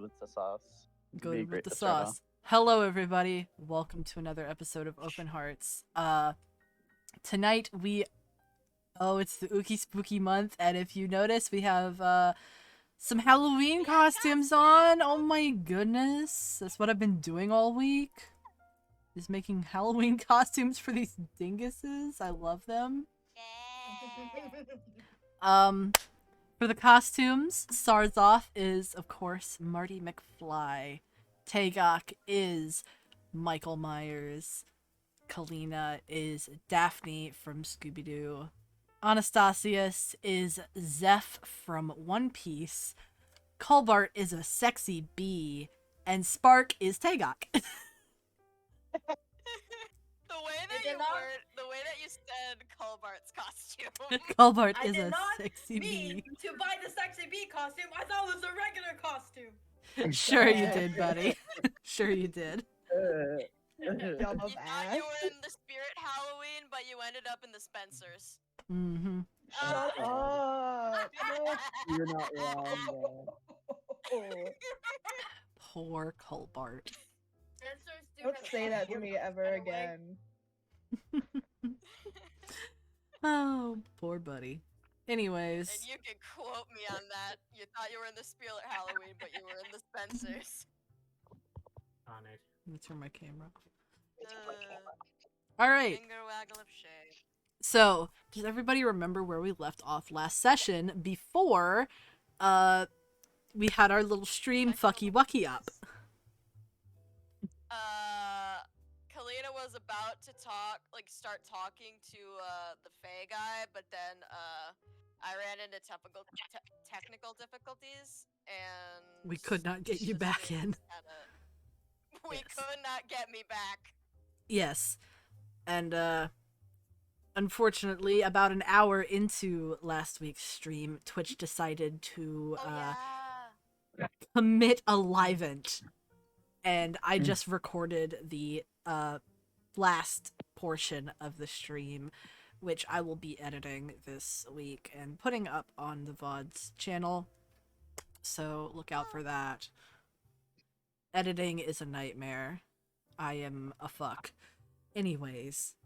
with the sauce. Goated with the sauce. Hello, everybody. Welcome to another episode of Open Hearts. Tonight it's the Ookie Spooky month, and if you notice, we have some Halloween costumes on. Oh my goodness, that's what I've been doing all week. Is making Halloween costumes for these dinguses. I love them. For the costumes, Sarzoth is, of course, Marty McFly. Tagok is Michael Myers. Kalina is Daphne from Scooby-Doo. Anastasius is Zeph from One Piece. Colbart is a sexy bee. And Spark is Tagok. The way that you said Colbart's costume. Colbart is a sexy bee. To buy the sexy bee costume, I thought it was a regular costume. Sure you did, buddy. Sure you did. You thought you were in the Spirit Halloween, but you ended up in the Spencers. Mm-hmm. Shut up! No, you're not wrong, though. Poor Colbart. Don't say that to me ever again. Oh, poor buddy. Anyways. And you can quote me on that. You thought you were in the Spirit Halloween, but you were in the Spencers. On it. Let me turn my camera off. Alright. Finger waggle of shade. So, does everybody remember where we left off last session before we had our little stream fucky wucky up? Kalina was about to start talking to the Fae guy, but then I ran into technical difficulties, and we could not get you back in. We could not get me back. Yes, and unfortunately, about an hour into last week's stream, Twitch decided to commit a live-ent. And I just recorded the last portion of the stream, which I will be editing this week and putting up on the VOD's channel. So look out for that. Editing is a nightmare. I am a fuck. Anyways,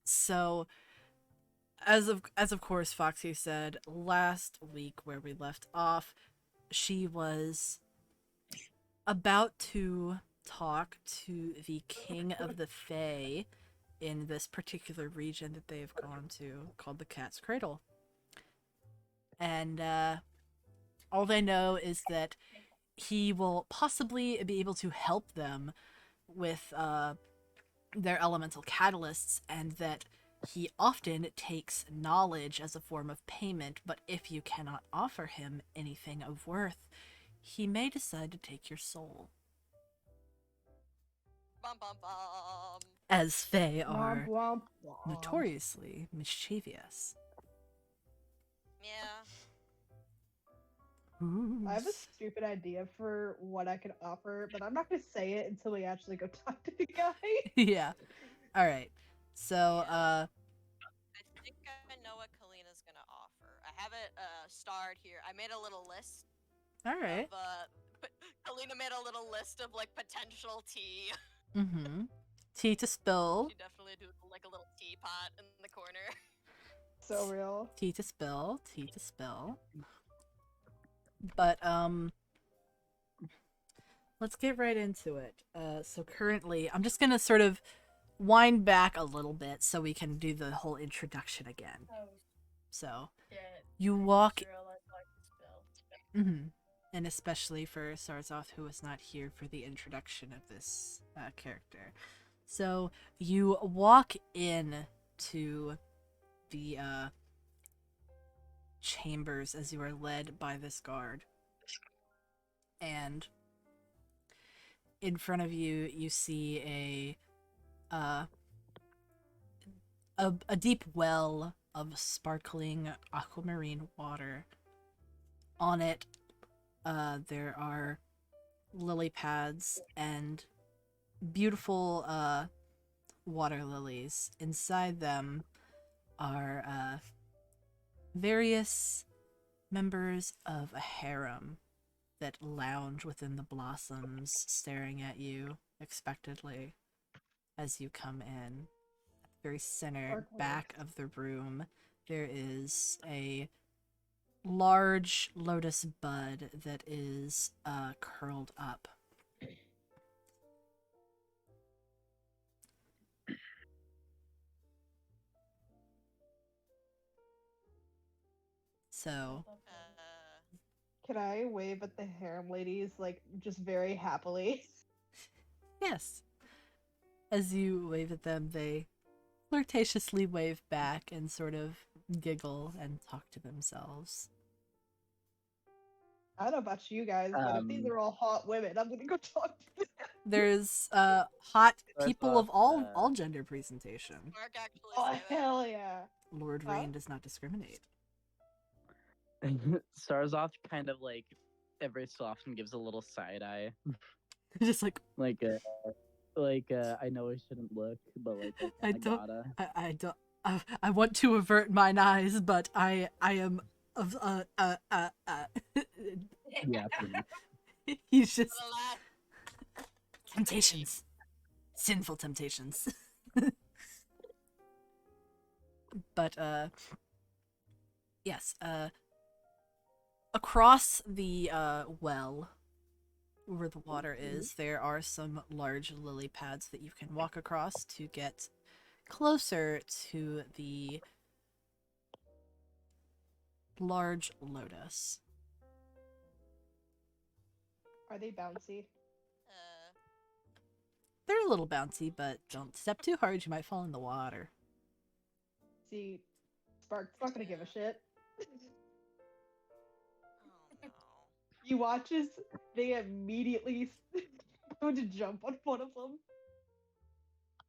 so as of course Foxy said last week where we left off, she was about to talk to the king of the Fae in this particular region that they have gone to, called the Cat's Cradle. And all they know is that he will possibly be able to help them with their elemental catalysts, and that he often takes knowledge as a form of payment, but if you cannot offer him anything of worth, he may decide to take your soul. Bum, bum, bum. As Fae are Womp, womp. notoriously mischievous. Yeah. I have a stupid idea for what I could offer, but I'm not going to say it until we actually go talk to the guy. Yeah. Alright. So, I think I know what Kalina's gonna offer. I have it starred here. I made a little list. alright. Kalina made a little list of potential tea. Mm-hmm. Tea to spill. She definitely do a little teapot in the corner. So real. Tea to spill. Tea to spill. But, let's get right into it. So currently, I'm just gonna sort of wind back a little bit so we can do the whole introduction again. So, you walk... Mm-hmm. And especially for Sarzoth, who was not here for the introduction of this character. So, you walk in to the chambers as you are led by this guard. And in front of you, you see a deep well of sparkling aquamarine water. On it, there are lily pads and beautiful water lilies. Inside them are various members of a harem. that lounge within the blossoms, staring at you expectantly as you come in. At the very center Sparkle back looks. of the room, there is a large lotus bud that is curled up. So, Can I wave at the harem ladies, like, just very happily? yes. As you wave at them, they flirtatiously wave back and sort of giggle and talk to themselves. I don't know about you guys, but if these are all hot women, I'm gonna go talk to them. There's hot First people off, of all gender presentation. Mark actually Oh, say that. hell yeah. Lord Huh? Rain does not discriminate. Starzoth kind of like every so often gives a little side eye, Just like like I know I shouldn't look, but like I I don't, gotta. I don't, I want to avert mine eyes, but I am of Yeah, please. He's just But alas, temptations, sinful temptations. But yes, across the well where the water is, there are some large lily pads that you can walk across to get closer to the large lotus. Are they bouncy? They're a little bouncy, but don't step too hard, you might fall in the water. See, Spark's not gonna give a shit. oh no. You watch as they immediately go to jump on one of them.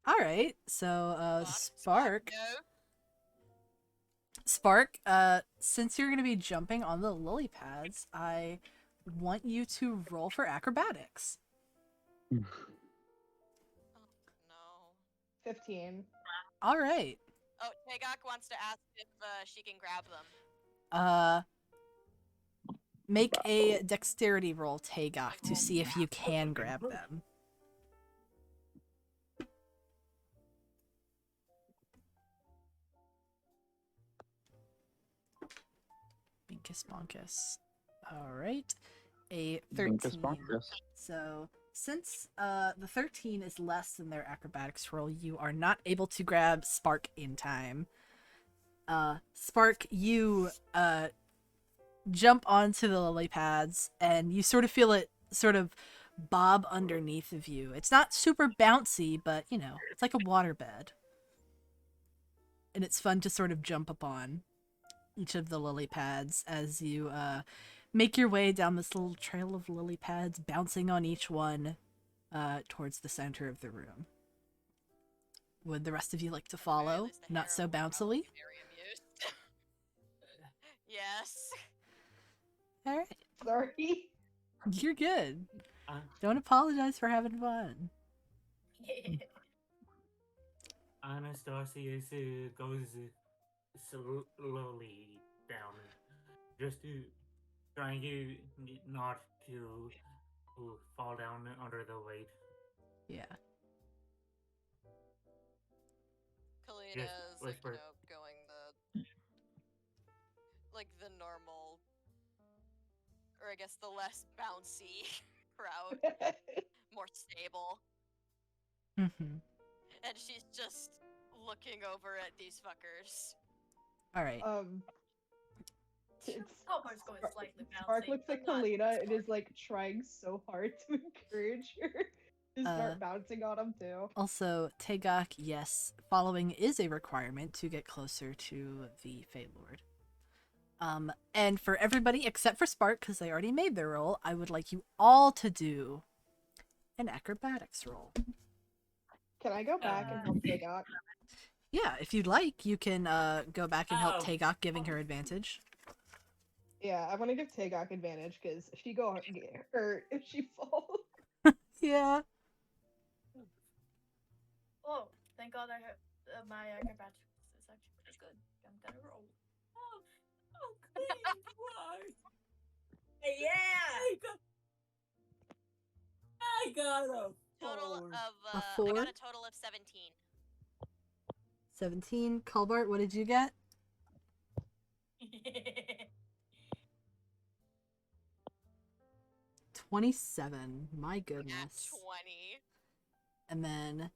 Alright, so Spark, No. Spark, since you're gonna be jumping on the lily pads, I want you to roll for acrobatics. Oh no. 15. Alright. Oh, Tagok wants to ask if she can grab them. Make a dexterity roll, Tagok, to see if you can grab them. Binkus bonkus. Alright. A 13. Binkus bonkus. So, since the 13 is less than their acrobatics roll, you are not able to grab Spark in time. Spark, you jump onto the lily pads, and you sort of feel it sort of bob underneath of you. It's not super bouncy, but, you know, it's like a waterbed. And it's fun to sort of jump upon each of the lily pads as you make your way down this little trail of lily pads, bouncing on each one towards the center of the room. Would the rest of you like to Very follow? least the Not so harem will probably bouncy? be very amused. Yes. Alright, Sorry. you're good. Uh, Don't apologize for having fun. Anastasia goes slowly down, just to trying to not to fall down under the weight. Yeah. Kalina Yes, is like, whisper. going the normal, or I guess the less bouncy route, more stable. Mm-hmm. And she's just looking over at these fuckers. Alright. It's Almost going slightly bouncing. Spark looks at but not Kalina and is spark. like trying so hard to encourage her to start bouncing on him too. Also, Tagok, yes, following is a requirement to get closer to the Fey Lord. And for everybody except for Spark, because they already made their roll, I would like you all to do an acrobatics roll. Can I go back and help Tagok? Yeah, if you'd like, you can go back and help Oh. Tagok, giving her advantage. Yeah, I want to give Tagok advantage because she go get hurt if she falls. Yeah. Oh, thank God I have my acrobatics is actually pretty good. I'm gonna roll. Oh, please, why? Yeah! got a Total four. of A I 4? got a total of 17. 17. Colbart, what did you get? 27. My At goodness. 20. And then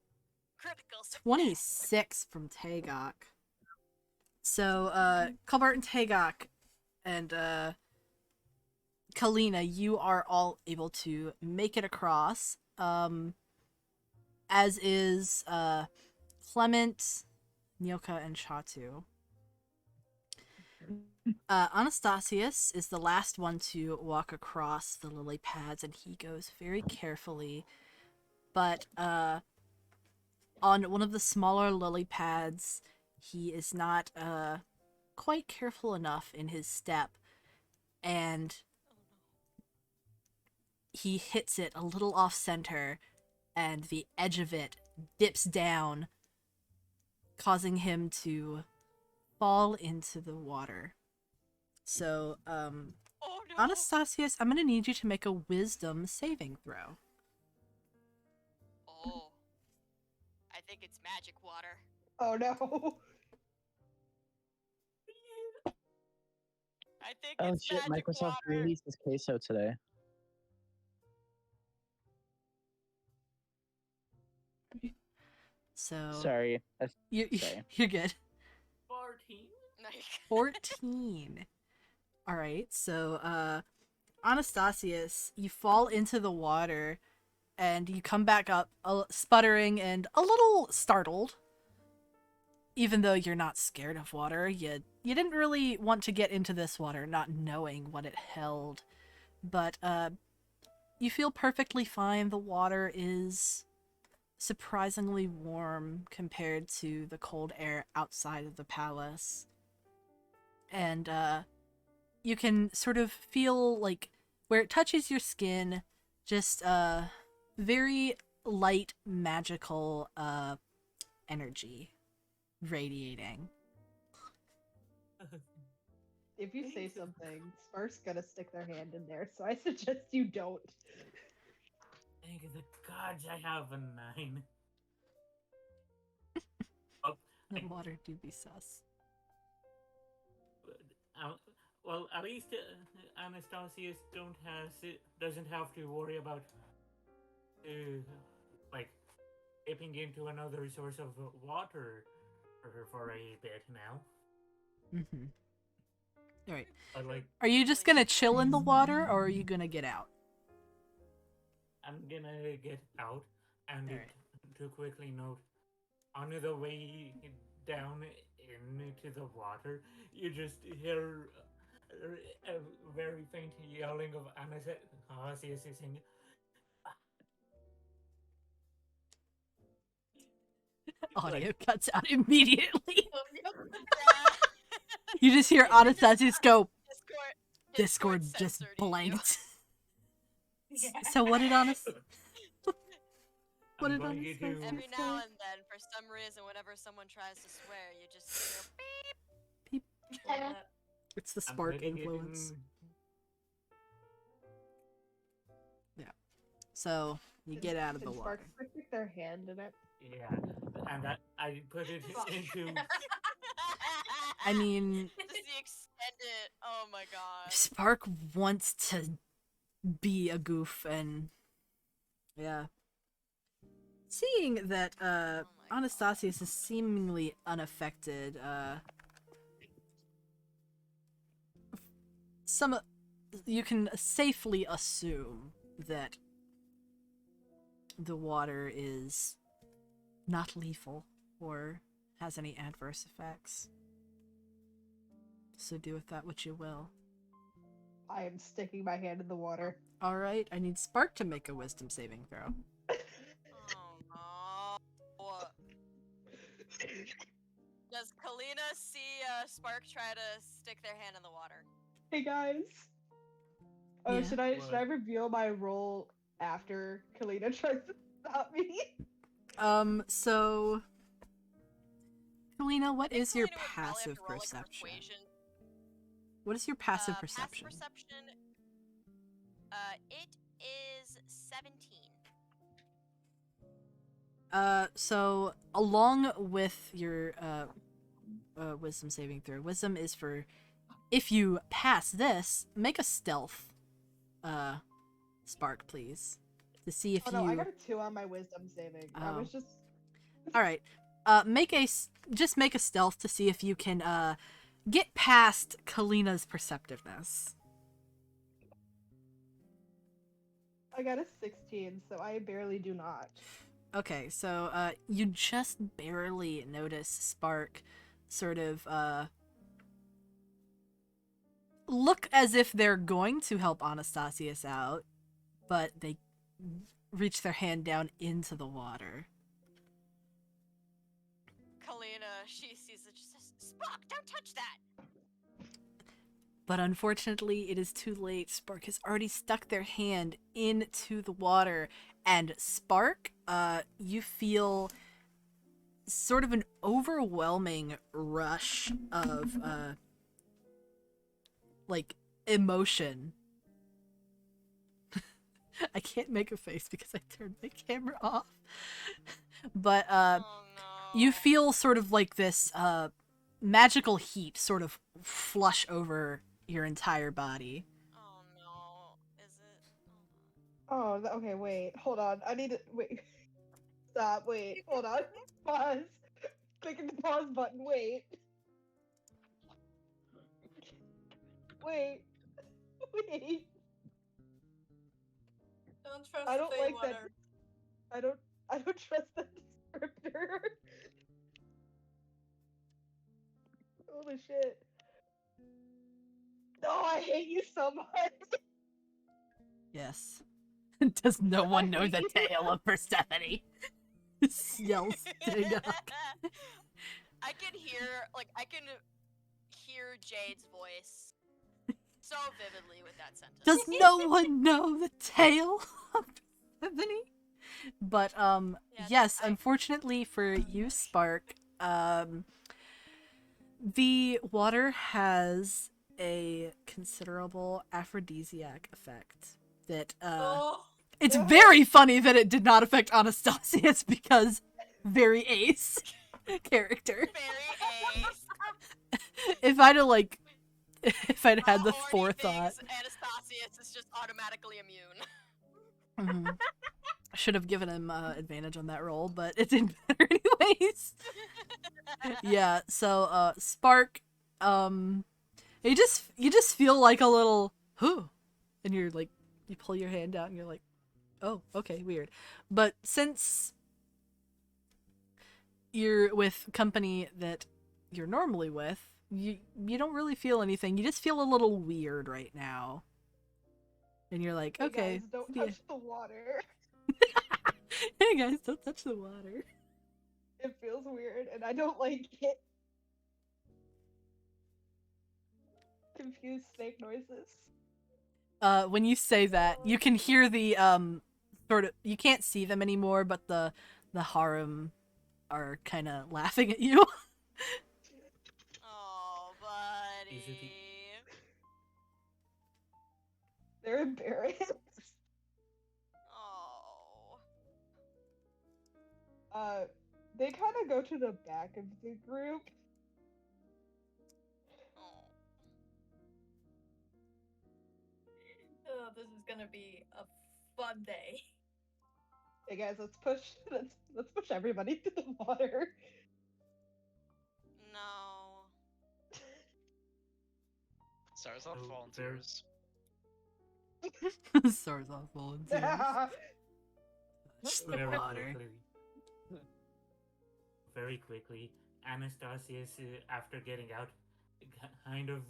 Critical success. 26 from Tagok. So, Colbart and Tagok and, Kalina, you are all able to make it across. As is, Clement, Nyoka, and Chatu. Anastasius is the last one to walk across the lily pads, and he goes very carefully. But, on one of the smaller lily pads, he is not, quite careful enough in his step, and he hits it a little off center, and the edge of it dips down, causing him to fall into the water. So, Oh no. Anastasius, I'm gonna need you to make a wisdom saving throw. Oh. I think it's magic water. Oh no. I think Oh it's shit! magic Microsoft water. released this queso today. So, Sorry. you're good. 14. Like, 14. Alright, so, Anastasius, you fall into the water, and you come back up sputtering and a little startled. Even though you're not scared of water, you didn't really want to get into this water not knowing what it held. But, you feel perfectly fine. The water is surprisingly warm compared to the cold air outside of the palace. And, you can sort of feel, like, where it touches your skin, just, very light, magical, energy radiating. If you say something, Spark's gonna stick their hand in there, so I suggest you don't. Thank the gods I have a 9. Oh, The I- water do be sus. well, at least Anastasius doesn't have to worry about like dipping into another source of water for a bit now. Mm-hmm. Alright. But like, Are you just gonna chill in the water, or are you gonna get out? I'm gonna get out, and Alright. to quickly note, on the way down into the water, you just hear a very faint yelling of Anastasius saying, Audio cuts out immediately. yeah. You just hear Anastasius go, Discord censored just you. blanked. So what did Anastasius... What I'm did going Anastasius to Every say? now and then, for some reason, whenever someone tries to swear, you just hear beep. It's the I'm spark putting it influence. in- So, you get out of the Can water. Sparks stick their hand in it? Yeah, and I put it into. I mean, Just the extended. Oh my god. Spark wants to be a goof, and yeah. Seeing that Oh my God. Anastasius is seemingly unaffected, you can safely assume that the water is not lethal or has any adverse effects. So do with that what you will. I am sticking my hand in the water. Alright, I need Spark to make a wisdom saving throw. Oh no. Does Kalina see Spark try to stick their hand in the water? Hey guys. Oh, Yeah. should I What? reveal my role after Kalina tries to stop me? So Kalina, what I think is your Kalina would probably have passive to roll, like, perception? persuasion. What is your passive Passive perception? perception. It is 17. So along with your wisdom saving throw, wisdom is for if you pass this, make a stealth spark, please, to see if Oh no, I got a 2 on my wisdom saving. I was just. All right. Just make a stealth to see if you can get past Kalina's perceptiveness. I got a 16, so I barely do not. Okay, so you just barely notice Spark sort of look as if they're going to help Anastasius out, but they reach their hand down into the water. Kalina, she sees it, she says, Spock, don't touch that! But unfortunately, it is too late. Spark has already stuck their hand into the water, and Spark, you feel sort of an overwhelming rush of, like, emotion. I can't make a face because I turned my camera off. But, Oh no. you feel sort of like this, magical heat sort of flush over your entire body. Oh no. Is it? Oh, okay, wait. Hold on. I need to. Wait. Stop. Wait. Hold on. Pause. Clicking the pause button. Wait. Wait. Wait. Don't trust I don't Fey like water. that. I don't trust that descriptor. Holy shit. No, I hate you so much. Yes. Does no one know the tale of Persephone? Yells Digok. I can hear Jade's voice so vividly with that sentence. Does no one know the tale of Persephone? But yes, unfortunately for you, Spark, the water has a considerable aphrodisiac effect that it's very funny that it did not affect Anastasius because very ace character. Very ace. If I'd had the Horny forethought. things, Anastasius is just automatically immune. I should have given him advantage on that roll, but it didn't matter anyways. Yeah, so Spark, you just feel like a little and you're like, you pull your hand out and you're like, oh, okay, weird. But since you're with company that you're normally with, you don't really feel anything. You just feel a little weird right now. And you're like, Hey okay. guys, don't yeah. touch the water. Hey guys, don't touch the water. It feels weird, and I don't like it. Confused snake noises. When you say that, you can hear the sort of, you can't see them anymore, but the harem are kind of laughing at you. Oh, buddy. They're embarrassed. Oh. They kind of go to the back of the group. Oh, this is gonna be a fun day. Hey guys, let's push everybody to the water. No. Stars off volunteers. Stars off volunteers. Touch the water. Very quickly, Anastasius, after getting out, kind of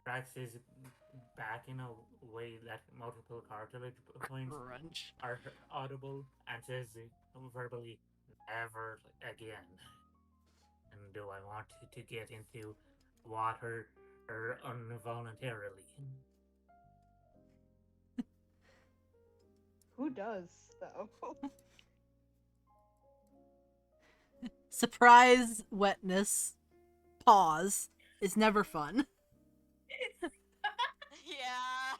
cracks his back in a way that multiple cartilage points Crunch. are audible, and says verbally, "Never again." And do I want to get into water involuntarily? Who does, though? Surprise wetness pause is never fun. Yeah.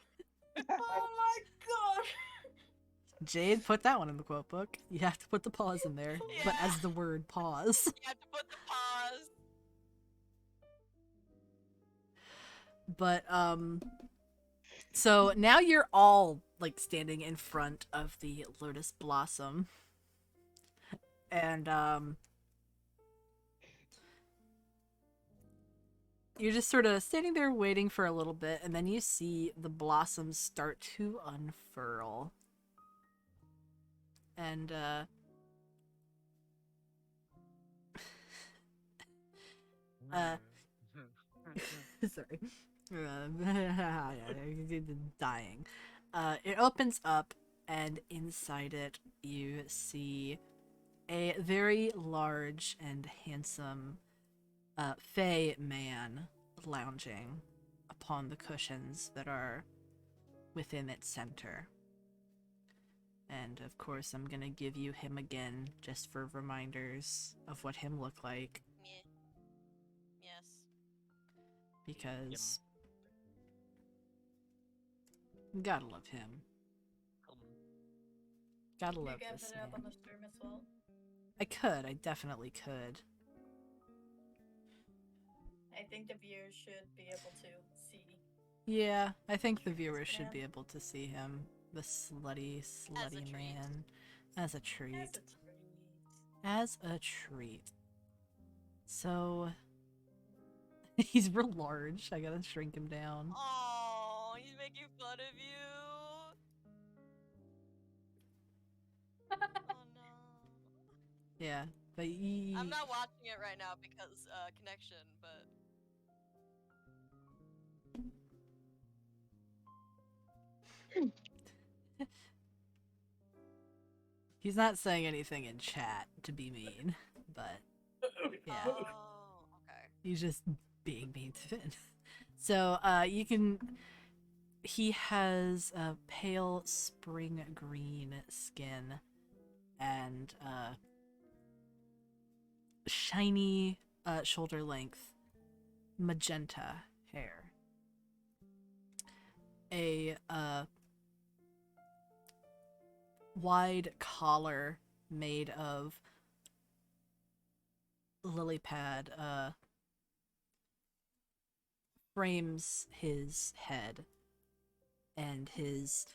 Oh my god! Jade, put that one in the quote book. You have to put the pause in there, but Yeah. as the word pause. You have to put the pause. But so now you're all like standing in front of the lotus blossom, and you're just sort of standing there waiting for a little bit, and then you see the blossoms start to unfurl. And sorry. Dying. It opens up, and inside it you see a very large and handsome fey man lounging upon the cushions that are within its center. And of course, I'm gonna give you him again just for reminders of what him looked like, Yeah. Yes. because gotta love him. Gotta You love can this put it up on man. the stream as well. I definitely could. I think the viewers should be able to see. Yeah, I think the Yes, viewers should man. be able to see him, the slutty treat. man, as a treat. That's a treat. As a treat. So he's real large. I gotta shrink him down. Oh, he's making fun of you. Oh no. Yeah, but he... I'm not watching it right now because connection, but He's not saying anything in chat to be mean, but yeah, oh, okay. he's just being mean to Finn. So, you can... He has a pale spring green skin and shiny shoulder length magenta hair. A wide collar made of lily pad frames his head, and his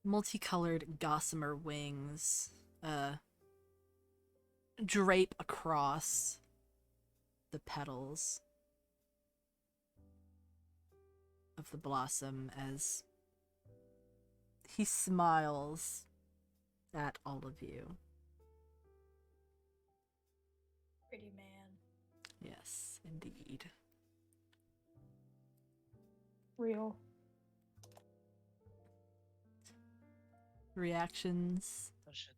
multicolored gossamer wings drape across the petals of the blossom as he smiles at all of you. Pretty man. Yes, indeed. Real. Reactions? Oh shit.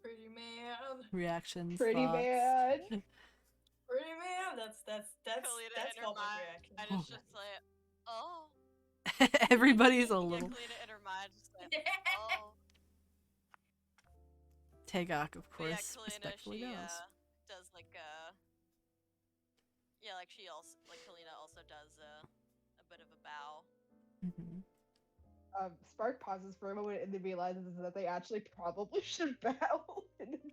Pretty man. Reactions? Pretty thoughts? man. Pretty man. That's Kalina in her public mind, reaction. and it's just like, oh. Everybody's a Yeah, little... Kalina in her mind, just like, oh. Tagok, of But yeah, course, Kalina, respectfully she knows. does like yeah, like she also Kalina also does a bit of a bow. Mhm. Spark pauses for a moment and then realizes that they actually probably should bow.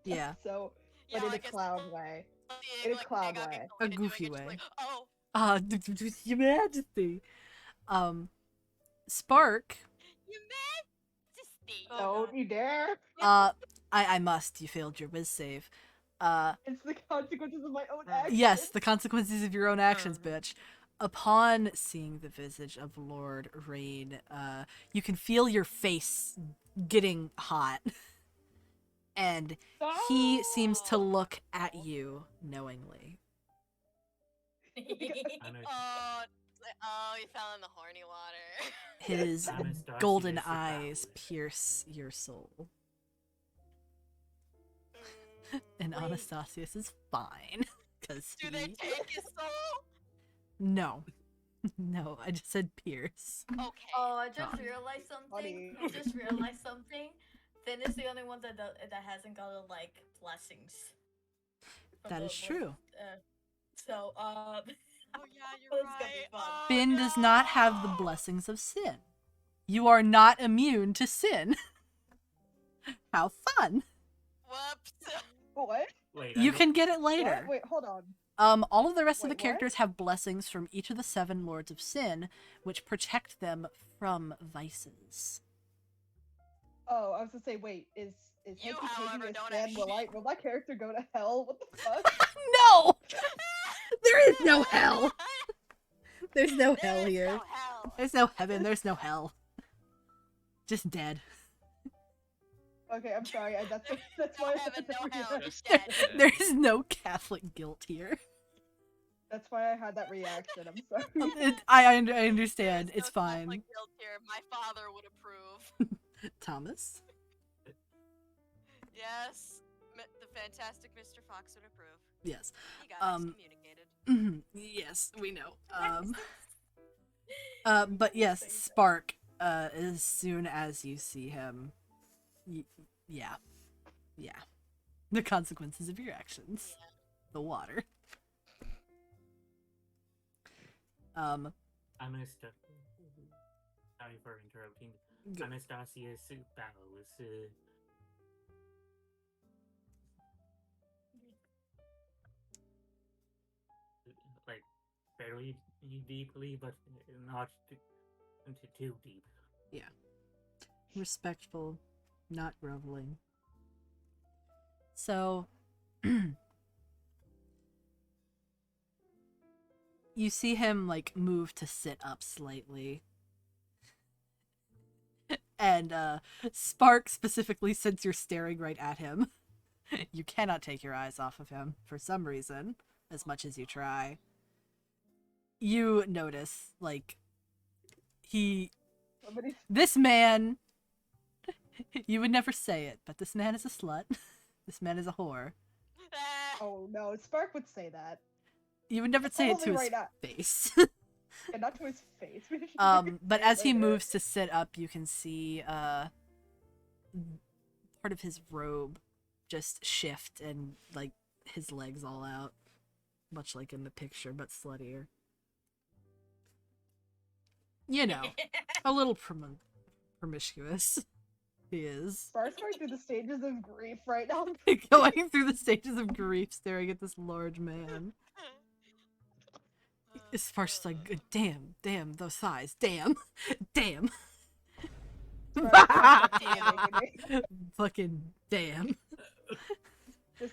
Yeah. So, Yeah, but in a like clown way. seeing, In a like, clown Tagok way. and A Kalina goofy doing it, just way. like, oh, Your Majesty. Spark. you majesty. Oh, Don't God. you dare! I must. You failed your whiz save. It's the consequences of my own actions. Yes, the consequences of your own actions, bitch. Upon seeing the visage of Lord Rain, you can feel your face getting hot. And he seems to look at you knowingly. And Oh, he fell in the horny water. His Anastasia golden is eyes about. pierce your soul. And Wait. Anastasius is fine. Because Do they take his soul? No. No, I just said pierce. Okay. Oh, I just God. realized something. Funny. I just realized something. Finn is the only one that hasn't gotten like blessings. from That the is true. So Oh yeah, you're It's gonna be right. fun. Oh, Finn does not have the no. blessings of sin. You are not immune to sin. How fun. Whoops. What? Wait, You I can get it What? later. Wait, hold on. All of the rest of the Wait, what? characters have blessings from each of the 7 Lords of Sin, which protect them from vices. Oh, I was gonna say, wait, is You, Hanky however, taking a don't stand? have Will my character go to hell? What the fuck? No! There is no hell. There's no There hell is here. no hell. There's no heaven. There's no hell. Just dead. Okay, I'm sorry. That's No why. heaven, no hell, Just dead. dead. There's no Catholic guilt here. That's why I had that reaction. I'm sorry. I understand. There's It's no fine. Catholic guilt here. My father would approve. Thomas? Yes, the fantastic Mr. Fox would approve. Yes. He got excommunicated. Yes, we know. But yes, Spark, as soon as you see him, yeah. The consequences of your actions. The water. Sorry for interrupting. Go. Anastasia's bows. Like, fairly deeply, but not too deep. Yeah. Respectful, not groveling. So, you see him, like, move to sit up slightly. And, Spark, specifically, since you're staring right at him, you cannot take your eyes off of him, for some reason, as much as you try. You notice, like, this man, you would never say it, but this man is a slut. This man is a whore. Oh no, Spark would say that. You would never say it to Probably his right now. face. Yeah, not to his face. But as he moves to sit up, you can see part of his robe just shift and, like, his legs all out. Much like in the picture, but sluttier. You know, a little promiscuous. He is. Spark's going through the stages of grief right now. Going through the stages of grief, staring at this large man. Spark's just like, damn, those thighs, damn. Fucking damn. This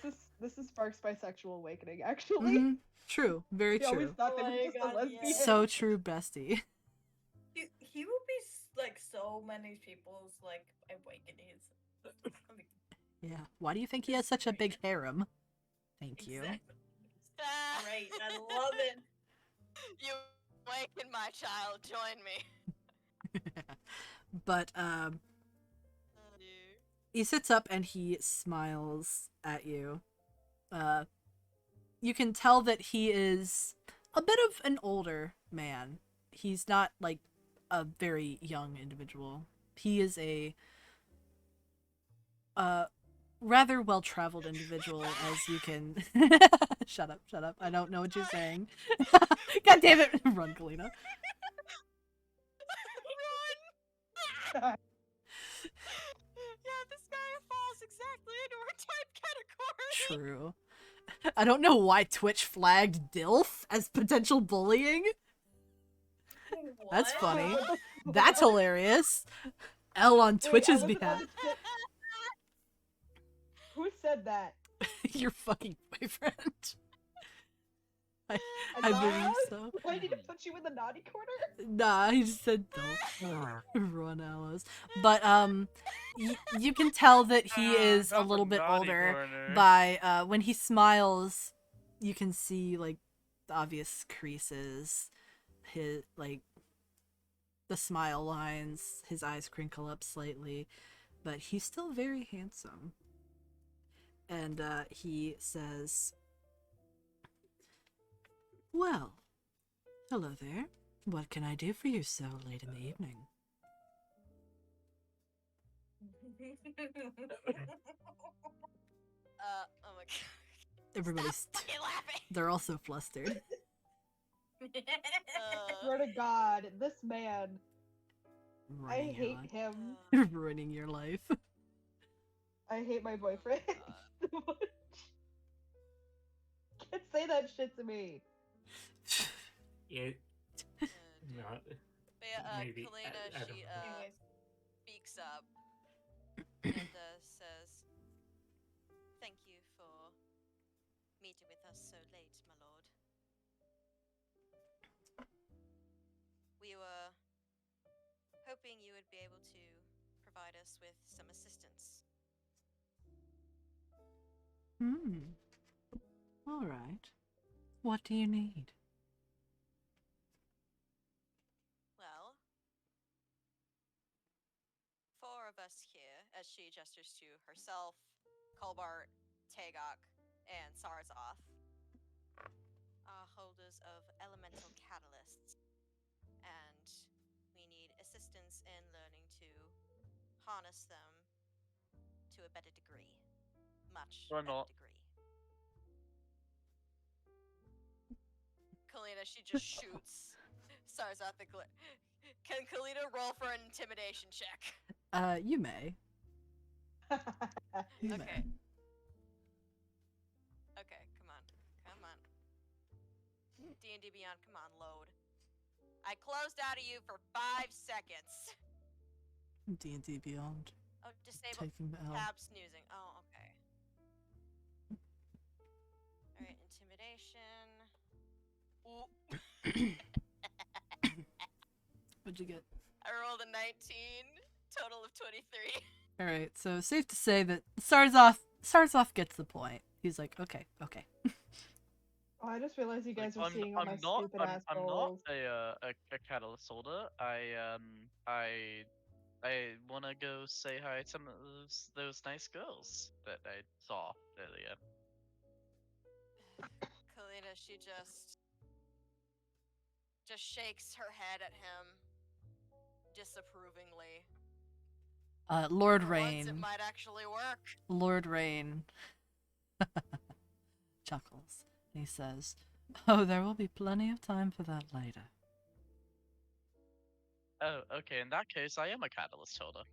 is Spark's bisexual awakening, actually. Mhm. True, very He always true. thought that Oh he was my just a God, lesbian. yeah. So true, bestie. He will be like so many people's like awakenings. Yeah. Why do you think he has such a big harem? Thank you. Exactly. Great, I love it. You awaken my child. Join me. But he sits up and he smiles at you. You can tell that he is a bit of an older man. He's not like a very young individual. He is a rather well-traveled individual, as you can shut up, I don't know what you're saying. God damn it. Run, Kalina. Run! Yeah, this guy falls exactly into our type category. True. I don't know why Twitch flagged DILF as potential bullying. That's What? funny. What the That's fuck? hilarious. L on Wait, Twitch's I was about behalf. to say- Who said that? Your fucking boyfriend. I Anonymous? believe so. Do I need to put you in the naughty corner? Nah, he just said don't run, Alice. But you can tell that he is a Not the little bit naughty older corner. by when he smiles. You can see like the obvious creases, his like the smile lines. His eyes crinkle up slightly, but he's still very handsome. And he says, "Well, hello there. What can I do for you so late in the evening?" Oh my god. Everybody's Stop fucking laughing. they're also flustered. Swear to God, this man. I ruining your hate life. him. Ruining your life. I hate my boyfriend so much. Can't say that shit to me. It dear. not But yeah, maybe Kalina, I don't she know. Anyways, speaks up and says, "Thank you for meeting with us so late, my lord. We were hoping you would be able to provide us with some assistance." All right. What do you need? Well, four of us here, as she gestures to herself, Kolbart, Tagok, and Sarzoth, are holders of elemental catalysts, and we need assistance in learning to harness them to a better degree. Much Or better not. degree. Kalina, she just shoots Sarzoth the Glit. Can Kalina roll for an intimidation check? You may. You Okay. may. Okay, come on. Come on. D&D Beyond, come on, load. I closed out of you for 5 seconds. D&D Beyond. Oh, disable Taking the L. tab snoozing. Oh, okay. Alright, intimidation. Ooh. What'd you get? I rolled a 19, total of 23. All right, so safe to say that Sarzoth gets the point. He's like, okay. Oh, I just realized you guys Like, are seeing all my stupid ass I'm not rolls. a catalyst holder. I wanna go say hi to some of those nice girls that I saw earlier. Kalina, she just shakes her head at him disapprovingly. Lord For once, it Rain. might actually work. Lord Rain chuckles. He says, "Oh, there will be plenty of time for that later." Oh, okay. In that case, I am a catalyst holder.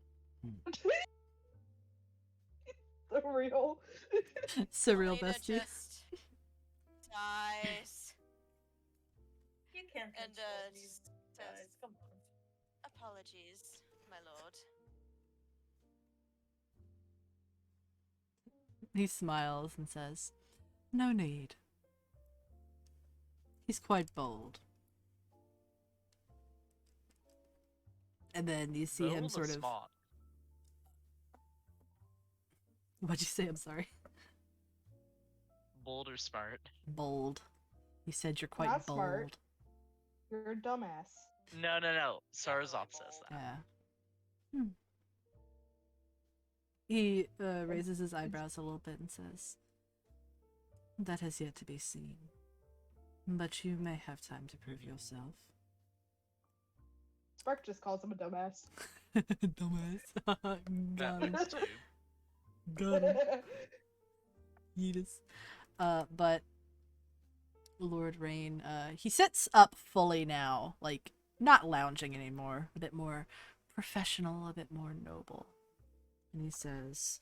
The real. Surreal Kalina bestie. just sighs you can't and control these just guys. says, Come on. "Apologies, my lord." He smiles and says, "No need." He's quite bold. And then you see him Bold or sort of. smart? What'd you say? I'm sorry. Bold or smart? Bold. He said you're quite Not bold. smart. You're a dumbass. No. Definitely Sarzoth says bold. that. Yeah. He raises his eyebrows a little bit and says, "That has yet to be seen. But you may have time to prove yourself." Spark just calls him a dumbass. Dumbass. Got That him. works too. Got him. Yeetus. But Lord Rain, he sits up fully now, like not lounging anymore, a bit more professional, a bit more noble. And he says,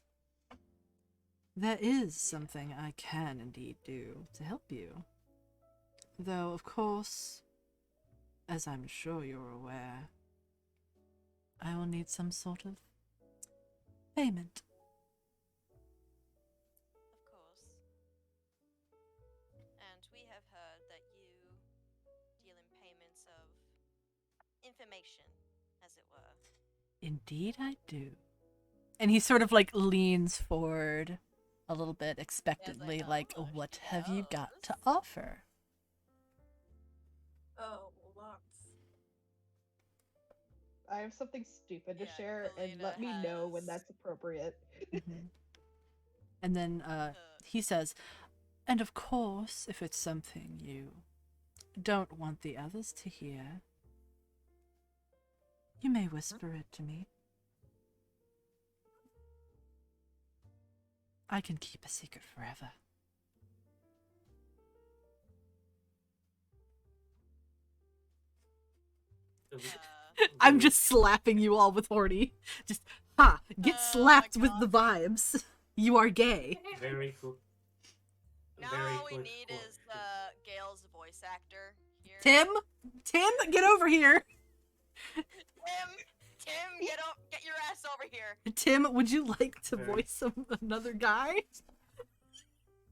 "There is something I can indeed do to help you. Though, of course, as I'm sure you're aware, I will need some sort of payment." Of course. And we have heard that you deal in payments of information, as it were. "Indeed I do." And he sort of like leans forward a little bit expectantly, like, "Oh, "What she have you got to knows." offer?" Oh, lots. I have something stupid to Yeah, share, and Kalina let me know when has- that's appropriate. Mhm. And then he says, "And of course, if it's something you don't want the others to hear, you may whisper it to me. I can keep a secret forever." So we, I'm just slapping you all with horny. Just, get Oh slapped my with the vibes. You are gay. Very cool. Now Very all we quick need is question. Gale's voice actor here. Tim, get over here. Tim, get your ass over here. Tim, would you like to Very- voice another guy?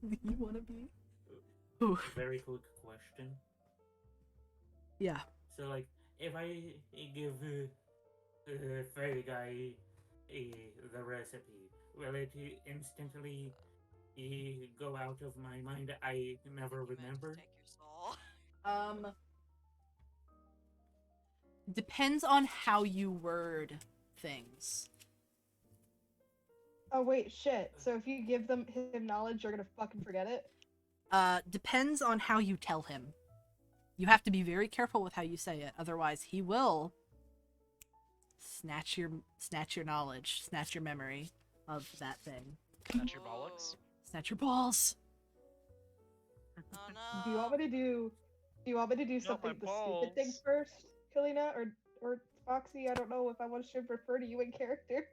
You want to be? Ooh. Very quick question. Yeah. So, like, if I give Fairy Guy the recipe, will it instantly go out of my mind? I never You meant to remember. take your soul. Depends on how you word things. Oh wait, shit. So if you give him knowledge, you're gonna fucking forget it. Depends on how you tell him. You have to be very careful with how you say it, otherwise he will snatch your knowledge, snatch your memory of that thing. Not your bollocks. Snatch your balls. Oh no. Do you want me to do? Do you want me to do Not something my the stupid thing balls. first, Kalina or Foxy? I don't know if I should refer to you in character.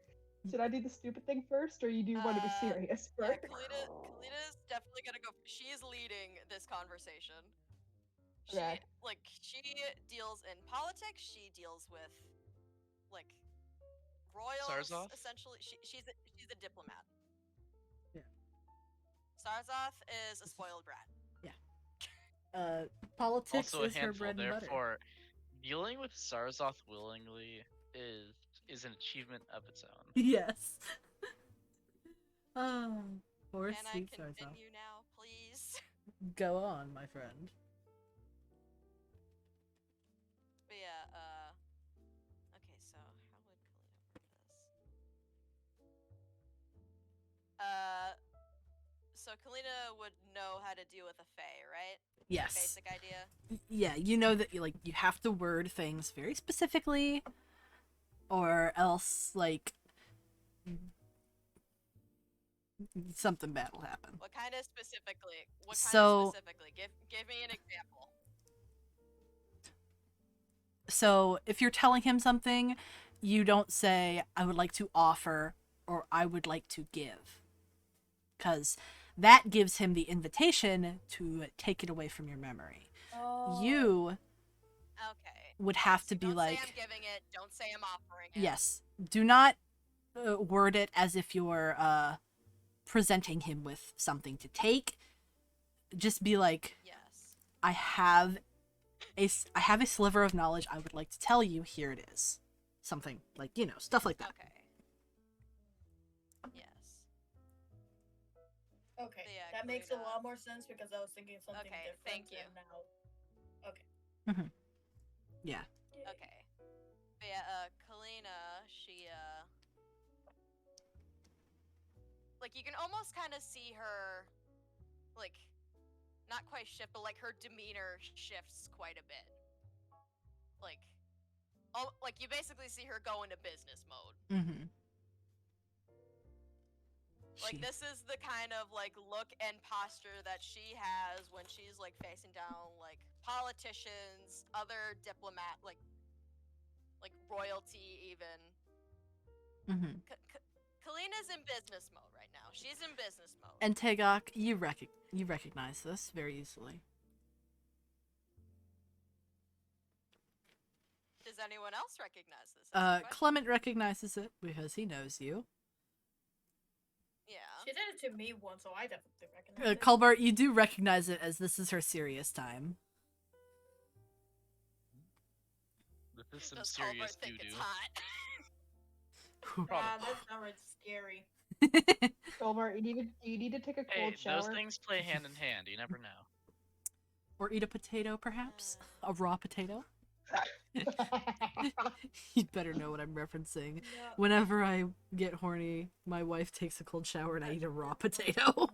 Should I do the stupid thing first, or you do want to be serious Yeah, first? Kalina's definitely gonna go. She's leading this conversation. Okay. She deals in politics. She deals with like royals. Sarzoth? Essentially, she's a diplomat. Yeah. Sarzoth is a spoiled brat. Politics Also a is her handful. bread and butter. Therefore, dealing with Sarzoth willingly is an achievement of its own. Yes. Oh, poor Can I sweet Sarzoth. continue now, please? Go on, my friend. But yeah, okay, so how would Kalina word this? So Kalina would know how to deal with a fae, right? Yes. Basic idea. Yeah, you know that you have to word things very specifically, or else something bad will happen. What kind of specifically? Give me an example. So if you're telling him something, you don't say, I would like to offer, or I would like to give. Because that gives him the invitation to take it away from your memory. Oh. You Okay. would have So to be don't like, say I'm giving it. Don't say I'm offering it. yes, do not word it as if you're presenting him with something to take. Just be like, Yes. I have a sliver of knowledge I would like to tell you. Here it is. Something like, stuff like that. Okay. Yes. Okay, Yeah, that makes a Kalina. lot more sense because I was thinking something Okay, different. thank you. and Now, okay. Yeah. Okay. But yeah, Kalina, she you can almost kind of see her, not quite shift, but her demeanor shifts quite a bit. You basically see her go into business mode. Mm-hmm. This is the kind of look and posture that she has when she's facing down politicians, other diplomat, royalty even. Mm-hmm. Kalina's in business mode right now. She's in business mode. And Tegok, you recognize this very easily. Does anyone else recognize this? Is the question. Clement recognizes it because he knows you. Yeah. She did it to me once, so I definitely recognize it. Colbert, you do recognize it as this is her serious time. This is some Does serious Colbert think doo-doo. it's hot? That sounds scary. Goldmar, you need to take a cold Hey, shower. those things play hand in hand. You never know. Or eat a potato, perhaps? A raw potato? You better know what I'm referencing. No. Whenever I get horny, my wife takes a cold shower and I eat a raw potato. Oh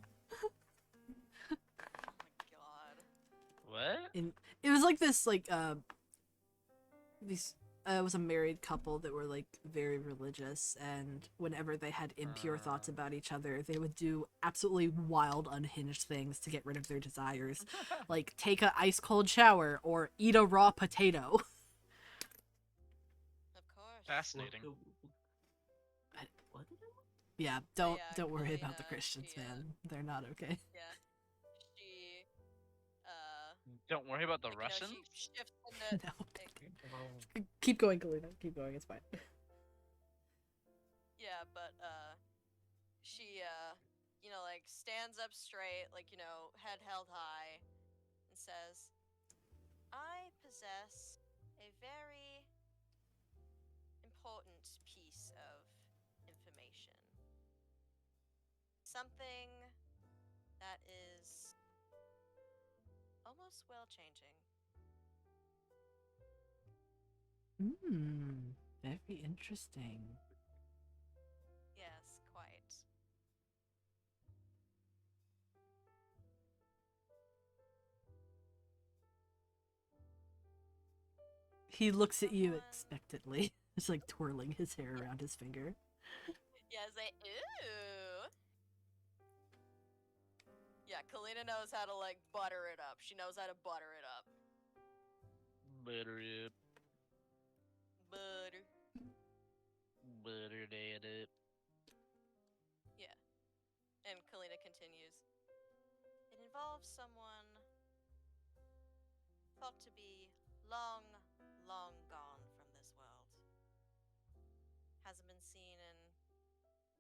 my god. What? It was like this, it was a married couple that were very religious, and whenever they had impure thoughts about each other, they would do absolutely wild, unhinged things to get rid of their desires, like take a ice cold shower or eat a raw potato. Fascinating. What? Yeah, yeah, don't worry about the Kalina, Christians, she, man. They're not okay. Yeah. She, Don't worry about the like, Russians. she shifts into, No. like, Keep going, Kalina. Keep going. It's fine. yeah, but, she, like, stands up straight, like, head held high, and says, I possess a very important piece of information. Something that is almost world changing. Very interesting. Yes, quite. He looks at you Someone- expectantly. Just like twirling his hair around his finger. Yeah, it's like, ooh. Yeah, Kalina knows how to, like, butter it up. She knows how to butter it up. Butter it, Butter. butter that up. Yeah. And Kalina continues. It involves someone thought to be long, long gone from this world. Hasn't been seen in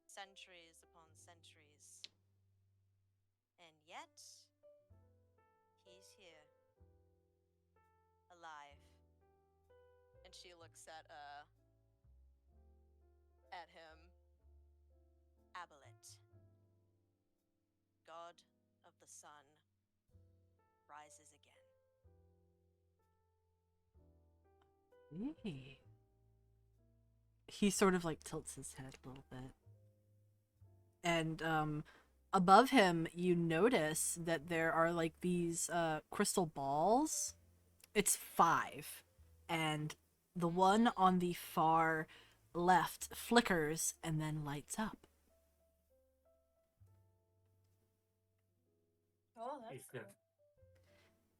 centuries upon centuries. And yet, he's here. Alive. And she looks at him. Abelet, god of the sun, rises again. Hey. He sort of like tilts his head a little bit. And above him you notice that there are like these crystal balls. It's 5. And the one on the far left flickers and then lights up. Oh, that's Is there, cool.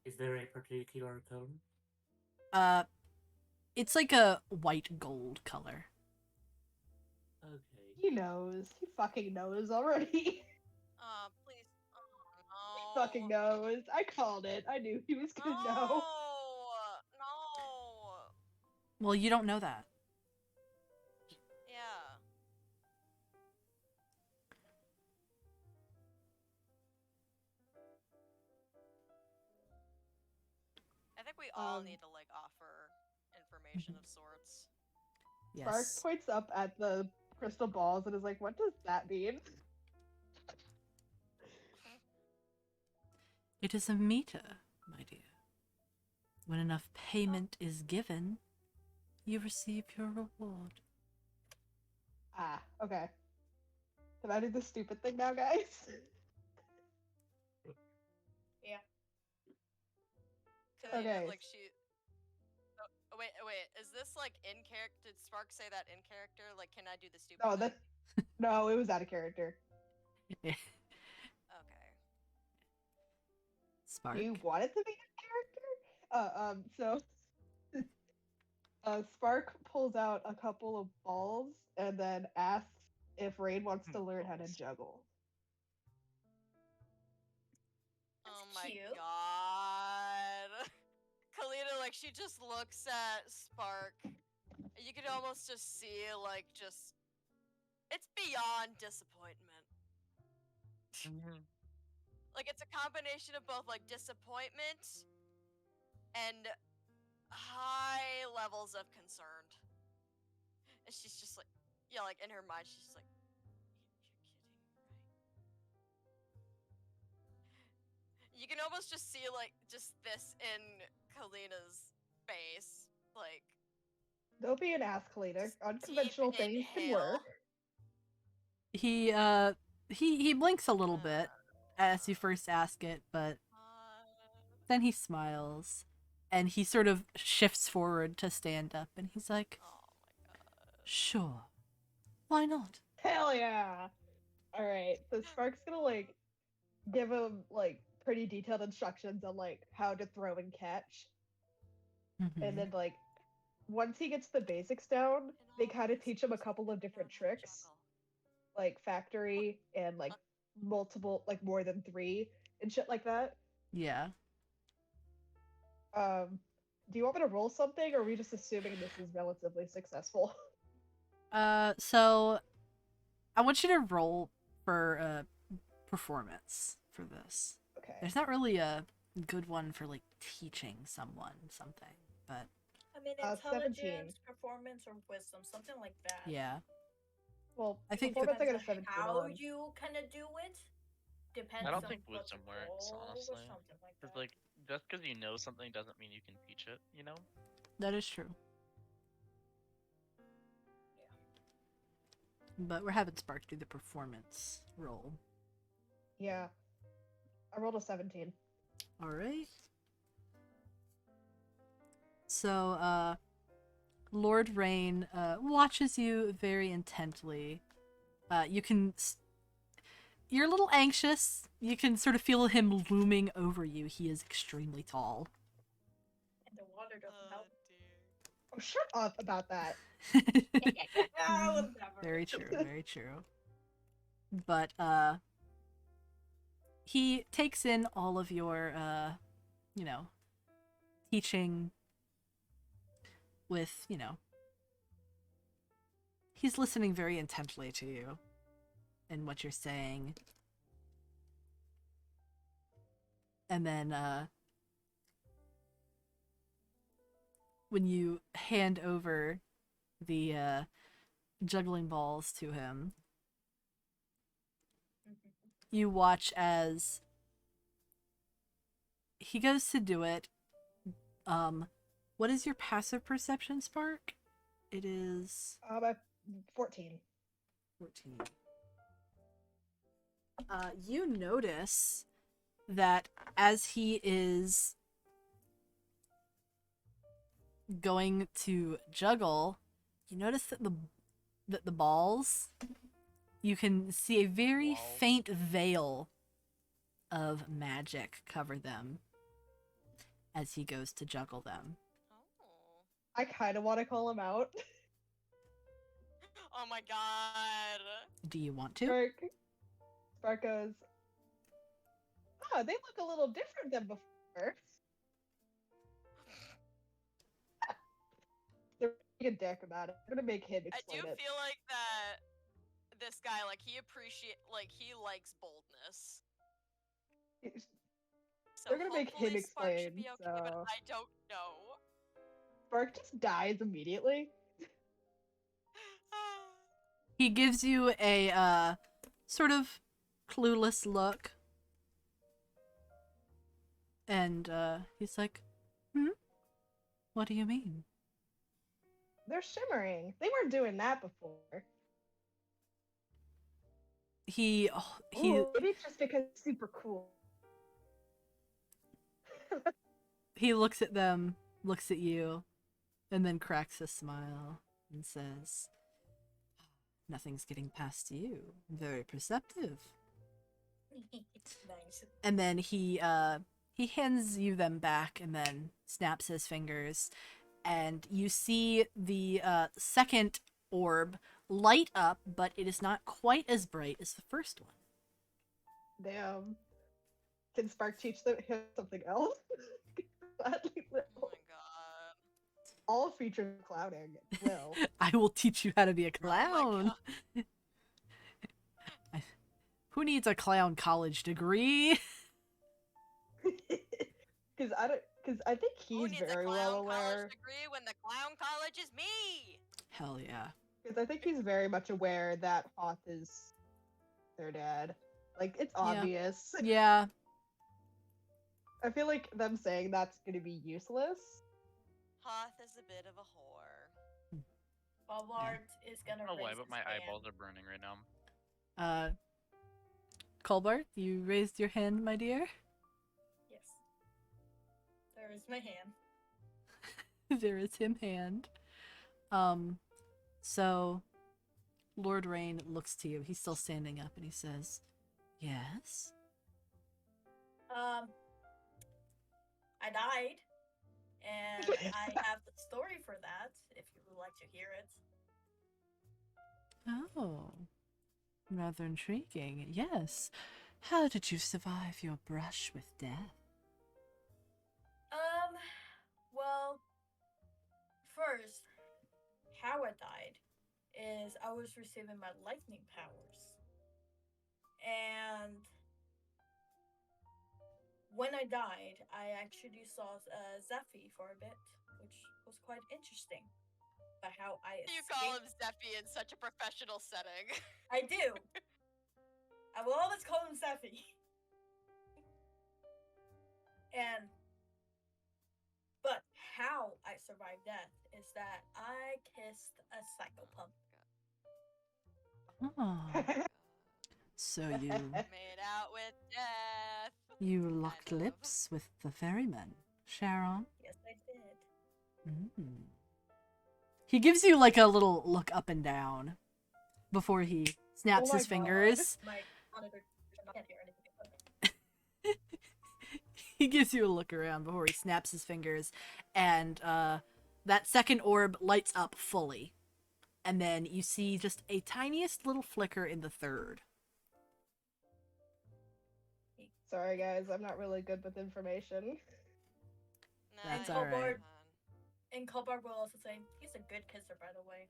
is there a particular color? It's like a white gold color. Okay. He knows. He fucking knows already. Please. He Oh, fucking knows. I called it. I knew he was no. gonna know. No. Well, you don't know that. Yeah. I think we all need to, like, offer information of sorts. Spark Yes. points up at the crystal balls and is like, what does that mean? It is a meter, my dear. When enough payment is given, you receive your reward. Ah, okay. Can I do the stupid thing now, guys? Yeah. Kalina, Okay. like, she. Oh, wait. Is this, like, in character? Did Spark say that in character? Like, can I do the stupid No, thing? no, it was out of character. Okay. Spark. Do you want it to be in character? So Spark pulls out a couple of balls and then asks if Rain wants to learn how to juggle. Oh That's my cute. god. Kalina, like, she just looks at Spark. You can almost just see, like, just. It's beyond disappointment. Like, it's a combination of both, like, disappointment and high levels of concern. And she's just like, yeah, like, in her mind, she's just like, you're kidding, right? You can almost just see, like, just this in Kalina's face. Like, Don't be an ass cleaner. Just Unconventional deep things can inhale. work. He blinks a little bit as you first ask it, but then he smiles and he sort of shifts forward to stand up and he's like, oh my god. sure, why not? Hell yeah! Alright, so Spark's gonna, like, give him, like, pretty detailed instructions on, like, how to throw and catch. Mhm. And then, like, once he gets the basics down, And they all kind of this teach him a music couple of and different no tricks, juggle. like factory and like multiple, like more than 3 and shit like that. Yeah. Do you want me to roll something, or are we just assuming this is relatively successful? So I want you to roll for performance for this. Okay. There's not really a good one for like teaching someone something, but I mean, 17. intelligence, performance, or wisdom, something like that. yeah. Well, I think performance I got a Depends 17 on how on. you kind of do it. Depends I don't on think what wisdom the works, goal honestly. or something like Because, that. like, just because you know something doesn't mean you can teach it, you know? That is true. But we're having Spark do the performance roll. Yeah. I rolled a 17. Alright. So, Lord Rain watches you very intently. You can... You're a little anxious. You can sort of feel him looming over you. He is extremely tall. And the water doesn't help. Dear. Oh, shut up about that. Whatever. Very true, very true. But, he takes in all of your, you know, teaching with, you know, he's listening very intently to you and what you're saying. And then, when you hand over the, juggling balls to him, you watch as he goes to do it. What is your passive perception, Spark? It is By 14. 14. You notice that as he is going to juggle, you notice that the balls, you can see a very Walls. faint veil of magic cover them as he goes to juggle them. Oh. I kind of want to call him out. Oh my god. Do you want to? Spark goes, oh, they look a little different than before. They're being a dick about it. I'm gonna make him I explain do it. feel like that this guy, like, he likes boldness. So They're gonna make him hopefully Spark should explain, be okay, but so- I don't know. Spark just dies immediately. He gives you a sort of clueless look. And he's like, what do you mean? They're shimmering. They weren't doing that before. He Ooh, maybe it's just because it's super cool. he looks at them, looks at you, and then cracks a smile and says, nothing's getting past you. Very perceptive. Nice. And then he hands you them back and then snaps his fingers, and you see the second orb light up, but it is not quite as bright as the first one. Damn. Can Spark teach him something else? Gladly will. Oh my god. All features of clouding will. I will teach you how to be a Oh my clown. Who needs a clown college degree? Because I think Who he's needs a very clown well college aware. degree when the clown college is me? Hell yeah. Because I think he's very much aware that Hoth is their dad. Like, it's obvious. Yeah. I feel like them saying that's gonna be useless. Hoth is a bit of a whore. Ballard is I gonna don't know why, raise but his my hand. eyeballs are burning right now. Colbert, you raised your hand, my dear? Yes. There is my hand. There is him hand. So Lord Rain looks to you. He's still standing up and he says, yes? I died. And I have the story for that, if you would like to hear it. Oh, rather intriguing. Yes. How did you survive your brush with death? Well, first, how I died is I was receiving my lightning powers. And when I died, I actually saw Zephy for a bit, which was quite interesting. But how I You call him escaped, Zephy in such a professional setting. I do. I will always call him Zephy. And but how I survived death is that I kissed a psychopump. Oh, so you Made out with death. locked Kind of. lips with the ferryman, Sharon? Yes, I did. Mm. He gives you like a little look up and down before he snaps my his God. fingers. My monitor can't hear anything. He gives you a look around before he snaps his fingers, and that second orb lights up fully. And then you see just a tiniest little flicker in the third. Sorry, guys, I'm not really good with information. Nah, That's you're alright. fine. And Kolbar will also say, he's a good kisser, by the way.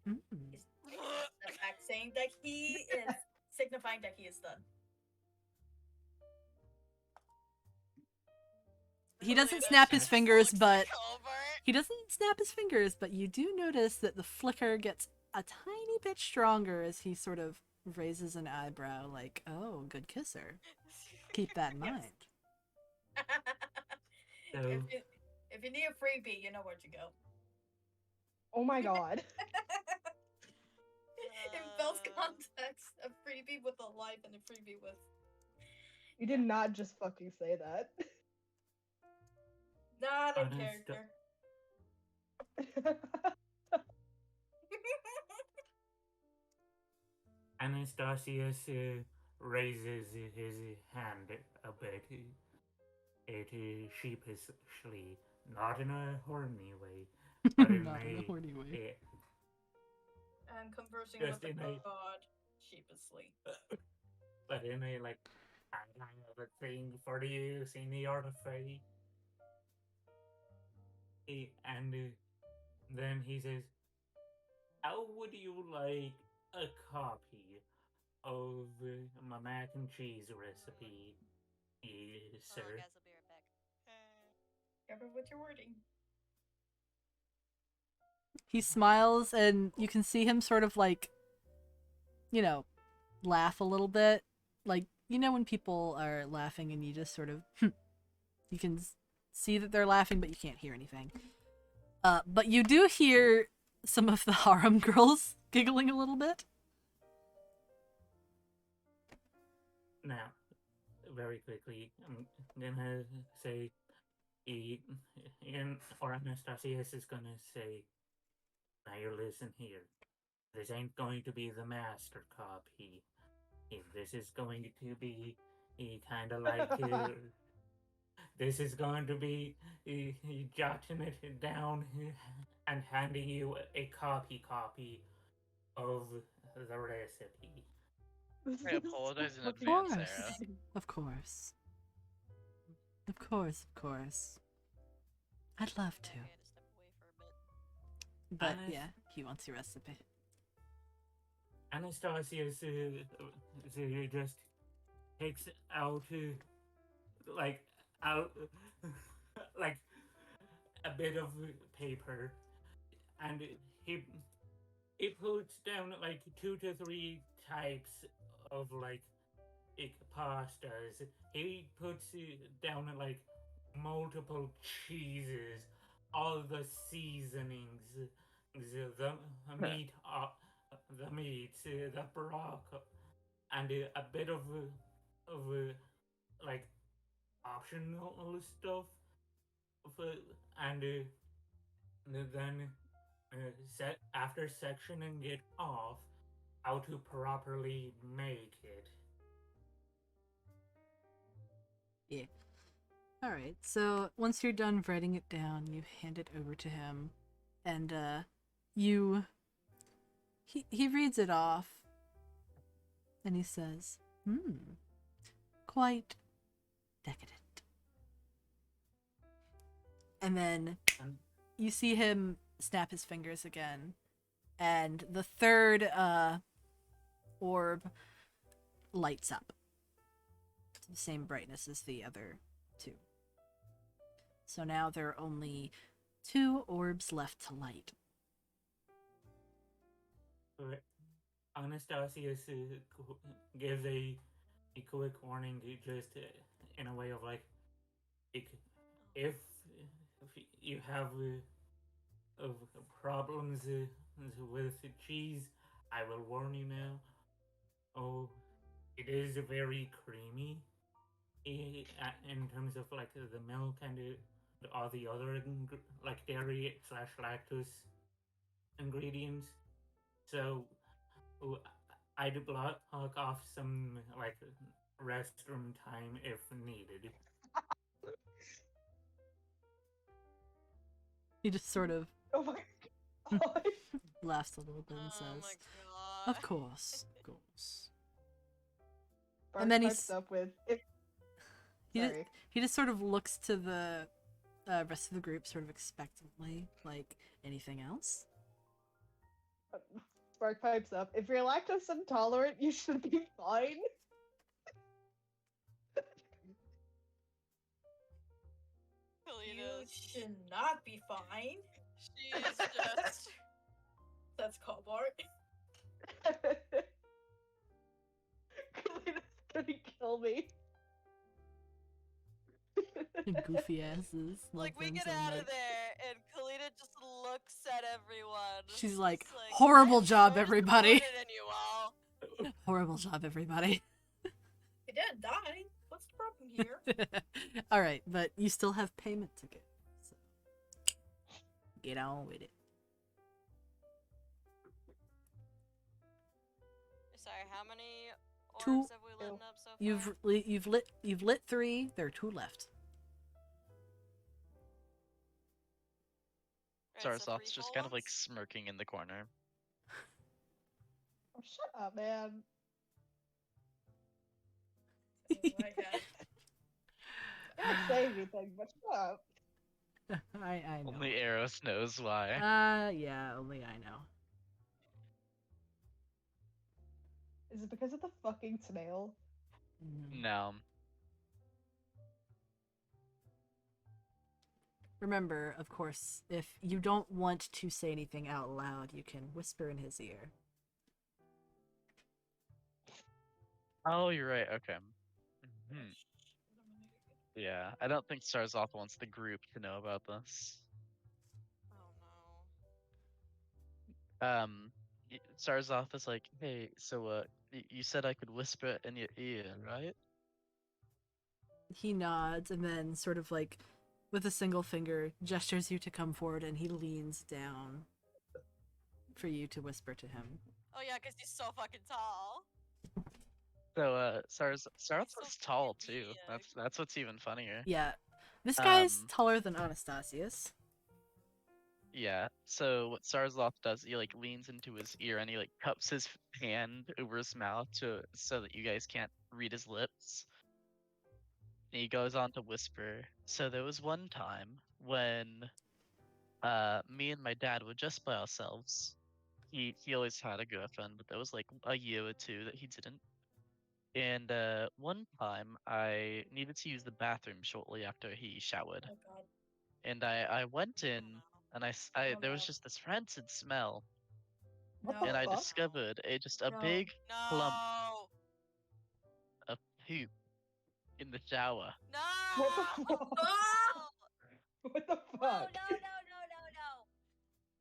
And Mm. he's taking a step back, saying that he is signifying that he is done. He doesn't Really, snap she his just fingers, looks but at Colbert. he doesn't snap his fingers, but you do notice that the flicker gets a tiny bit stronger as he sort of raises an eyebrow, like, "Oh, good kisser. Keep that in Yes. mind." So, if you need a freebie, you know where to go. Oh my God. In Bell's context, a freebie with a life and a freebie with. You did not just fucking say that. Not in Honest- character. Anastasius raises his hand a bit. It sheepishly, not in a horny way, but in Not in a horny way. And conversing Just with in the a- god sheepishly. but in a like kind of a thing for you, in the art of fae. And then he says, "How would you like a copy of my mac and cheese recipe, Hold on, sir?" guys, I'll be right back. Careful with your wording. He smiles, and you can see him sort of like, laugh a little bit. Like, when people are laughing and you just sort of, you can see that they're laughing, but you can't hear anything. But you do hear some of the harem girls giggling a little bit. Now, very quickly, I'm gonna say, or Anastasius is gonna say, "Now you listen here. This ain't going to be the master copy. This is going to be kind of like this is going to be jotting it down and handing you a copy of the recipe." I apologize in so advance, fucking Sarah. funny. Of course. Of course, of course. I'd love to. I had to step away for a bit. But Honest- yeah, he wants your recipe. Anastasius just takes out like out like a bit of paper, and he puts down like 2 to 3 types of like pastas. He puts down like multiple cheeses, all the seasonings, the meat, the meats, the broccoli, and a bit of like optional stuff, and then after sectioning it off, how to properly make it. Alright, so once you're done writing it down, you hand it over to him, and he reads it off, and he says, quite decadent. And then And you see him snap his fingers again, and the third orb lights up to the same brightness as the other two. So now there are only 2 orbs left to light. Anastasius gives a quick warning, just in a way of like, if you have problems with cheese, I will warn you now. Oh, it is very creamy in terms of like the milk and all the other like dairy slash lactose ingredients. So I'd block off some like restroom time if needed. He just sort of Oh my god. laughs a little bit and Oh my says, god. "Of course, of course." Bark And then pipes up with. Sorry. He just sort of looks to the rest of the group sort of expectantly, like, anything else? Spark pipes up. If you're lactose intolerant, you should be fine. You Kalena's, should not be fine. she is just. That's Cobart. Kalena's gonna kill me. Goofy asses. Love Like, we them get so out much. of there, and Kalina just looks at everyone. She's like, just "Horrible "I'm job, so everybody." disappointed in you all. Horrible job, everybody. He didn't die. What's the problem here? Alright, but you still have payment to give. So get on with it. Sorry, how many Two. orbs have we lit up so far? You've lit 3, there are 2 left. Alright, so Sarzoth's 3 just full kind of like ones? smirking in the corner. Oh, shut up, man. Oh my god. I can't say anything, but shut up. I know. Only Eros knows why. Yeah, only I know. Is it because of the fucking snail? No. Remember, of course, if you don't want to say anything out loud, you can whisper in his ear. Oh, you're right. Okay. Mhm. Yeah, I don't think Sarzoth wants the group to know about this. Oh no. Sarzoth is like, hey, so you said I could whisper in your ear, right? He nods and then sort of like, with a single finger, gestures you to come forward, and he leans down for you to whisper to him. Oh yeah, because he's so fucking tall. So Sarzoth's so tall fucking too. big. That's what's even funnier. Yeah, this guy's Um, taller than Anastasius. Yeah. So what Sarzoth does, he like leans into his ear and he like cups his hand over his mouth so that you guys can't read his lips. And he goes on to whisper. So there was one time when me and my dad were just by ourselves. He always had a girlfriend, but there was like a year or 2 that he didn't. And one time I needed to use the bathroom shortly after he showered. Oh god. And I went in and Oh, there was no. just this rancid smell. What No. the And I fuck? discovered just a No. big clump No. of poop in the shower. No. What the fuck? Ah! What the No, fuck? no, no, no, no,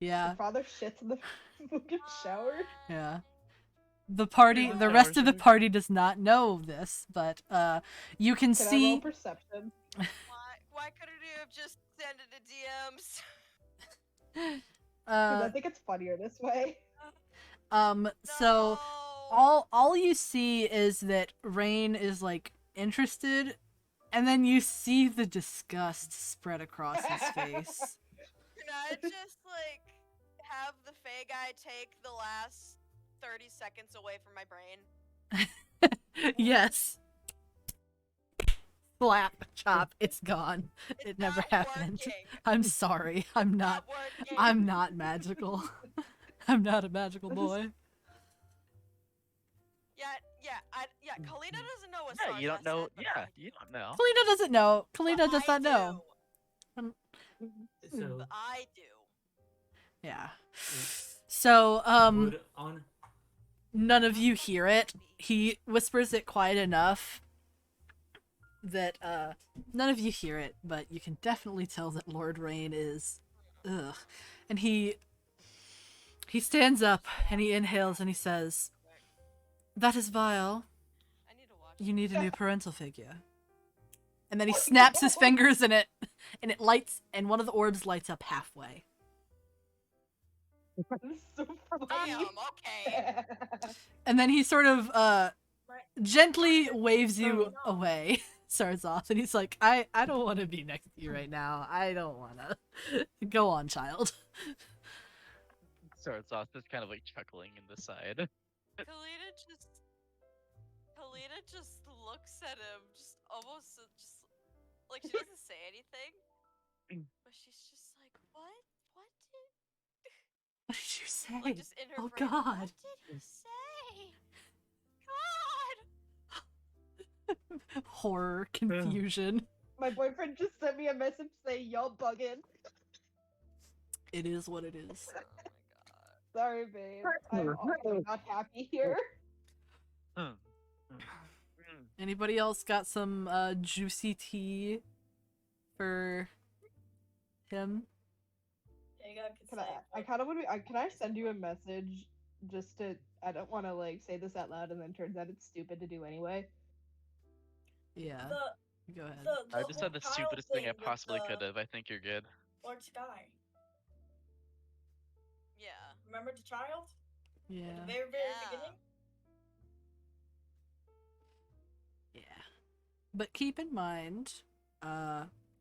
Yeah, Your father shits in the fucking shower? yeah. The party, Yeah. the rest of the Shower. party does not know this, but you can Can I roll see. perception? Why couldn't you have just sent it to DMs? Because I think it's funnier this way. So No. all you see is that Rain is like interested, And then you see the disgust spread across his face. Can I just like have the Fey guy take the last 30 seconds away from my brain? Yes. Slap, chop, it's gone. It's It never not happened. working. I'm sorry. I'm not working. I'm not magical. I'm not a magical boy. Kalina doesn't know what Yeah, Sarza you don't know. said, but Yeah, I do. you don't know. Kalina doesn't know. Kalina But does I not know. So But I do. Yeah. So, would on none of you hear it. He whispers it quiet enough that none of you hear it, but you can definitely tell that Lord Rain is ugh. And he stands up and he inhales and he says, "That is vile. I need to watch. You need a new parental figure." And then he snaps his fingers in it, and it lights, and one of the orbs lights up halfway. So funny. Damn. Okay. And then he sort of gently waves you Oh. away, Sarzoth, and he's like, I don't want to be next to you right now. I don't want to. Go on, child. Starts off just kind of like chuckling in the side. Kalina just looks at him, just almost just like she doesn't say anything, but she's just like, what? What did? What did you say? Like just in her Oh, brain. God. What did he say? God. Horror, confusion. My boyfriend just sent me a message saying y'all bugging. It is what it is. Oh my god. Sorry, babe. I'm also not happy here. Anybody else got some juicy tea for him? Yeah, you got Can I kind of would. Can I send you a message just to? I don't want to like say this out loud, and then turns out it's stupid to do anyway. Yeah. The Go ahead. I just said the child stupidest thing I with possibly the could have. I think you're good. Lord Sky. Yeah. Remember the child? Yeah. At the very Yeah. beginning? Yeah. But keep in mind,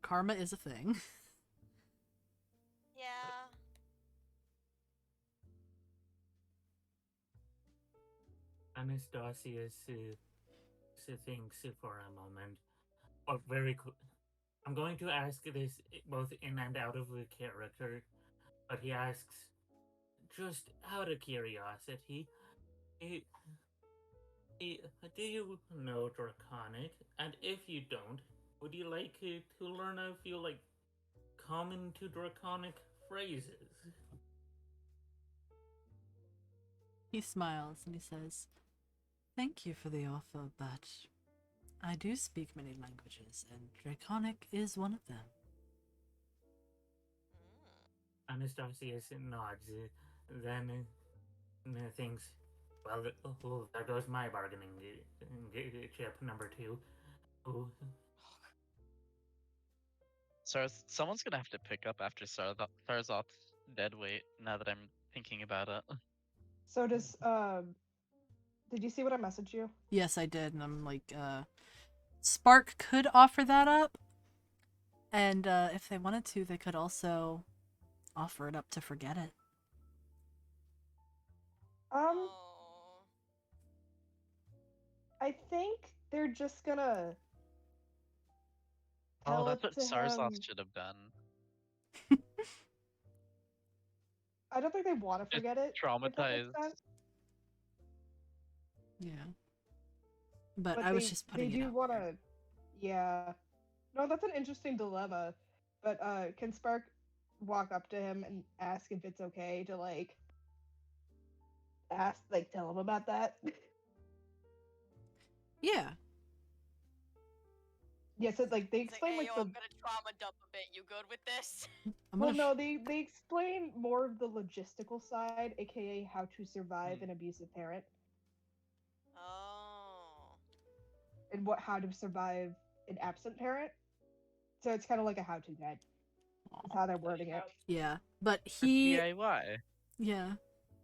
karma is a thing. Yeah. Anastasius thinks for a moment. Oh, very cool. I'm going to ask this both in and out of the character, but he asks, just out of curiosity, do you know Draconic? And if you don't, would you like to learn a few, like, common to Draconic phrases? He smiles and he says, "Thank you for the offer, but I do speak many languages, and Draconic is one of them." Anastasius nods, then thinks, well, there goes my bargaining chip number 2. Ooh. Someone's gonna have to pick up after Sarzoth's dead weight. Now that I'm thinking about it. So does Did you see what I messaged you? Yes, I did, and I'm like, Spark could offer that up, and if they wanted to, they could also offer it up to forget it. Oh. I think they're just gonna. Oh, tell that's it what to Sarzoth him. should have done. I don't think they want to Just forget it. If that makes traumatized. sense. Yeah. But But I was just putting they it do out want there. to. Yeah. No, that's an interesting dilemma. But can Spark walk up to him and ask if it's okay to tell him about that? Yeah. Yeah, so they It's like, explain hey, like yo, the I'm gonna trauma dump a bit. You good with this? I'm well, gonna no, they explain more of the logistical side, aka how to survive an abusive parent Oh. and how to survive an absent parent. So it's kind of like a how-to guide. Is how they're wording it. Yeah. But For he DIY. yeah.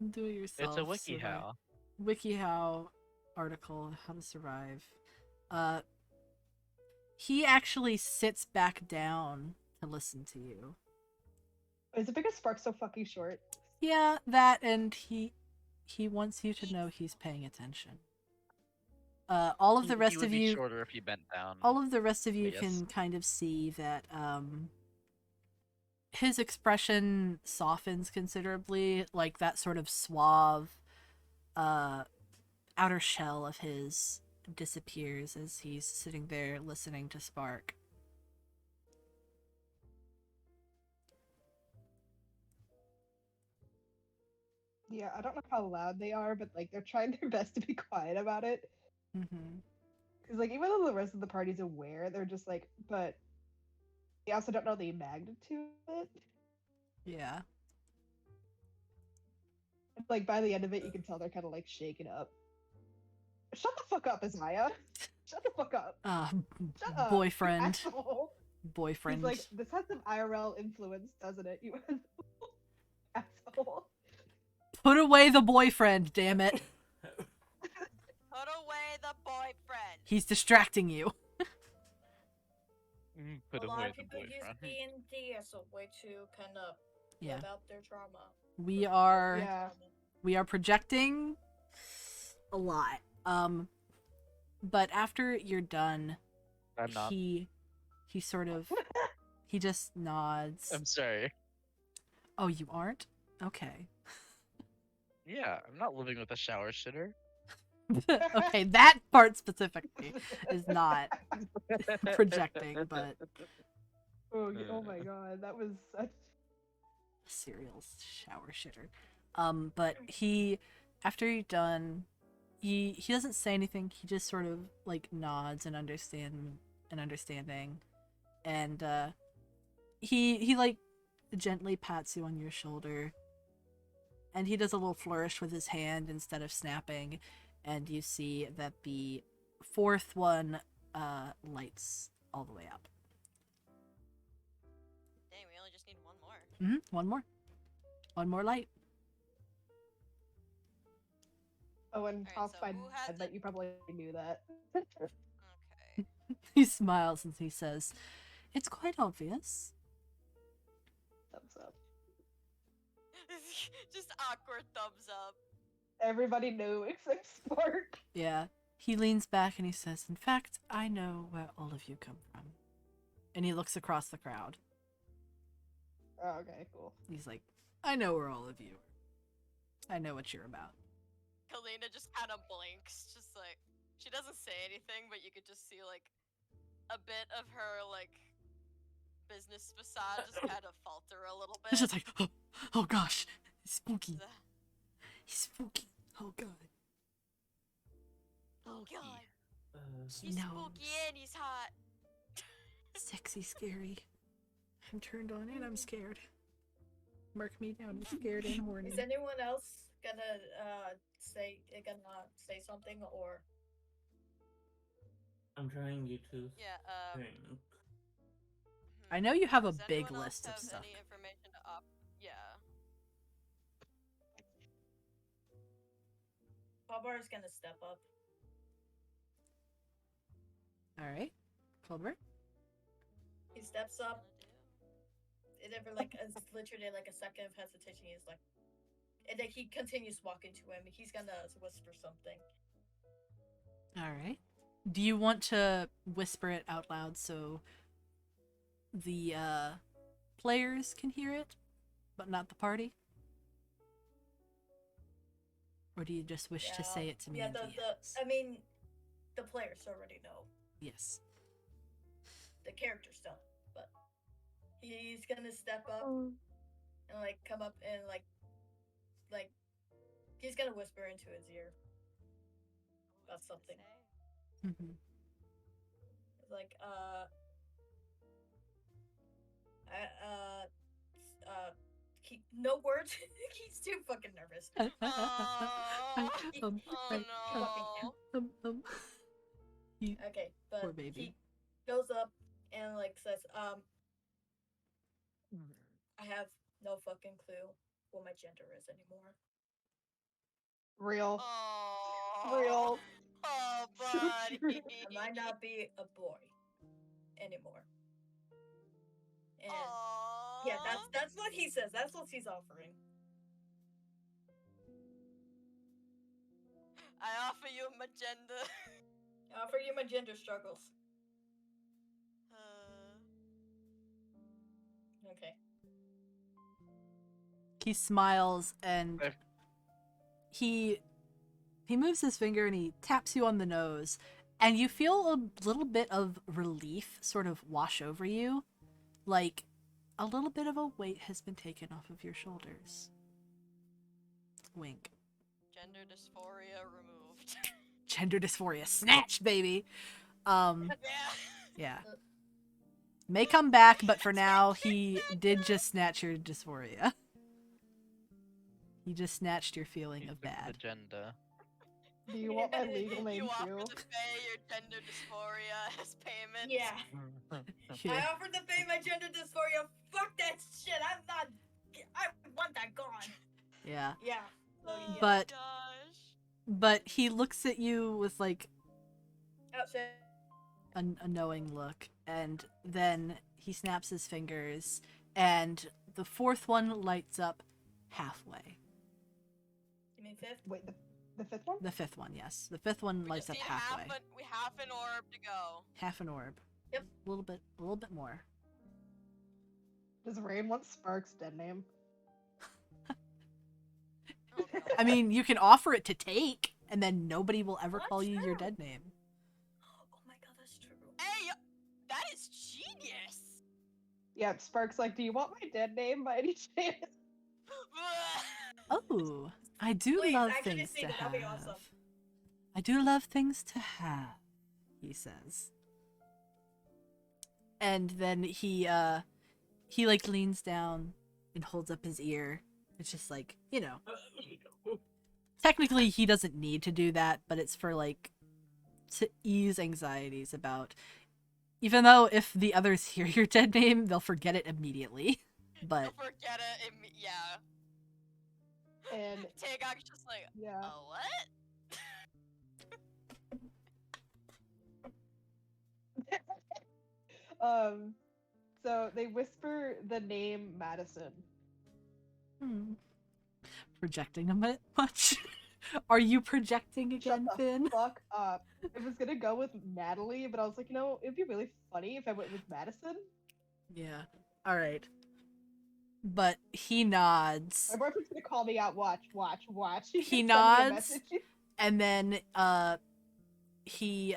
Do it yourself. It's a wiki survive. how. WikiHow article, how to survive. He actually sits back down to listen to you. Is it because Spark's so fucking short? Yeah, that, and he wants you to know he's paying attention. All of the He rest would of be you, shorter if he bent down. all of the rest of you Yes. can kind of see that his expression softens considerably, like that sort of suave outer shell of his disappears as he's sitting there listening to Spark. Yeah, I don't know how loud they are, but like they're trying their best to be quiet about it. Mm-hmm. Because like even though the rest of the party's aware, they're just like, but they also don't know the magnitude of it. Yeah. And, like by the end of it, you can tell they're kind of like shaken up. Shut the fuck up, Isaiah. Shut the fuck up. Shut up. Boyfriend. You asshole. Boyfriend. He's like, this has some IRL influence, doesn't it? You asshole. Put away the boyfriend, damn it. Put away the boyfriend. He's distracting you. Put a lot away of the people use boyfriend. D&D as a way to kind of Yeah. live out their trauma. We are Yeah. we are projecting a lot. But after you're done, I'm not. he sort of he just nods. I'm sorry. Oh, you aren't? Okay. Yeah, I'm not living with a shower shitter. Okay, that part specifically is not projecting, but Oh my god, that was such. cereal shower shitter. But he, after you're done, he doesn't say anything. He just sort of like nods and understanding, and he like gently pats you on your shoulder, and he does a little flourish with his hand instead of snapping, and you see that the fourth one lights all the way up. Dang, we only just need one more. One more light. Oh, and Alright, Toss so fine, who has but it? you probably knew that. Okay. He smiles and he says, "It's quite obvious." Thumbs up. Just awkward thumbs up. Everybody knew except Spark. Yeah. He leans back and he says, "In fact, I know where all of you come from." And he looks across the crowd. Oh, okay, cool. He's like, "I know where all of you are. I know what you're about." Kalina just kind of blinks, just like she doesn't say anything, but you could just see like a bit of her like business facade just kind of falter a little bit. It's just like, oh gosh, it's spooky. He's spooky. Oh god. Oh god, He he's knows. spooky and he's hot. Sexy, scary. I'm turned on and I'm scared. Mark me down. I'm scared and horny. Is anyone else gonna say something or? I'm trying to Yeah. think. I know you have a Does big anyone else list of have stuff. Any information to up? Yeah. Babar is gonna step up. All right, Colbert. He steps up. It never like it's literally like a second of hesitation. He's like, and then he continues walking to him. He's gonna whisper something. All right. Do you want to whisper it out loud so the players can hear it, but not the party? Or do you just wish to say it to me? Yeah, in the DMs? I mean, the players already know. Yes. The characters don't, but he's gonna step up Oh. and like come up and like he's gonna whisper into his ear about something. Mm-hmm. Like no words. He's too fucking nervous. Oh no. Okay, but Poor baby. he goes up and like says, I have no fucking clue what my gender is anymore. Real. Oh. Real. Oh, So buddy. true. I might not be a boy, anymore. And Aww. yeah, that's what he says. That's what he's offering. I offer you my gender. I offer you my gender struggles. Okay. He smiles and I've- he moves his finger and he taps you on the nose, and you feel a little bit of relief sort of wash over you, like a little bit of a weight has been taken off of your shoulders. Wink. Gender dysphoria removed. Gender dysphoria snatch, baby. Yeah. Yeah. May come back, but for now he did just snatch your dysphoria. He just snatched your feeling he of took the bad. agenda. Do you want my legal name You offer too? to pay your gender dysphoria as payment. Yeah. Yeah. I offered to pay my gender dysphoria. Fuck that shit. I'm not. I want that gone. Yeah. Yeah. So, yeah. But- Gosh. But he looks at you with like Oh, shit. a knowing look, and then he snaps his fingers, and the fourth one lights up halfway. You mean fifth? Wait, the fifth one? The fifth one, yes. The fifth one We lights just up need halfway. we have an orb to go. Half an orb. Yep. A little bit more. Does Rain want Spark's dead name? Oh, no. I mean, you can offer it to take, and then nobody will ever What? call you your No. dead name. Oh my god, that's true. Hey, that is genius. Yeah, Spark's like, do you want my dead name by any chance? Oh, I do Please, love actually things sing to it, that'd be have. awesome. I do love things to have, he says. And then he like leans down and holds up his ear. It's just like, you know, technically he doesn't need to do that, but it's for like to ease anxieties about, even though if the others hear your dead name, they'll forget it immediately. But Don't forget it. Yeah. And Tagog's just like, yeah, oh, what? so they whisper the name Madison. projecting a bit much. Are you projecting Shut again, the Finn? fuck up. I was gonna go with Natalie, but I was like, you know, it'd be really funny if I went with Madison. Yeah. All right. But he nods, My boyfriend's gonna call me out. Watch. He's He gonna send me a nods. message. and then he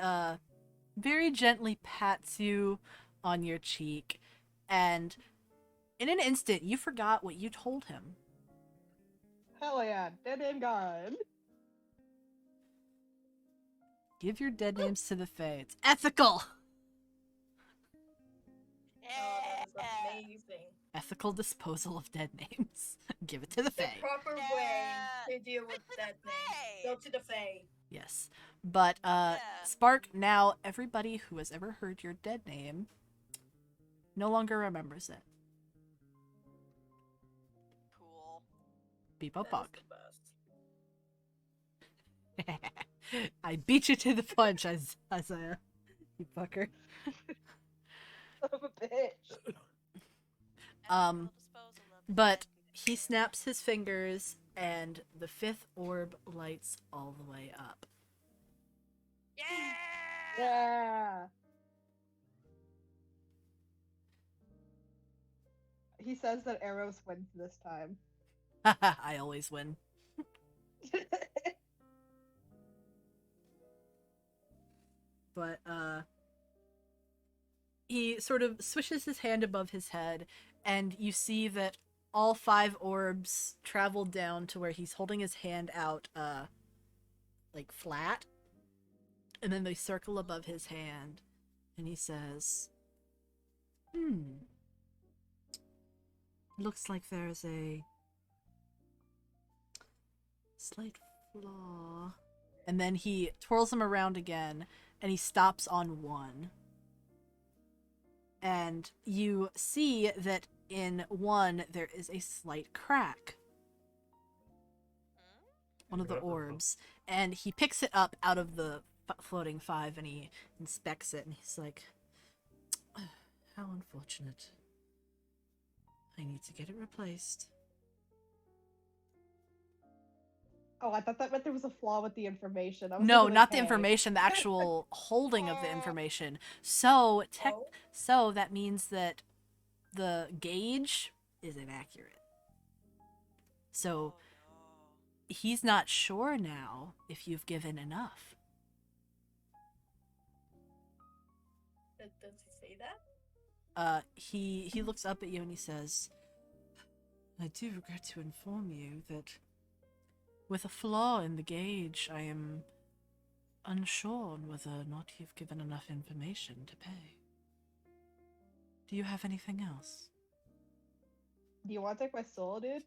very gently pats you on your cheek, and in an instant you forgot what you told him. Hell yeah, dead name gone. Give your dead names to the Fae. It's ethical. Oh, that is Yeah. amazing. Ethical disposal of dead names. Give it to the The Fae. proper Yeah. way to deal with that name. Go to the Fae. Yes. But Yeah. Spark, now everybody who has ever heard your dead name no longer remembers it. Cool. Beep That up is bug. the best. I beat you to the punch, Isaiah. You fucker. Son of a bitch. Um, Ethical disposal of the But dead. he snaps his fingers, and the fifth orb lights all the way up. Yeah. Yeah. He says that Eros wins this time. I always win. But he sort of swishes his hand above his head, and you see that all 5 orbs travel down to where he's holding his hand out like flat, and then they circle above his hand, and he says, looks like there's a slight flaw. And then he twirls them around again, and he stops on one. And you see that in one there is a slight crack. One of the orbs. And he picks it up out of the floating 5, and he inspects it, and he's like, How unfortunate. I need to get it replaced. Oh, I thought that meant there was a flaw with the information. I was No, gonna be like, not the hey. information, the actual holding of the information. So, Oh. so that means that the gauge is inaccurate. So, he's not sure now if you've given enough. Does he say that? He looks up at you and he says, I do regret to inform you that with a flaw in the gauge, I am unsure on whether or not you've given enough information to pay. Do you have anything else? Do you want to take my soul, dude?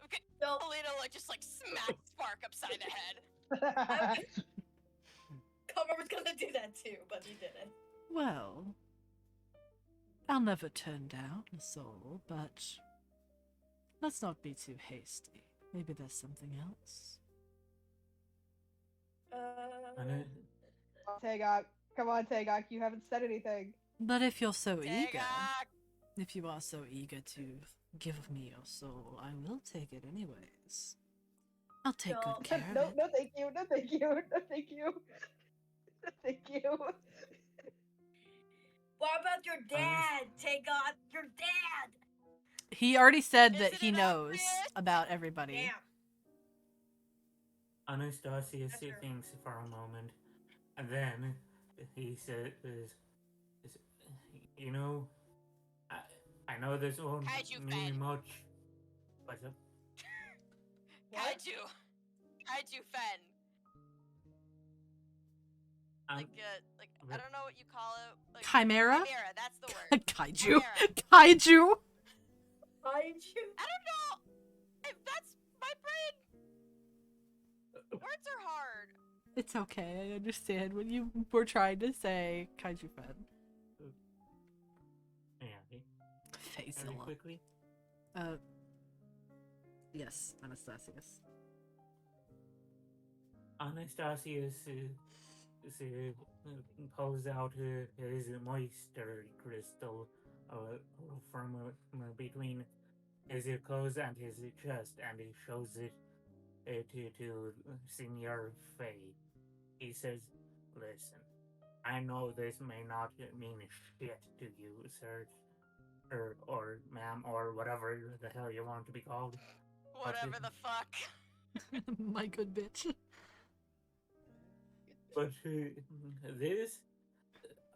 Okay, No. Alina just smacked Spark upside the head. Comer was gonna do that too, but he didn't. Well, I'll never turn down a soul, but let's not be too hasty. Maybe there's something else. Tagok. Come on, Tagok. You haven't said anything. But if you're so eager, Tagok! if you are so eager to give me your soul, I will take it anyways. I'll take No. good care No, of it. no, thank you. No, thank you. No, thank you. No, thank you. What about your dad? Take on your dad. He already said Is that it he knows inappropriate? about everybody. Damn. Anastasia That's true. thinks for a moment, and then he says, "You know, I know this won't Kaiju mean fed. much, but What? Kaiju Fen. I don't know what you call it. Chimera? Chimera, that's the word. Kaiju. Chimera. Kaiju. Kaiju. I don't know. That's my brain. Words are hard. It's okay. I understand what you were trying to say. Kaiju fed. yeah, Face very quickly. Yes, Anastasius. Anastasius pulls out his moisture crystal from between his clothes and his chest, and he shows it to Senior Faye. He says, "Listen, I know this may not mean shit to you, sir, or ma'am, or whatever the hell you want to be called. Whatever the fuck. My good bitch. But this,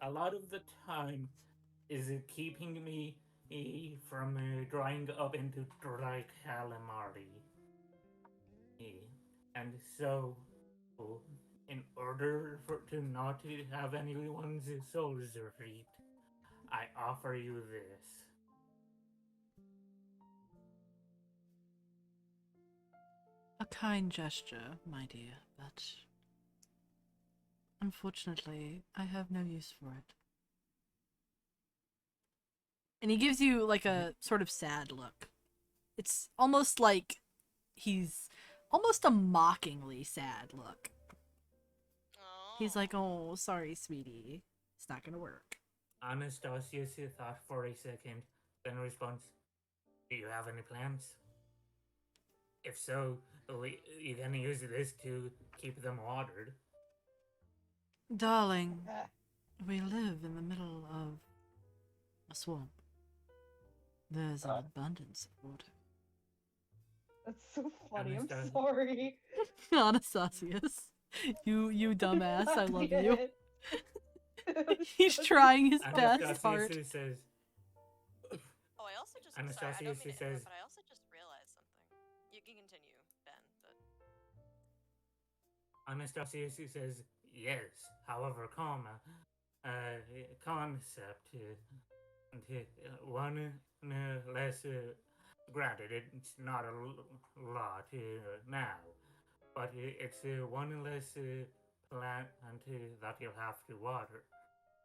a lot of the time, is keeping me from drying up into dry calamari. And so, in order to not have anyone's souls reaped, I offer you this." A kind gesture, my dear, but unfortunately, I have no use for it. And he gives you like a sort of sad look. It's almost like he's almost a mockingly sad look. He's like, "Oh, sorry, sweetie. It's not gonna work." Anastasius thought for a second, then responds, "Do you have any plans? If so, you can use this to keep them watered." Darling, we live in the middle of a swamp. There's an abundance of water. That's so funny. I'm Understand. sorry. Anastasius, you dumbass, I love you. It. He's trying his best Anastasius part. says, Oh, I also just. Anastasia sorry, I don't mean to says- interrupt, but I also just realized something. You can continue, Ben. But... Anastasius says, "Yes, however, concept, one less, granted, it's not a lot now, but it's one less plant that you'll have to water,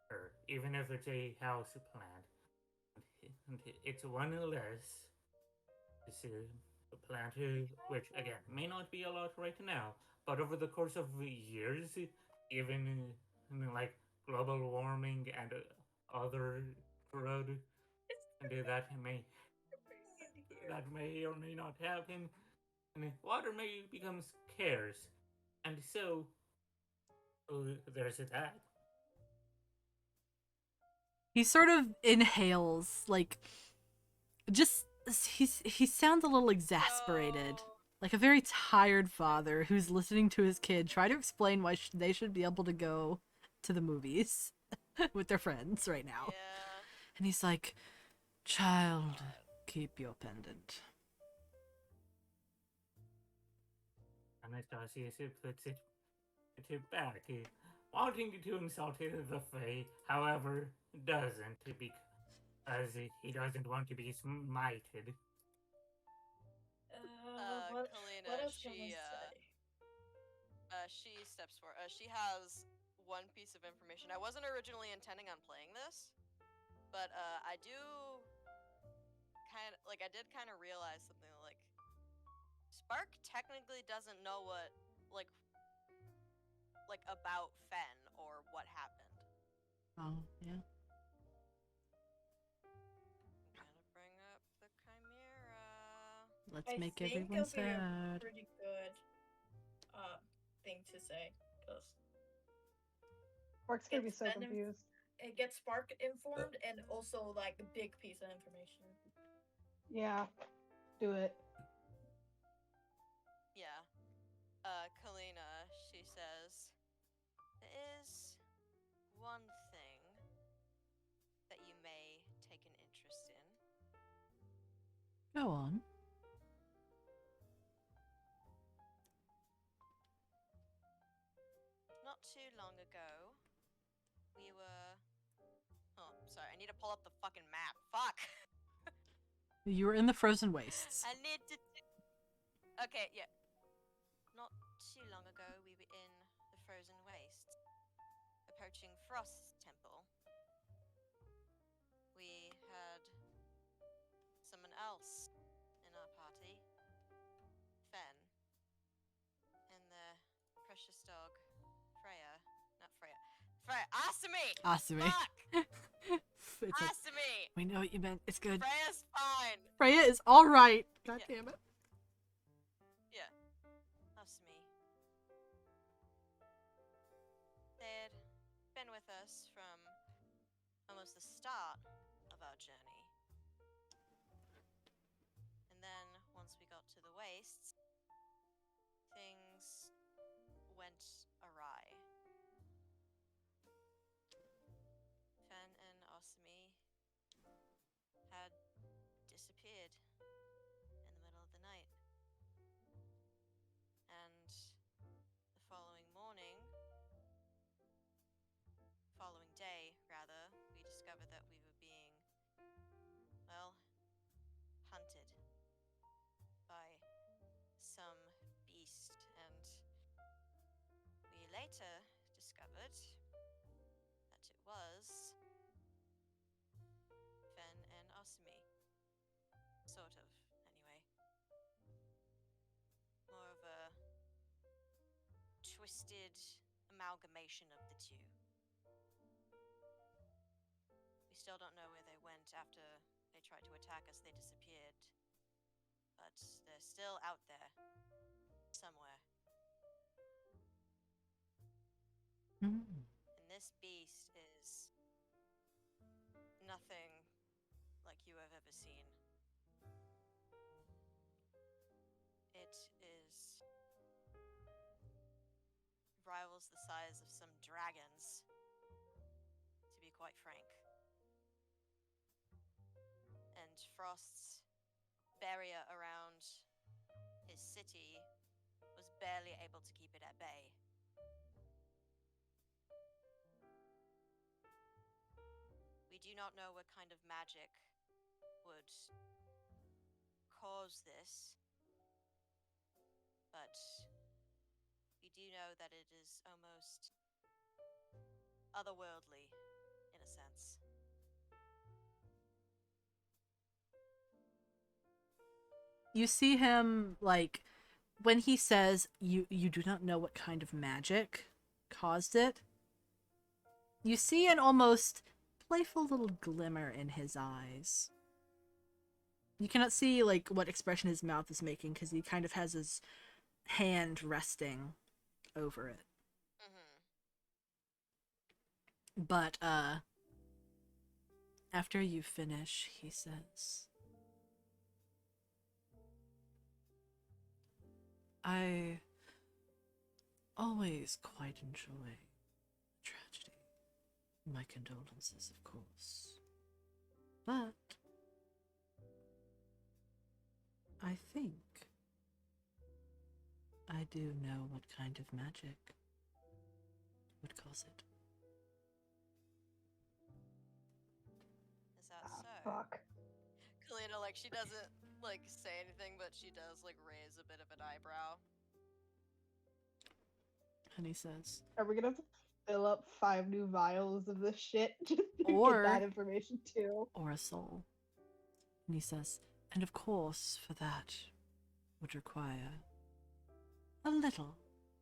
or even if it's a house plant. And it's one less. It's a plant which, again, may not be a lot right now, but over the course of years, even like global warming and other crud, and that may or may not happen, and water may become scarce, and so there's that. He sort of inhales, like, just he sounds a little exasperated, No. like a very tired father who's listening to his kid try to explain why they should be able to go to the movies with their friends right now. Yeah. And he's like, "Child, God. keep your pendant." Anastasius puts it back, wanting to insult the Fae, however, doesn't, because he doesn't want to be smited. What Kalina, else can I say? she steps forward. She has one piece of information. I wasn't originally intending on playing this, but I do I did kind of realize something like Spark technically doesn't know what like about Fen or what happened. Oh, yeah. I'm gonna bring up the Chimera. Let's I make think everyone it'll be a sad. pretty good thing to say, because Spark's gonna be It's so venom- confused. it gets Spark informed and also like a big piece of information. Yeah, do it. Yeah. Kalina, she says, there is one thing that you may take an interest in. Go on. Not too long ago, we were... Oh, sorry, I need to pull up the fucking map. Fuck! You were in the frozen wastes. I need to... Okay, yeah. Not too long ago, we were in the frozen wastes, approaching Frost's temple. We had someone else in our party, Fen, and the precious dog, Freya. Not Freya. Freya! Asumi! Asumi. Fuck! It's like, Asumi! we know what you meant. It's good. Freya's fine! Freya is all right. God Yeah. damn it. Yeah. Asumi. They'd been with us from almost the start of our journey. And then, once we got to the wastes, things went awry. Fen and Asumi had disappeared in the middle of the night. And the following day, rather, we discovered that we were being, well, hunted by some beast, and we later discovered that it was Fen and Asumi. Sort of, anyway. More of a twisted amalgamation of the two. We still don't know where they went after they tried to attack us. They disappeared. But they're still out there. Somewhere. Mm. And this beast is nothing like you have ever seen. It is rivals the size of some dragons, to be quite frank. And Frost's barrier around his city was barely able to keep it at bay. We do not know what kind of magic would cause this, but we do know that it is almost otherworldly, in a sense. You see him, like, when he says, you do not know what kind of magic caused it, you see an almost playful little glimmer in his eyes. You cannot see like what expression his mouth is making because he kind of has his hand resting over it. But after you finish, he says, I always quite enjoy tragedy. My condolences, of course. But I think I do know what kind of magic would cause it. Is that Ah, so? fuck. Kalina, like, she doesn't, like, say anything, but she does, like, raise a bit of an eyebrow. And he says, Are we gonna have to fill up 5 new vials of this shit just to Or- get that information too? or a soul. And he says, and of course, for that would require a little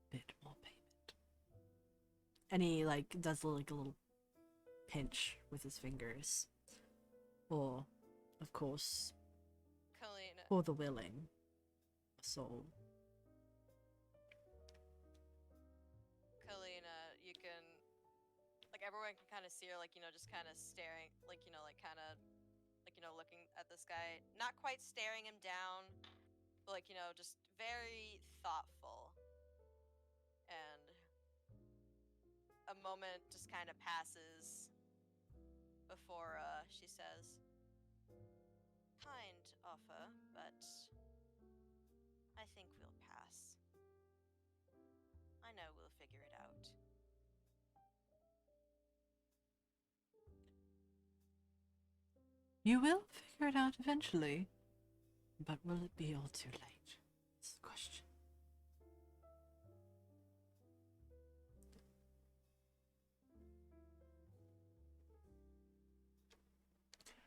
bit more payment. And he, like, does like a little pinch with his fingers. Or, of course, Kalina. for the willing, a soul. Kalina, you can, like, everyone can kind of see her, like, you know, just kind of staring, like, you know, like, kind of, like, you know, looking at this guy, not quite staring him down, but, like, you know, just very thoughtful. And a moment just kind of passes before she says, kind offer, but I think we'll pass. I know we'll figure it out. You will figure it out eventually, but will it be all too late? That's the question.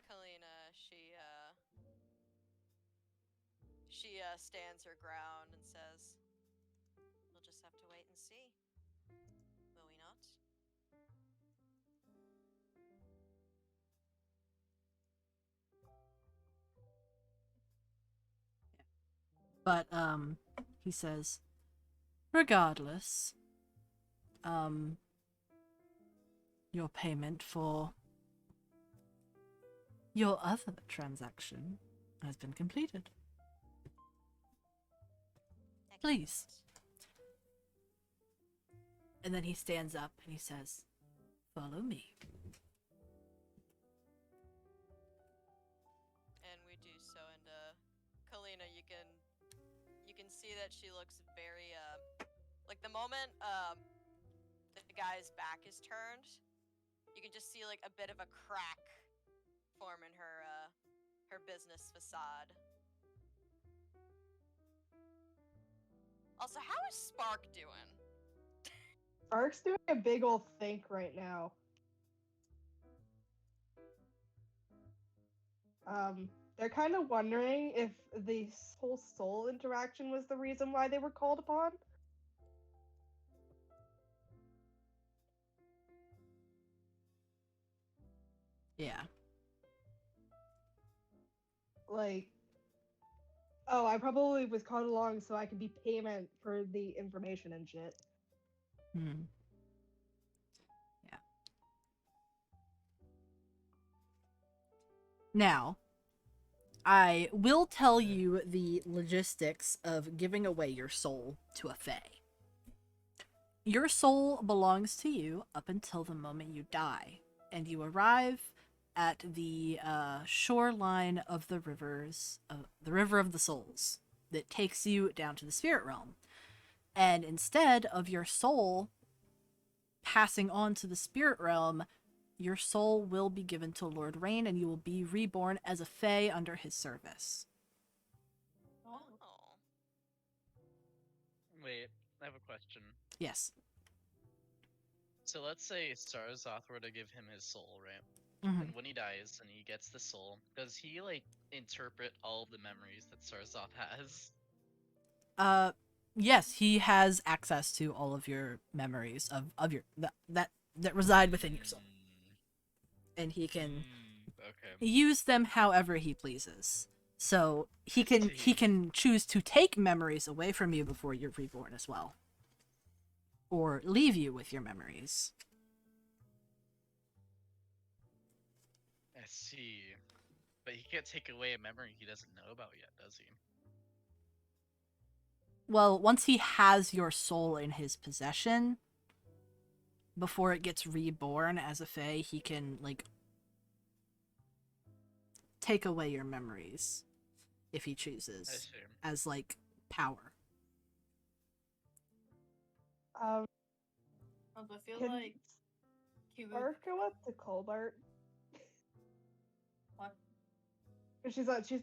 Kalina, she stands her ground and says, we'll just have to wait and see. Will we not? But, he says, regardless, your payment for your other transaction has been completed. Please. And then he stands up and he says, follow me. And we do so, and Kalina, you can see that she looks very like the moment the guy's back is turned, you can just see like a bit of a crack form in her business facade. Also, how is Spark doing? Spark's doing a big old think right now. They're kind of wondering if the whole soul interaction was the reason why they were called upon. Yeah. Like, oh, I probably was called along so I could be payment for the information and shit. Hmm. Yeah. Now, I will tell you the logistics of giving away your soul to a fae. Your soul belongs to you up until the moment you die, and you arrive at the shoreline of the River of the Souls, that takes you down to the spirit realm. And instead of your soul passing on to the spirit realm, your soul will be given to Lord Rain, and you will be reborn as a fae under his service. Oh. Wait, I have a question. Yes. So let's say Sarzoth were to give him his soul, right? Mhm. And when he dies and he gets the soul, does he like interpret all the memories that Sarzoth has? Yes, he has access to all of your memories of your that reside within your soul. and he can Okay. use them however he pleases. So he see. can choose to take memories away from you before you're reborn as well, or leave you with your memories. I see. But he can't take away a memory he doesn't know about yet, does he? Well, once he has your soul in his possession, before it gets reborn as a fae, he can like take away your memories if he I chooses see. as like power. I feel Can like he would. Spark go up to Colbert? What?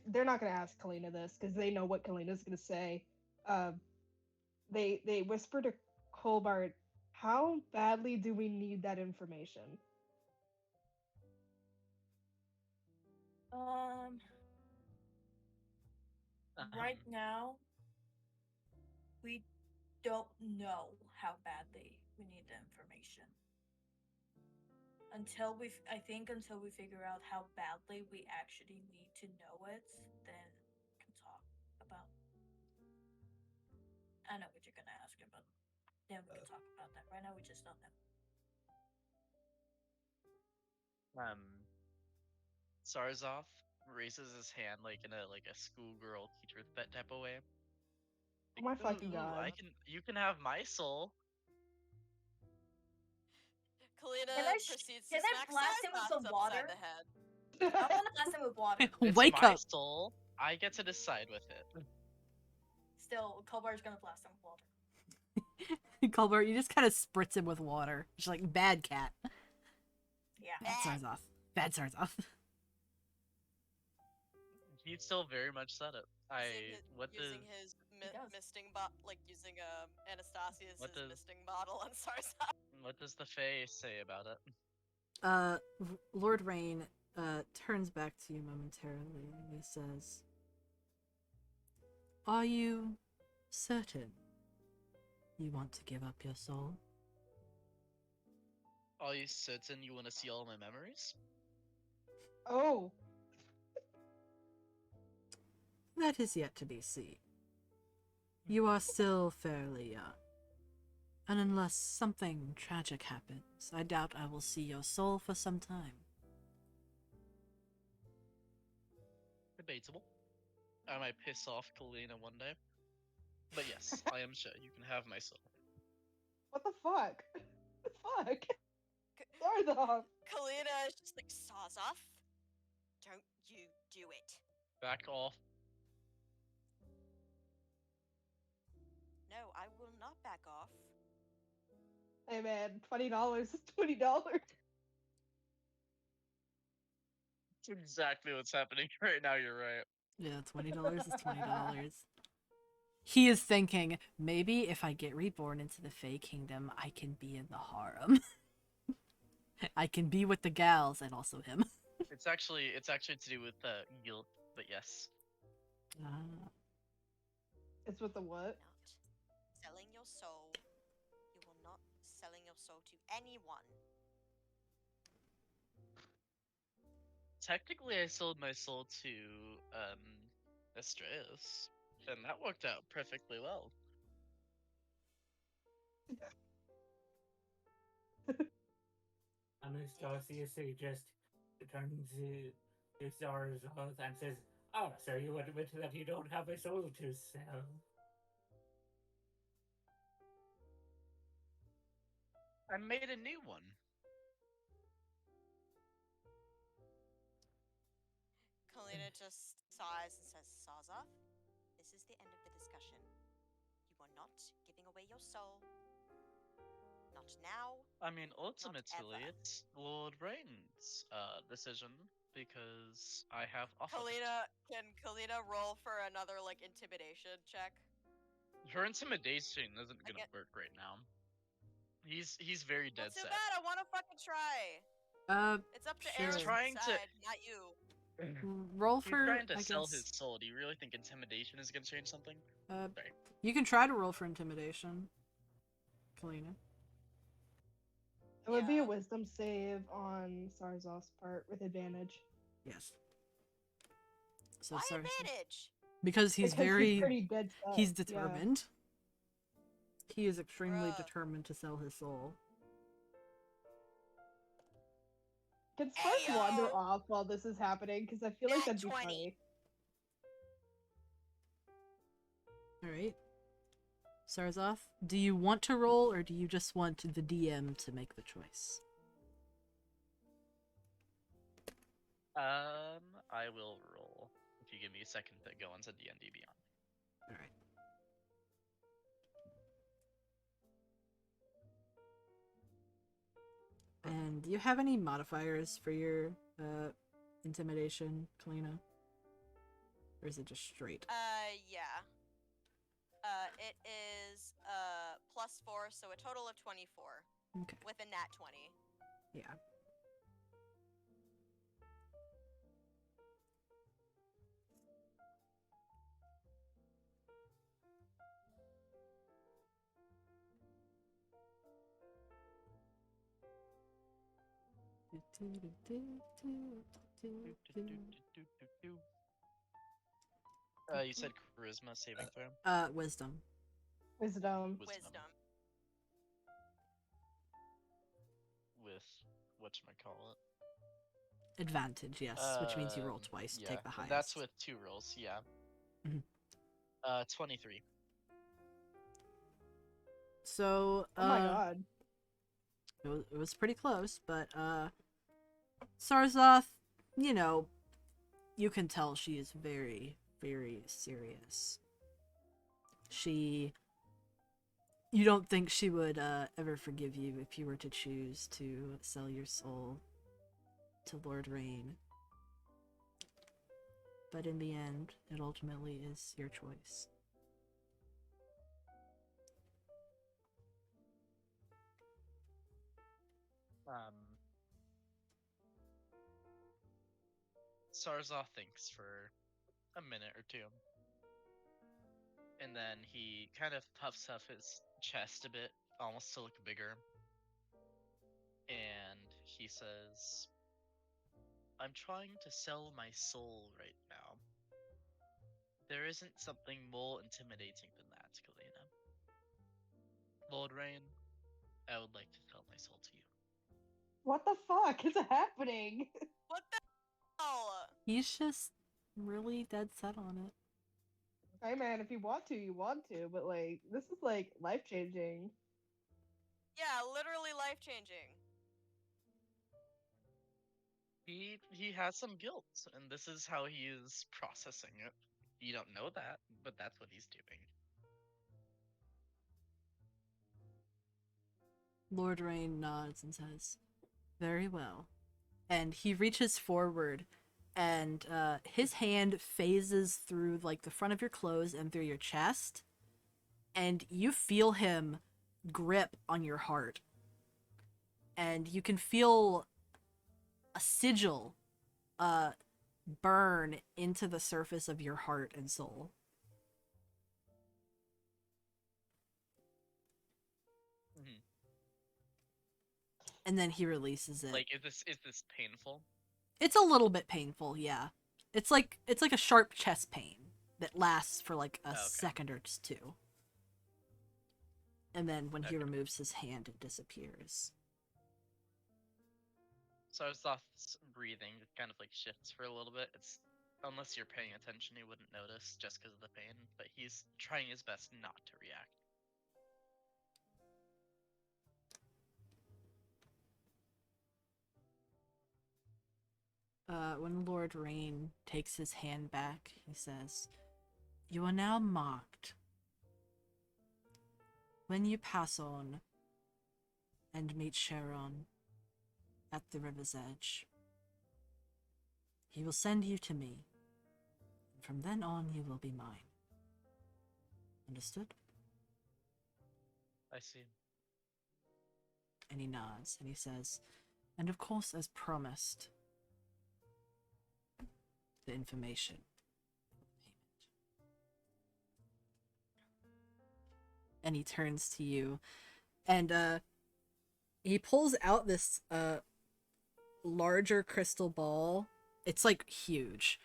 They're not gonna ask Kalina this because they know what Kalina's gonna say. They whisper to Colbert, "How badly do we need that information?" Right now, we don't know how badly we need the information. Until we figure out how badly we actually need to know it, then we can talk about. I know what you're gonna ask him, but then we can talk about that. Right now, we just don't know. Sarzoff raises his hand like in a schoolgirl teacher type of way. Oh my Like, fucking I god! you can have my soul. Kalina Can I proceeds can to I smack blast him with some Sarzoff water? upside the head. I want to blast him with water. It's Wake my up, soul. I get to decide with it. Still, Colbert's gonna blast him with water. Colbert. You just kind of spritz him with water, just like bad cat. Yeah. Bad Sarzoff. Bad Sarzoff. He still very much said it. Using his does. misting like using Anastasia's What does- misting bottle on Sarzoff. What does the Fae say about it? Lord Rain turns back to you momentarily and he says, "Are you certain you want to give up your soul?" Are you certain you want to see all my memories? Oh, That is yet to be seen. You are still fairly young. And unless something tragic happens, I doubt I will see your soul for some time. Debatable. I might piss off Kalina one day. But yes, I am sure you can have my soul. what the fuck? What the fuck? Sarzoff! Kalina is just like, Sarzoff, don't you do it. Back off. No, I will not back off. Hey man, $20 is $20. That's exactly what's happening right now, you're right. Yeah, $20 is $20. He is thinking, maybe if I get reborn into the Fae Kingdom, I can be in the harem. I can be with the gals and also him. It's actually to do with guilt, but yes. It's with the what? Not selling your soul. You will not selling your soul to anyone. Technically, I sold my soul to Estrellas, and that worked out perfectly well. Anastasia just turns to Sarzoth and says, "Oh, so you admit that you don't have a soul to sell?" I made a new one. Kalina just sighs and says, Sarzoff, this is the end of the discussion. You are not giving away your soul. Not now. I mean, ultimately, ever. it's Lord Rain's decision because I have offered Can Kalina roll for another like intimidation check? it. Her intimidation isn't gonna get- work right now. He's very Well, dead too set. bad. I want to fucking try. It's up to Sure. Aaron to Trying to- decide, not you. Roll He's for, trying to I sell guess. his soul. Do you really think intimidation is gonna change something? Sorry. You can try to roll for intimidation, Kalina. It would be Yeah. a wisdom save on Sarzoth's part with advantage. Yes. So Why sorry. advantage? Because he's Because very he's pretty dead set. he's Yeah. determined. He is extremely Bruh. determined to sell his soul. Can Spark wander Ayo! off while this is happening? Because I feel like Nat that'd be 20. funny. Alright. Sarzoth, do you want to roll or do you just want the DM to make the choice? I will roll. If you give me a second to go into D&D Beyond. Alright. And do you have any modifiers for your intimidation, Kalina? Or is it just straight? Yeah. It is +4, so a total of 24 Okay. with a nat 20. Yeah. You said charisma saving throw? Wisdom. Wisdom. Wisdom. With whatchamacallit? Advantage, yes, which means you roll twice to Yeah, take the highest. that's with 2 rolls, yeah. Mhm. 23. So, Oh my god. it was pretty close, but, Sarzoth, you know, you can tell she is very, very serious. You don't think she would, ever forgive you if you were to choose to sell your soul to Lord Rain. But in the end, it ultimately is your choice. Sarzoth thinks for a minute or two. And then he kind of puffs up his chest a bit, almost to look bigger. And he says, I'm trying to sell my soul right now. There isn't something more intimidating than that, Kalina. Lord Rain, I would like to sell my soul to you. What the fuck is happening? What the hell? He's just really dead set on it. Hey man, if you want to, you want to, but like, this is like life changing. Yeah, literally life changing. He has some guilt, and this is how he is processing it. You don't know that, but that's what he's doing. Lord Rain nods and says, very well. And he reaches forward, and his hand phases through like the front of your clothes and through your chest, and you feel him grip on your heart. And you can feel a sigil burn into the surface of your heart and soul. Mm-hmm. And then he releases it. Like, is this painful? It's a little bit painful, yeah. It's like a sharp chest pain that lasts for like a second or two. And then when he removes his hand, it disappears. Sarzoth's breathing just kind of like shifts for a little bit. It's unless you're paying attention, you wouldn't notice just because of the pain. But he's trying his best not to react. When Lord Rain takes his hand back, he says, you are now marked. When you pass on and meet Charon at the river's edge, he will send you to me. And from then on, you will be mine. Understood? I see. And he nods, and he says, and of course, as promised, the information. And he turns to you, and he pulls out this larger crystal ball. It's like huge.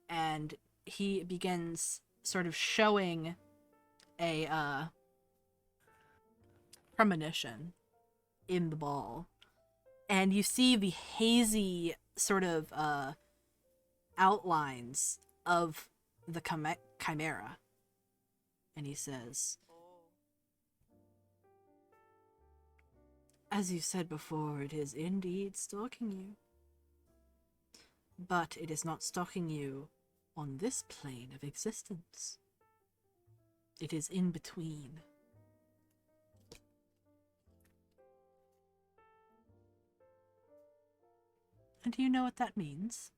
And he begins sort of showing a premonition in the ball. And you see the hazy sort of outlines of the chimera. And he says, Oh. as you said before, it is indeed stalking you. But it is not stalking you on this plane of existence. It is in between. And do you know what that means?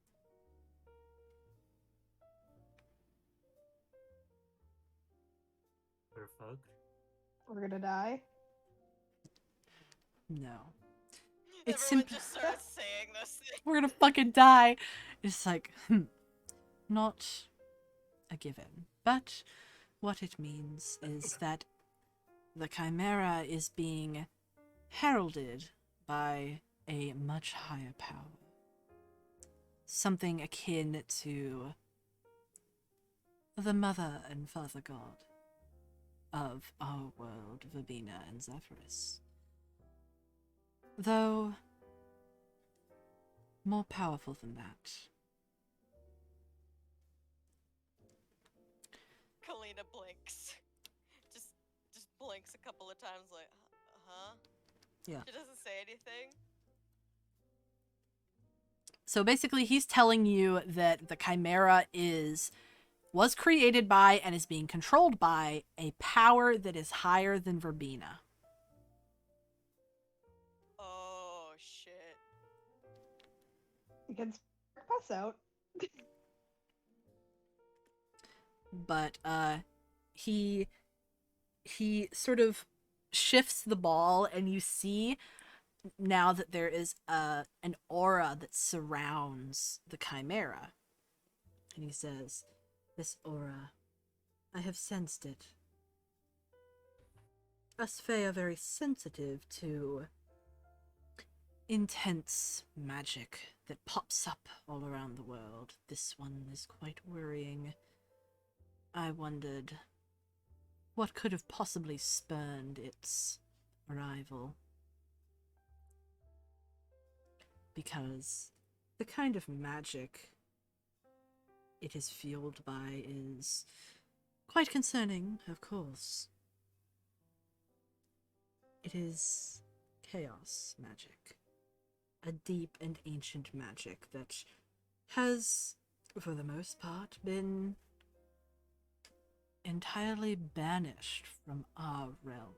We're fucked. We're gonna die. No. It's Everyone simple. just starts saying this thing. We're gonna fucking die. It's like, not a given. But what it means is that the chimera is being heralded by a much higher power. Something akin to the mother and father god of our world, Verbena and Zephyrus. Though more powerful than that. Kalina blinks. Just blinks a couple of times like, huh? Yeah. She doesn't say anything. So basically he's telling you that the chimera was created by and is being controlled by a power that is higher than Verbena. Oh shit. You can pass out. But he sort of shifts the ball, and you see now that there is an aura that surrounds the chimera. And he says, "This aura, I have sensed it. Us Fae are very sensitive to intense magic that pops up all around the world. This one is quite worrying. I wondered what could have possibly spurned its arrival. Because the kind of magic it is fueled by is quite concerning, of course. It is chaos magic. A deep and ancient magic that has, for the most part, been entirely banished from our realm.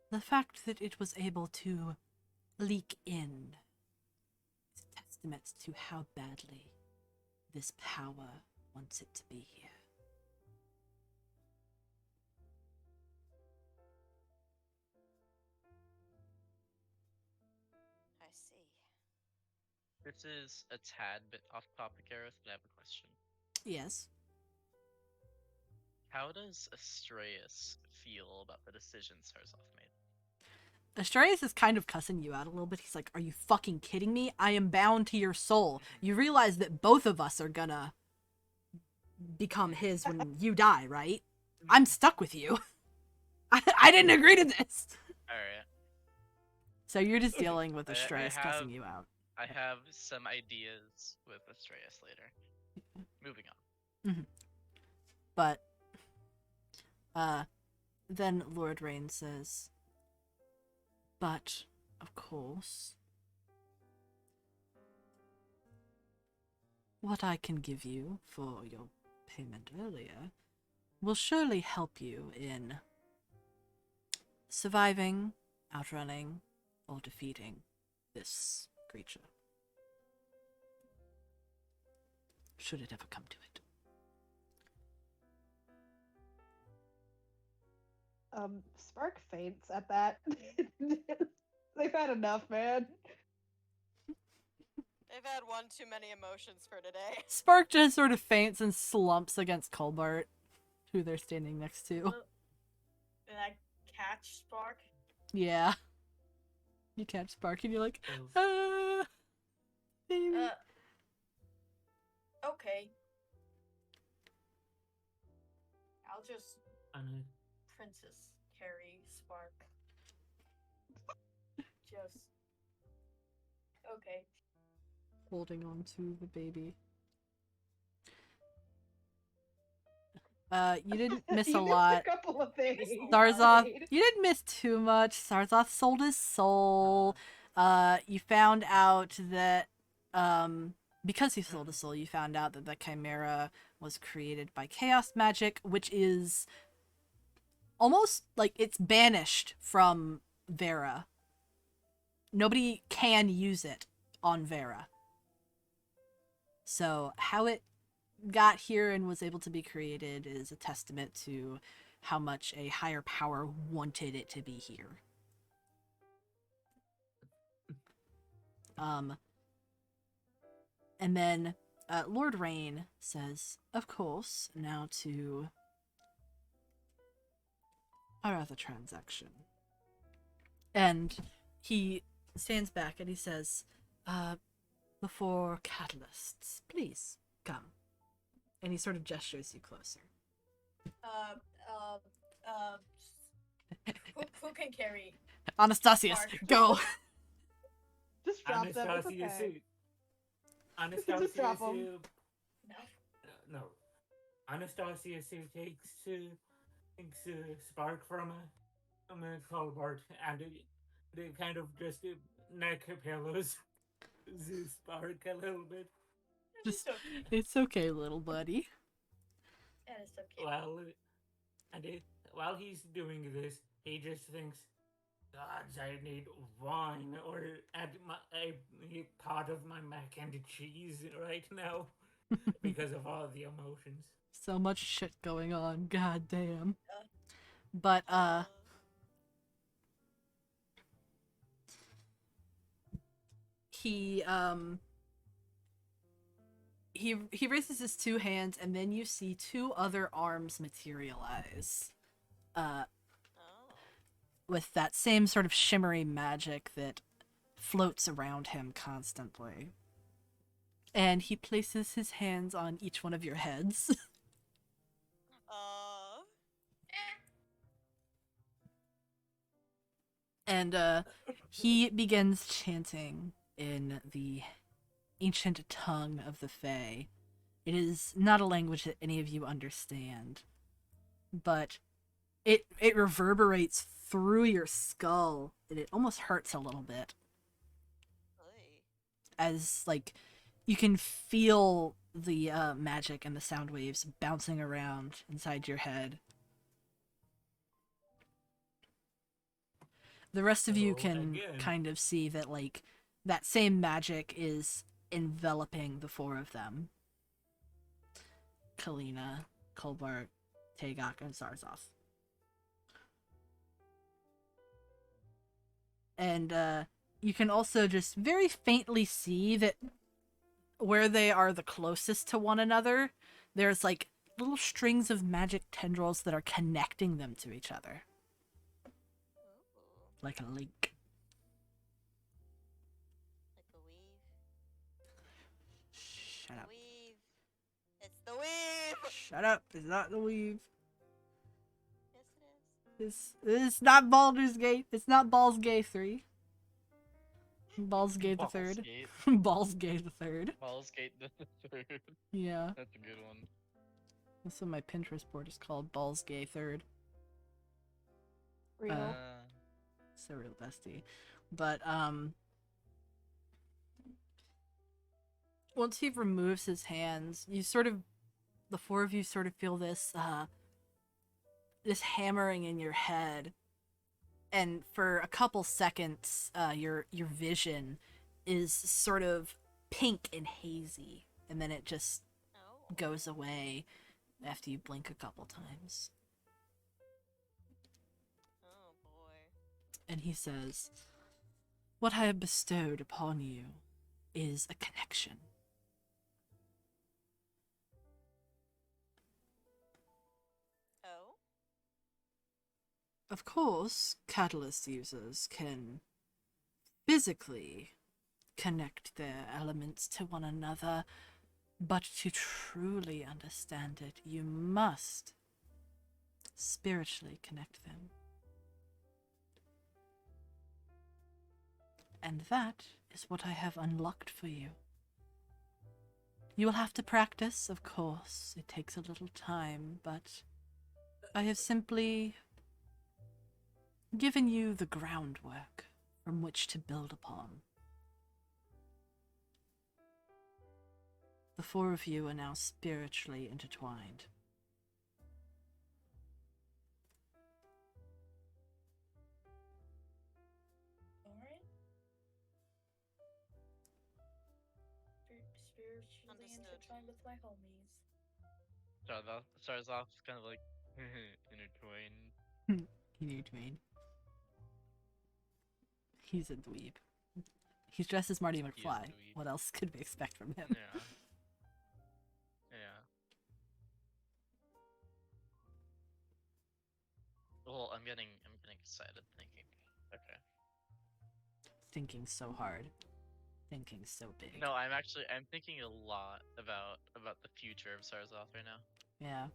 The fact that it was able to leak in is a testament to how badly this power wants it to be here. I see. This is a tad bit off topic, Aerith, but I have a question. Yes. How does Astraeus feel about the decision Sarzov made? Astraeus is kind of cussing you out a little bit. He's like, are you fucking kidding me? I am bound to your soul. You realize that both of us are gonna become his when you die, right? I'm stuck with you. I didn't agree to this. Alright. So you're just dealing with I Astraeus have- cussing you out. I have some ideas with Astraeus later. Moving on. But, then Lord Rain says, but, of course, what I can give you for your payment earlier will surely help you in surviving, outrunning, or defeating this creature. Should it ever come to it. Spark faints at that. They've had enough, man. They've had one too many emotions for today. Spark just sort of faints and slumps against Colbert, who they're standing next to. I catch Spark? Yeah. You catch Spark and you're like, Feels- baby. Okay. I'll just and Princess carry Spark. Just okay. Holding on to the baby. You didn't miss You a missed lot. a couple of things. Zarzoth, Jade. you didn't miss too much. Zarzoth sold his soul. You found out that, because he sold his soul, you found out that the Chimera was created by chaos magic, which is almost like it's banished from Vera. Nobody can use it on Vera. So how it got here and was able to be created is a testament to how much a higher power wanted it to be here. And then Lord Rain says, of course, now to our other transaction. And he stands back and he says, the four catalysts, please come. And he sort of gestures you closer. Who can carry? Anastasius, Mark. go! Just drop them. It's Anastasia okay. Anastasia drop 'em. No. no. Anastasia takes Spark from a Colbert and they kind of just neck pillows the Spark a little bit. Just, It's okay. it's okay, little buddy. Yeah, it's okay. While he's doing this, he just thinks, "Gods, I need wine or add a pot of my mac and cheese right now because of all the emotions." So much shit going on, god damn. But, he raises his two hands and then you see two other arms materialize. Oh. With that same sort of shimmery magic that floats around him constantly. And he places his hands on each one of your heads. And he begins chanting in the ancient tongue of the Fae. It is not a language that any of you understand, but it reverberates through your skull and it almost hurts a little bit. Oy. As like you can feel the magic and the sound waves bouncing around inside your head. The rest of you So, can again- kind of see that like that same magic is enveloping the four of them. Kalina, Colbert, Tagok, and Zarzoth. And you can also just very faintly see that where they are the closest to one another, there's like little strings of magic tendrils that are connecting them to each other. Ooh. Like a link. Like a weave. Shut up. Weave. It's the weave. Shut up. It's not the weave. Yes, it is. It's not Baldur's Gate. It's not Baldur's Gate 3. Baldur's Gate the Baldur's third. Gate. Baldur's Gate the third. Baldur's Gate the third. Yeah. That's a good one. That's what my Pinterest board is called. Baldur's Gate third. Real. So real bestie. But once he removes his hands, you sort of, the four of you sort of feel this this hammering in your head, and for a couple seconds your vision is sort of pink and hazy, and then it just Oh. goes away after you blink a couple times. Oh boy. And he says, what I have bestowed upon you is a connection. Oh. Of course, catalyst users can physically connect their elements to one another, but to truly understand it, you must spiritually connect them. And that is what I have unlocked for you. You will have to practice, of course. It takes a little time, but I have simply given you the groundwork from which to build upon. The four of you are now spiritually intertwined. Alright. Spiritually Understood. intertwined with my homies. Starts off kind of like intertwined. Intertwined. He's a dweeb. He's dressed as Marty He is a McFly. dweeb. What else could we expect from him? Yeah. Yeah. Well, I'm getting excited thinking. Okay. Thinking so hard. Thinking so big. No, I'm thinking a lot about the future of Sarzoth right now. Yeah.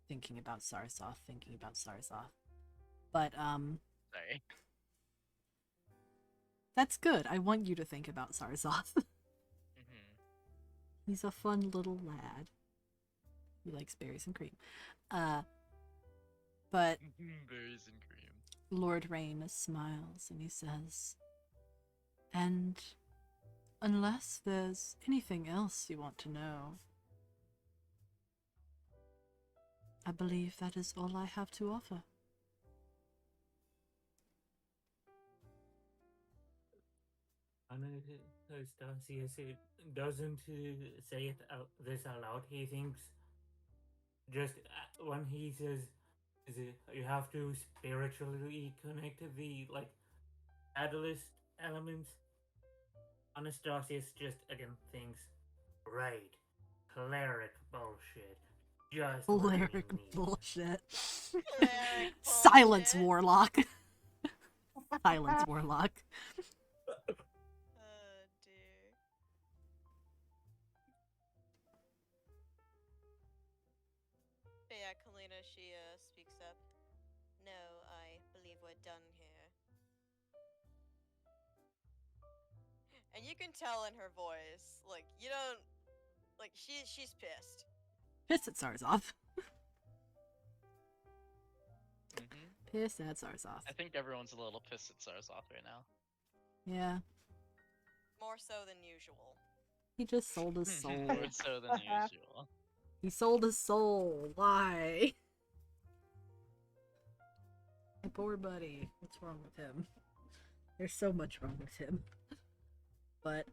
Thinking about Sarzoth, thinking about Sarzoth. But, Sorry. that's good. I want you to think about Sarzoth. Mm-hmm. He's a fun little lad. He likes berries and cream. But Berries and cream. Lord Rain smiles and he says, and unless there's anything else you want to know, I believe that is all I have to offer. Anastasius doesn't say it this out loud. He thinks just when he says you have to spiritually connect the catalyst elements. Anastasius just again thinks, right, cleric bullshit. Just what we Cleric need. bullshit. Cleric Silence, bullshit. warlock. Silence, warlock. Oh dear. But yeah, Kalina, she speaks up. No, I believe we're done here. And you can tell in her voice, like, you don't, like, she's pissed. Pissed at Sarzoth. Mm-hmm. Pissed at Sarzoth. I think everyone's a little pissed at Sarzoth right now. Yeah. More so than usual. He just sold his soul. More so than usual. He sold his soul. Why? My poor buddy. What's wrong with him? There's so much wrong with him. But,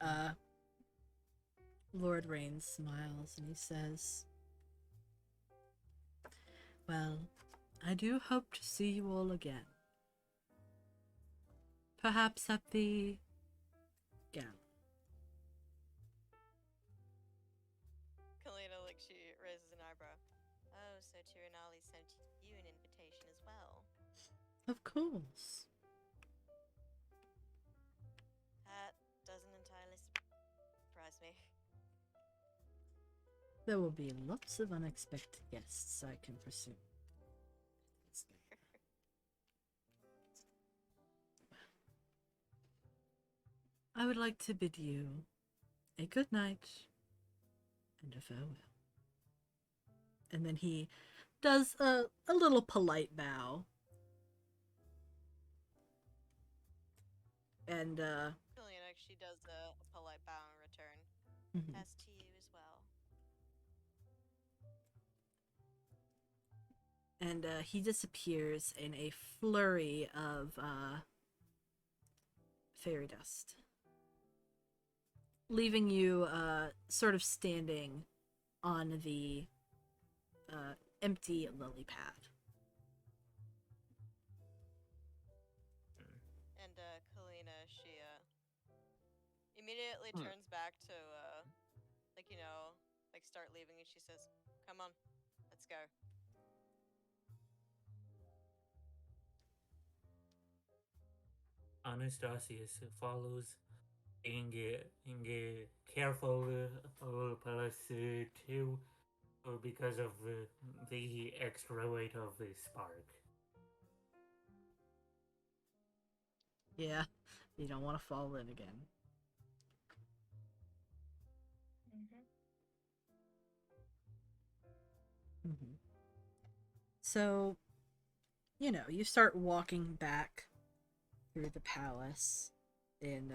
Lord Rain smiles and he says, well, I do hope to see you all again. Perhaps at the gala. Kalina, like, she raises an eyebrow. Oh, so Tiranali sent you an invitation as well. Of course. That doesn't entirely surprise me. There will be lots of unexpected guests, I can presume. I would like to bid you a good night and a farewell. And then he does a little polite bow. And, Kalina, she does a polite bow in return. mhm. As to you as well. And he disappears in a flurry of fairy dust, leaving you sort of standing on the empty lily pad. And Kalina, she immediately Hmm. turns back to like, you know, like, start leaving, and she says, "Come on, let's go." Anastasius follows in a careful plus two because of the extra weight of the spark. Yeah, you don't want to fall in again. Mm-hmm. Mm-hmm. So, you start walking back through the palace in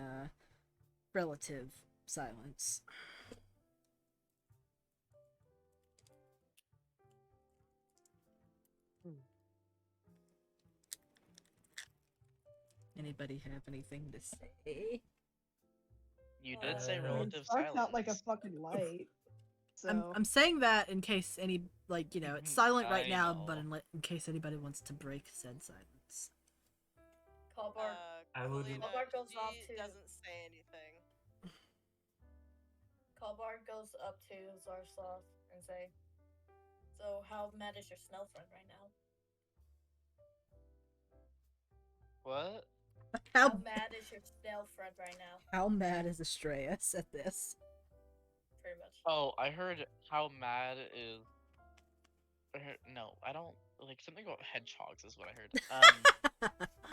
relative silence. Anybody have anything to say? You did say I mean, I mean, relative Spark's silence. out like a fucking light. So I'm saying that in case any it's silent right I now, know. but in case anybody wants to break said silence. Callbar. I would- Kalina, Callbar goes off she to. doesn't say anything. Callbar goes up to Zarslav and say, "So how mad is your snail friend right now? What? How mad is your snail friend right now? How mad is Astraeus at this? Pretty much." Oh, I heard how mad is. No, I don't like something about hedgehogs is what I heard.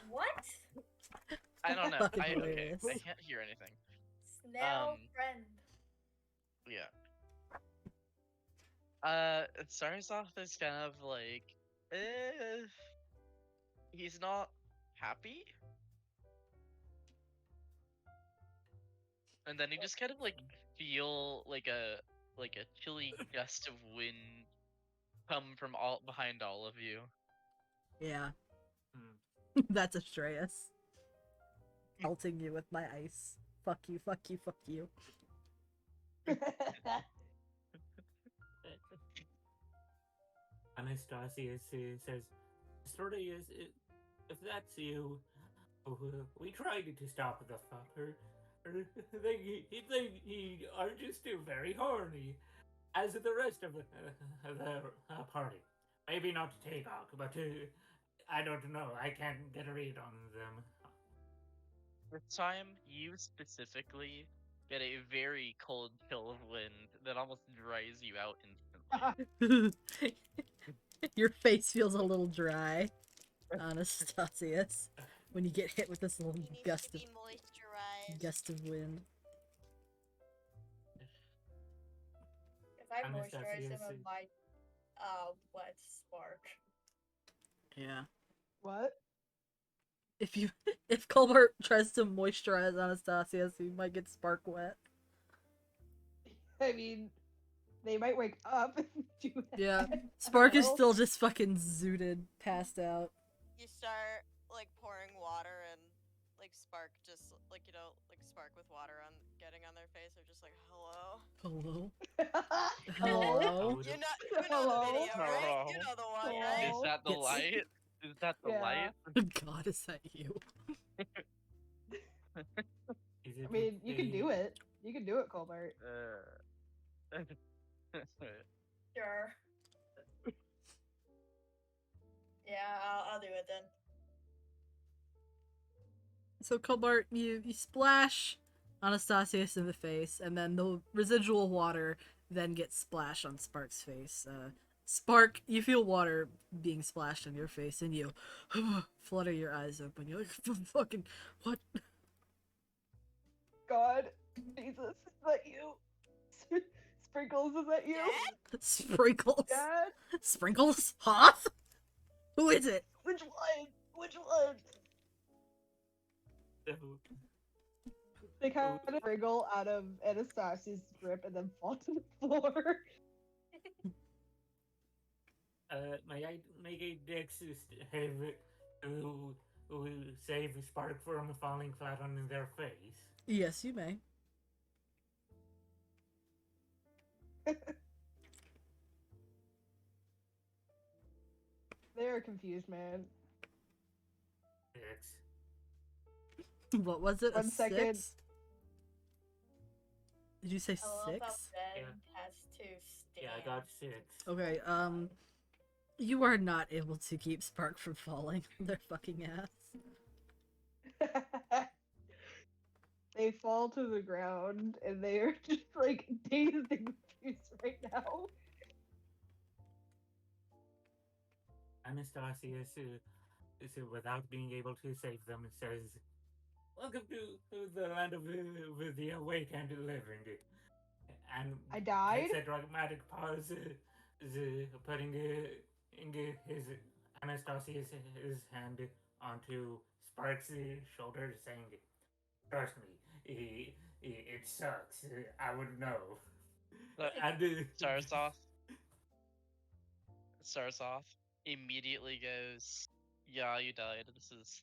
What? I don't know. Fucking Okay, hilarious. I can't hear anything. Snail friend. Yeah. Starsoft is kind of like, he's not happy, and then you just kind of like feel like a chilly gust of wind come from all behind all of you. Yeah, Hmm. that's Astraeus. Pelting you with my ice. Fuck you, fuck you, fuck you. Anastasius says, Astartes, if that's you, we tried to stop the fucker. He are just very horny, as the rest of the party. Maybe not Tagok, but I don't know. I can't get a read on them. This time, you specifically get a very cold chill of wind that almost dries you out instantly. Your face feels a little dry, Anastasius, when you get hit with this little He needs gust to of be moisturized. wind. If I Anastasia moisturize him is- with my wet spark. Yeah. What? If Colbert tries to moisturize Anastasius, he might get spark wet. I mean, they might wake up and do that. Yeah. I Spark don't is know. still just fucking zooted, passed out. You start like pouring water and like Spark just like Spark with water on getting on their face. They're just like, hello. Hello? Hello? Hello? You know the Hello? video, right? You Hello? know the one, Hello? right? Is that the Yes. light? Is that the Yeah. light? God, is that you? Is it I mean, you can the- do it. You can do it, Colbert. Sure. Yeah, I'll do it then. So Colbert, you splash Anastasius in the face, and then the residual water then gets splashed on Spark's face. Spark, you feel water being splashed on your face, and you flutter your eyes open. You're like, fucking, what? God, Jesus, is that you? Sprinkles, is that you? Dad? Sprinkles? Dad? Sprinkles? Hoth? Who is it? Which one? Which one? the- They kind of wriggle out of Anastasia's grip and then fall to the floor. May I make a dex save to save Spark from falling flat on their face? Yes, you may. They're confused, man. Dex. What was it? 1 a second. 6? Did you say I love how 6? Ben Yeah. has to stand. Yeah, I got 6. Okay, you are not able to keep Spark from falling on their fucking ass. They fall to the ground and they are just like dazed and confused right now. Anastasia without being able to save them, says, "Welcome to the land of the awake and living." And I died. takes a dramatic pause, putting his Anastasia's his hand onto Sparks' shoulder, saying, "Trust me, it sucks. I would know." But And Starsoff immediately goes, "Yeah, you died. This is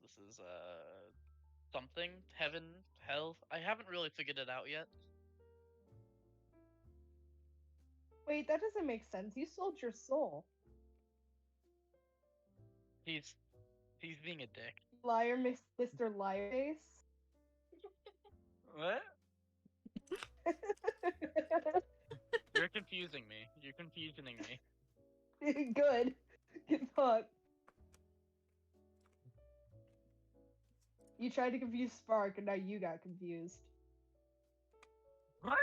something heaven, hell. I haven't really figured it out yet." Wait, that doesn't make sense. You sold your soul. He's being a dick. Liar, Mr. Liarface. What? You're confusing me. You're confusing me. Good. Good fuck. You tried to confuse Spark and now you got confused. What?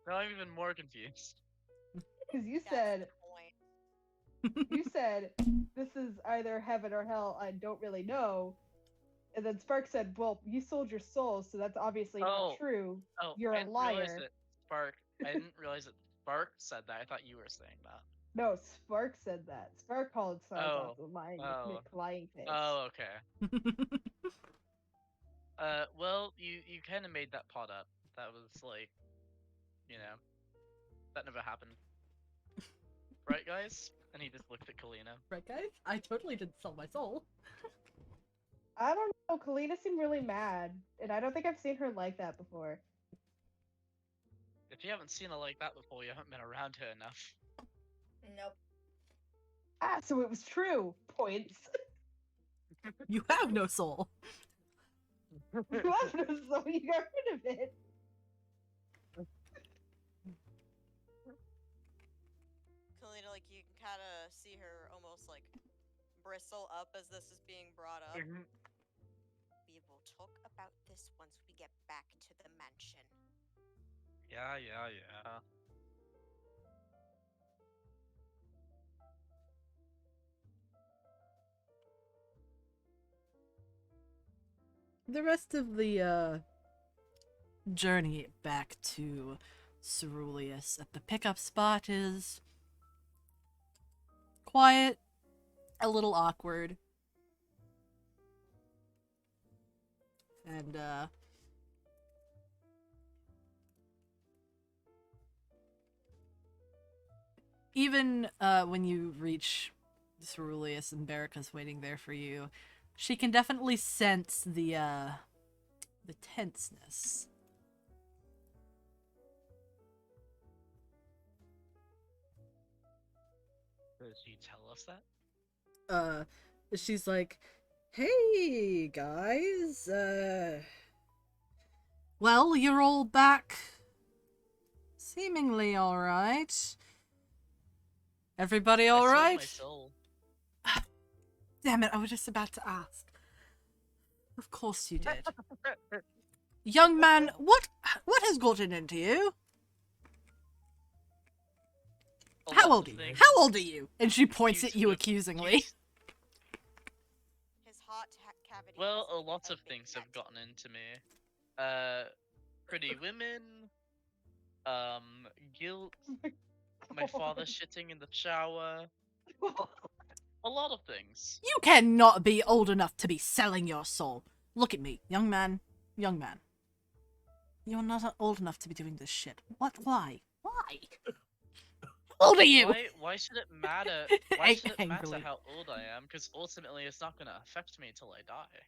Now I'm even more confused. Because you That's said the point. you said this is either heaven or hell, I don't really know. And then Spark said, "Well, you sold your soul, so that's obviously not true. Oh, You're I a didn't realize liar." that Spark. I didn't realize that Spark said that. I thought you were saying that. No, Spark said that. Spark called Sarzoff Oh. a lying Oh. lying face. Oh, okay. Well, you kind of made that pot up. That was like, you know, that never happened, right, guys? And he just looked at Kalina. Right, guys? I totally didn't sell my soul. I don't know. Kalina seemed really mad, and I don't think I've seen her like that before. If you haven't seen her like that before, you haven't been around her enough. Nope. Ah, so it was true. Points. You have no soul. You have no soul. You got rid of it. Kalina, like you can kind of see her almost like bristle up as this is being brought up. We will talk about this once we get back to the mansion. Yeah, yeah, yeah. The rest of the journey back to Ceruleus at the pickup spot is quiet, a little awkward, and even when you reach Ceruleus and Barrica's waiting there for you, she can definitely sense the tenseness. Does she tell us that? She's like, "Hey guys, well, you're all back, seemingly all right. Everybody all I sold right?" my soul. Damn it! I was just about to ask. Of course you did. Young man, what has gotten into you? A How lot old of are you? things. How old are you? And she points at you Cute- accusingly. His heart cavity. Well, has a lot a of big things have vent. gotten into me. Pretty women. Guilt. My father shitting in the shower. A lot of things. You cannot be old enough to be selling your soul. Look at me, young man. Young man. You're not old enough to be doing this shit. What? Why? Why? How old are you? Why should it matter? Why should it matter Angrily. how old I am? Because ultimately, it's not gonna affect me till I die.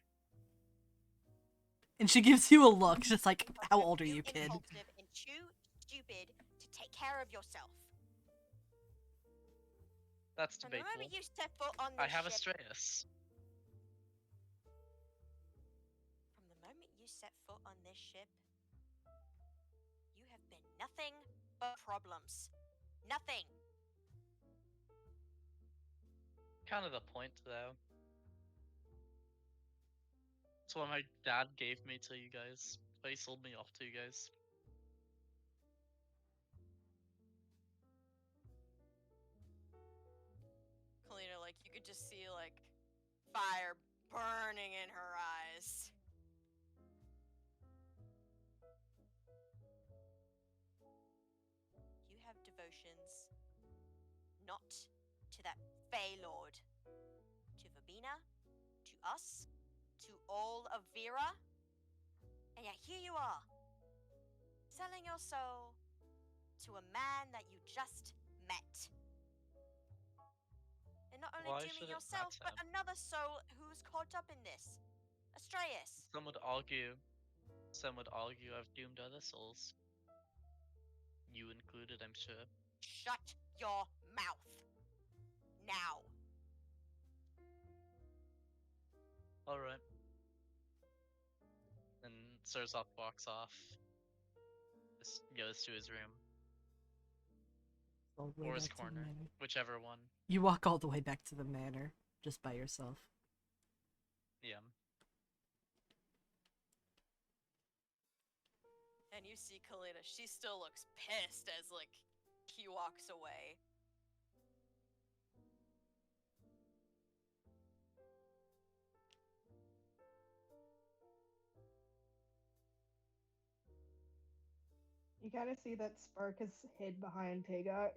And she gives you a look, just like, how old are Too you, kid? impulsive and too stupid to take care of yourself. That's From the debatable. moment you step foot on this I have a ship, Strayus. from the moment you set foot on this ship, you have been nothing but problems. Nothing. Kind of the point, though. what my dad gave me to you guys. But he sold me off to you guys. Kalina, like, you could just see, like, fire burning in her eyes. You have devotions not to that Fey Lord, to Verbena, to us, to all of Vera, and yet here you are, selling your soul to a man that you just met. And not only Why dooming should it yourself, but matter? another soul who's caught up in this. Astraeus. Some would argue I've doomed other souls. You included, I'm sure. Shut your mouth. Now. Alright. And Surzok walks off. Just goes to his room. All the way Or his back to the corner. manor. Whichever one. You walk all the way back to the manor, just by yourself. Yeah. And you see Kalina, she still looks pissed as, like, he walks away. You kind of see that Spark is hid behind Tagot.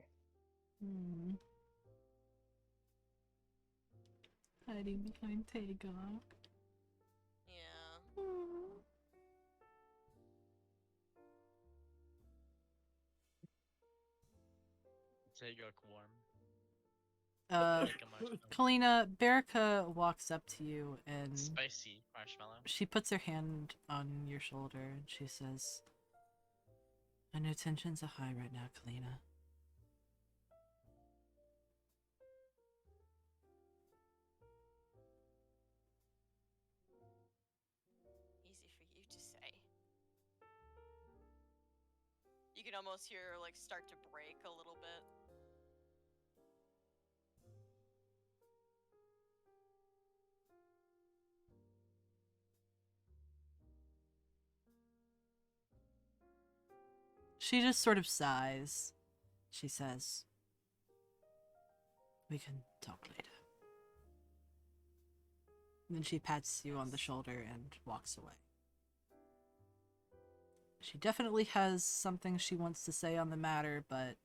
Hmm. Hiding behind Tagon. Yeah. Tagok warm. Uh, Like a marshmallow. Kalina, Berica walks up to you and Spicy marshmallow. she puts her hand on your shoulder and she says, I know tensions are high right now, Kalina. Easy for you to say. You can almost hear her, like, start to break a little bit. She just sort of sighs. She says, we can talk later. And then she pats you on the shoulder and walks away. She definitely has something she wants to say on the matter, but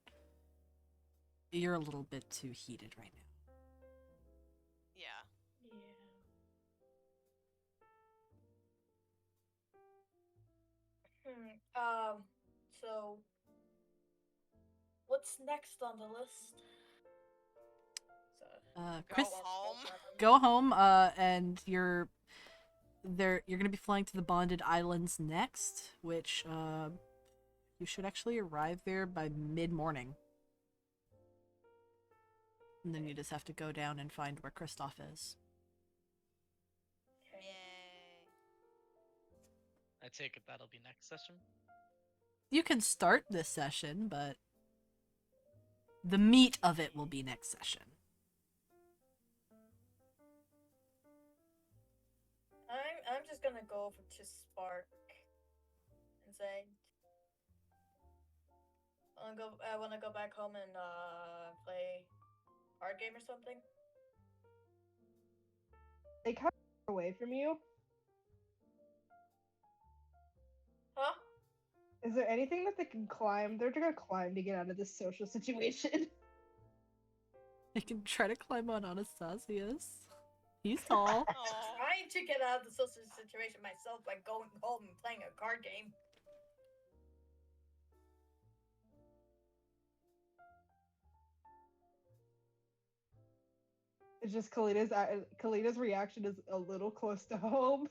you're a little bit too heated right now. Yeah. Yeah. So what's next on the list? So, Chris, home. go home, and you're gonna be flying to the Bonded Islands next, which you should actually arrive there by mid-morning. And then you just have to go down and find where Kristoff is. Okay. Yay. I take it that'll be next session. You can start this session, but the meat of it will be next session. I'm just gonna go over to Spark and say, I wanna go back home and play card game or something. They kind of away from you. Huh? Is there anything that they can climb? They're gonna climb to get out of this social situation. I can try to climb on Anastasius. He's tall. Aw. Trying to get out of the social situation myself by going home and playing a card game. It's just Kalina's reaction is a little close to home.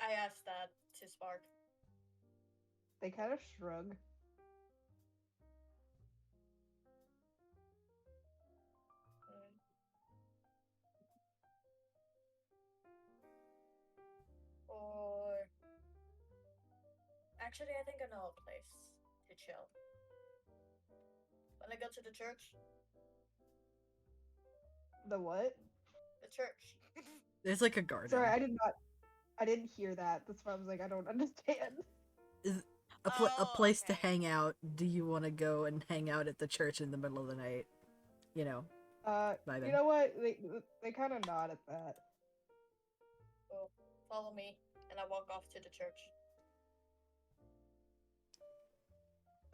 I asked that to Spark. They kind of shrug. Or actually, I think I know a place to chill. Wanna go to the church? The what? The church. There's like a garden. Sorry, I didn't hear that. That's why I was like, I don't understand. Is a Oh, place to okay. hang out. Do you want to go and hang out at the church in the middle of the night? You know, You vibing. know what? They kind of nod at that. Well, follow me, and I walk off to the church.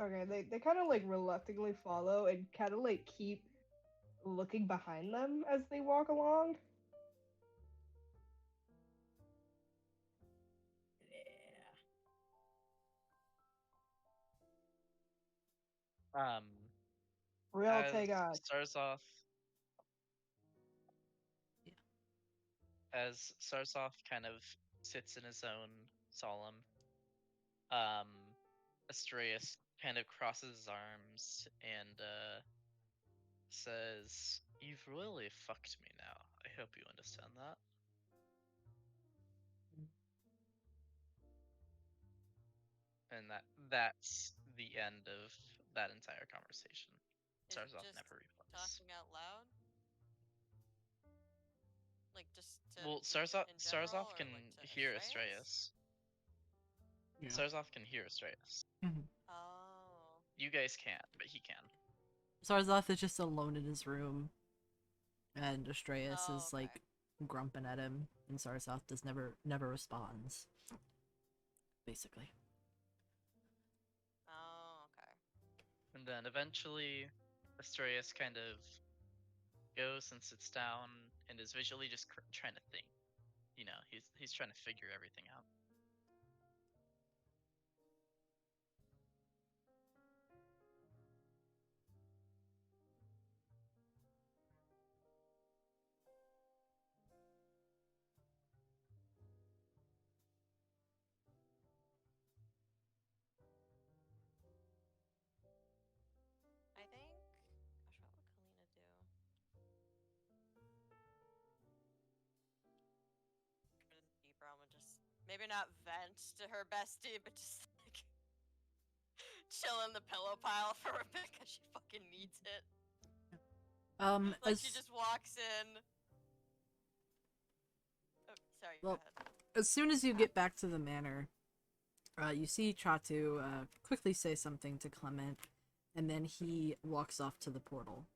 Okay, they kind of like reluctantly follow and kind of like keep looking behind them as they walk along. Yeah. Real As Tagosh. Sarzoth, Yeah. as Sarzoth kind of sits in his own solemn, Astreus kind of crosses his arms and says, "You've really fucked me now. I hope you understand that." And that's the end of that entire conversation. Is it Sarzoth just never replies. talking out loud? Like just to Well, people in general, Sarzoth or can like to hear Astreus? Astreus. Yeah. Sarzoth can hear Astreus. Oh. You guys can't, but he can. Sarzoth is just alone in his room, and Astreus Oh, is like grumping at him, and Sarzoth does never responds. Basically. Oh, okay. And then eventually, Astreus kind of goes and sits down and is visually just trying to think. You know, he's trying to figure everything out. I think. Gosh, what would Kalina do? Go to the deep realm and just maybe not vent to her bestie, but just like chill in the pillow pile for a bit because she fucking needs it. Like she just walks in. Oh, sorry, Well, go ahead. as soon as you get back to the manor, you see Chatu quickly say something to Clement, and then he walks off to the portal,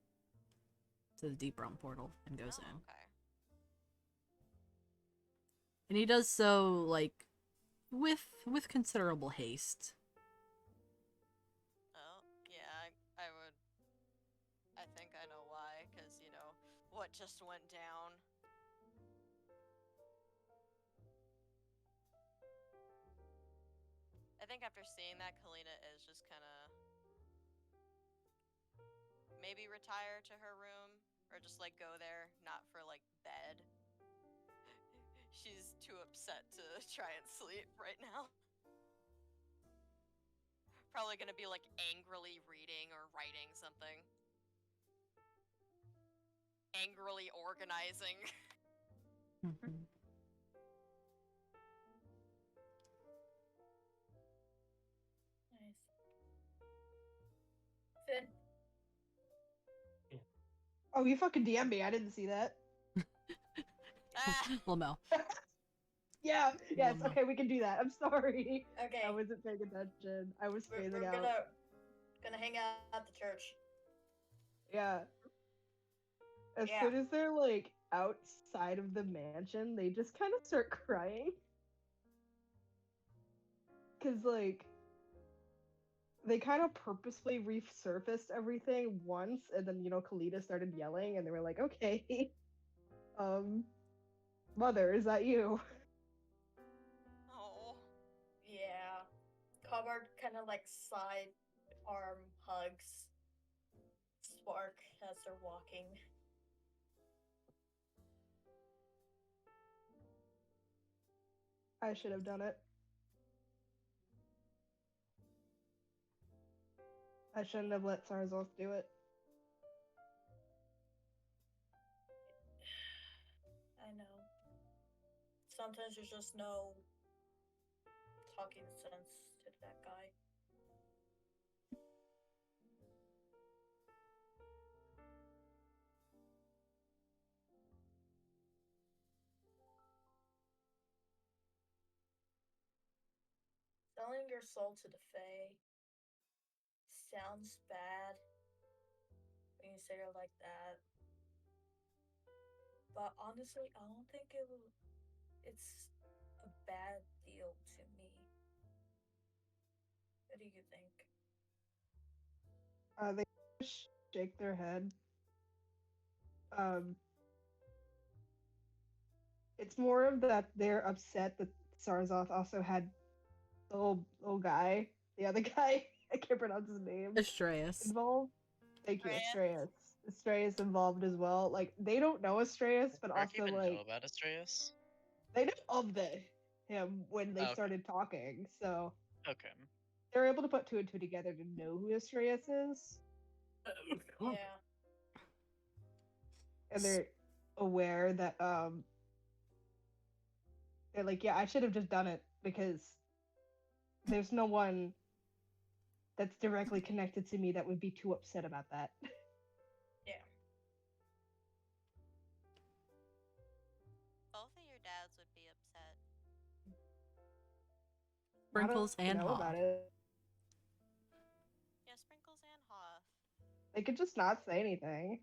to the deep realm portal, and goes in. Okay. And he does so like with considerable haste. Oh, yeah, I would. I think I know why, because, you know, what just went down. I think after seeing that, Kalina is just kind of maybe retire to her room, or just, like, go there, not for, like, bed. She's too upset to try and sleep right now. Probably gonna be, like, angrily reading or writing something. Angrily organizing. Nice. Finn. Oh, you fucking DM me. I didn't see that. Ah! Lamel. Yeah. Yes. no. Okay, we can do that. I'm sorry. Okay. I wasn't paying attention. I was We're phasing out. gonna hang out at the church. Yeah. As Yeah. soon as they're like outside of the mansion, they just kind of start crying. Cause like they kind of purposefully resurfaced everything once, and then Kalita started yelling, and they were like, "Okay, mother, is that you?" Oh. Yeah. Covered kind of like side arm hugs Spark as they're walking. I should have done it. I shouldn't have let Sarzoth do it. I know. Sometimes there's just no talking sense to that guy. selling your soul to the Fae sounds bad when you say it like that. But honestly, I don't think it's a bad deal to me. What do you think? They shake their head. Um, it's more of that they're upset that Sarzoth also had the old guy, the other guy. I can't pronounce his name. Astraeus. Involved. Thank you, Astraeus? Astraeus. Astraeus involved as well. Like they don't know Astraeus, but Mark also even like know about Astraeus? they know of him when they Okay. started talking. So Okay. they're able to put two and two together to know who Astraeus is, Yeah. and they're aware that they're like, yeah, I should have just done it because there's no one that's directly connected to me that would be too upset about that. Yeah. Both of your dads would be upset. Sprinkles I don't and know Hoff. about it. Yeah, Sprinkles and Hoff. They could just not say anything.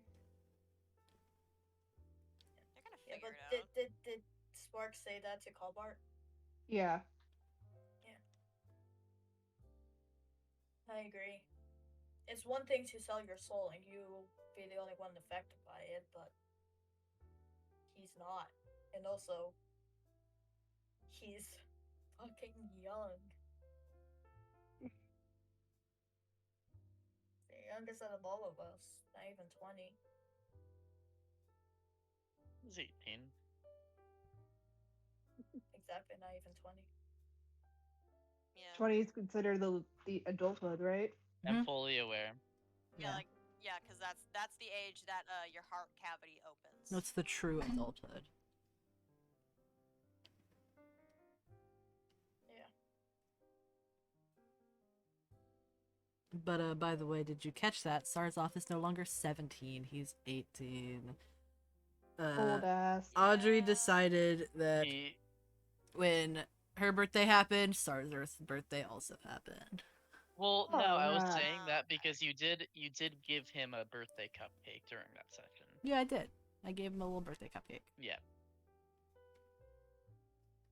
They're gonna Yeah, figure but it out. did Spark say that to Colbart? Yeah. I agree. It's one thing to sell your soul and you be the only one affected by it, but he's not. And also, he's fucking young. The youngest out of all of us. Not even 20. He's 18. Exactly, not even 20. Yeah. 20 is considered the adulthood, right? I'm Mhm. fully aware. Yeah, Yeah. like because that's the age that your heart cavity opens. What's the true adulthood? Yeah. But by the way, did you catch that? Sarzoth is no longer 17, he's 18. Old ass. Audrey Yeah. decided that He when her birthday happened, Sarzoth's birthday also happened. well, Oh, no, I was God. saying that because you did give him a birthday cupcake during that session. Yeah, I did. I gave him a little birthday cupcake. Yeah.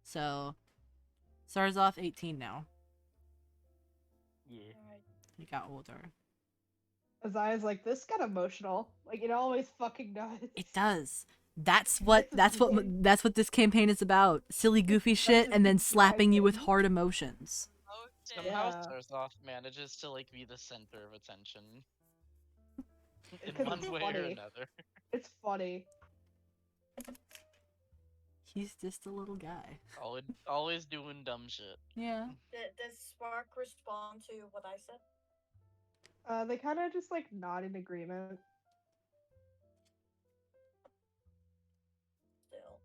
So, Sarzoth 18 now. Yeah. Alright. He got older. Azaya's like, this got emotional. Like it always fucking does. It does. That's This what is that's what weird. that's what this campaign is about. Silly goofy shit and then slapping you with Surprising. hard emotions. Oh shit. Somehow Yeah. Sarzoth manages to like be the center of attention in Because one it's way or funny. another. It's funny. He's just a little guy. Always doing dumb shit. Yeah. Did Spark respond to what I said? They kind of just like nod in agreement. Still.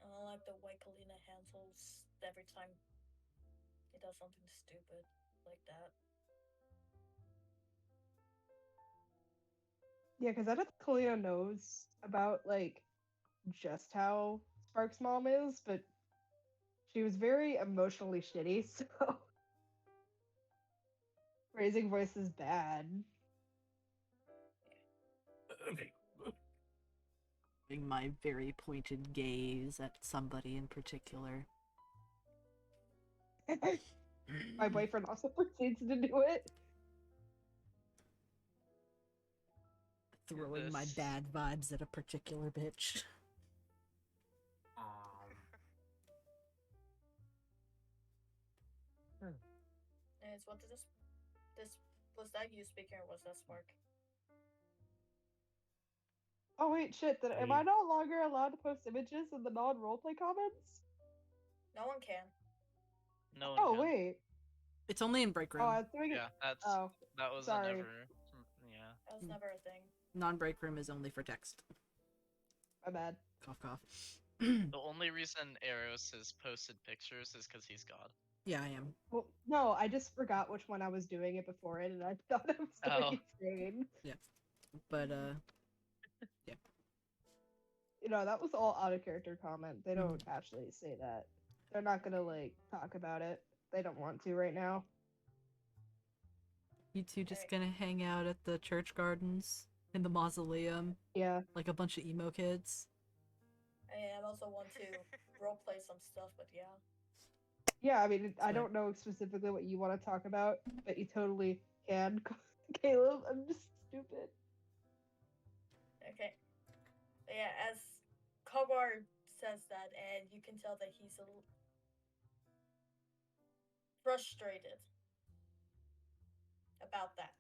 I don't like the way Kalina handles every time he does something stupid like that. Yeah, because I don't think Kalina knows about like just how Spark's mom is, but she was very emotionally shitty, so raising voice is bad. My very pointed gaze at somebody in particular. My boyfriend also proceeds to do it. Throwing my This- bad vibes at a particular bitch. And what did this was that you speaking or was that Spark? Oh wait, shit! Am I no longer allowed to post images in the non-roleplay comments? No one can. No one Oh can. wait. It's only in break Oh, room. I was doing it. Yeah, Oh, that was sorry. never. Yeah. That was never a thing. Non-break room is only for text. My bad. Cough, cough. The only reason Eros has posted pictures is because he's God. Yeah, I am. Well, no, I just forgot which one I was doing it before it, and I thought I was doing insane. But You know, that was all out of character comment. They don't actually say that. They're not gonna like talk about it. they don't want to right now. You two just Alright. gonna hang out at the church gardens in the mausoleum Yeah. like a bunch of emo kids. I also want to roleplay some stuff, but yeah. Yeah, I mean, I So- don't know specifically what you want to talk about, but you totally can, Caleb. I'm just stupid. Okay. But yeah, as Kobar says that, and you can tell that he's a little frustrated about that.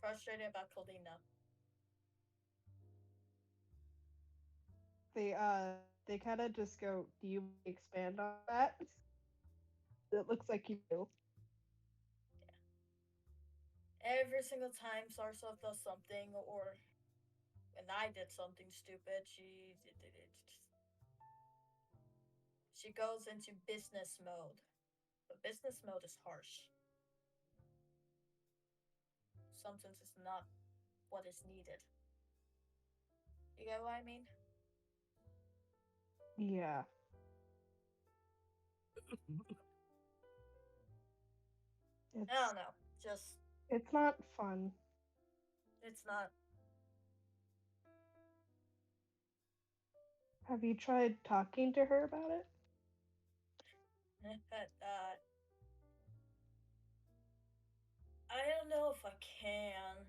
Frustrated about Kalina. They kind of just go, "Do you expand on that?" It looks like you do. Every single time Sarsov does something, or when I did something stupid, she goes into business mode. But business mode is harsh. Sometimes it's not what is needed. You get what I mean? Yeah. It's, I don't know. Just it's not fun. it's not. Have you tried talking to her about it? I don't know if I can.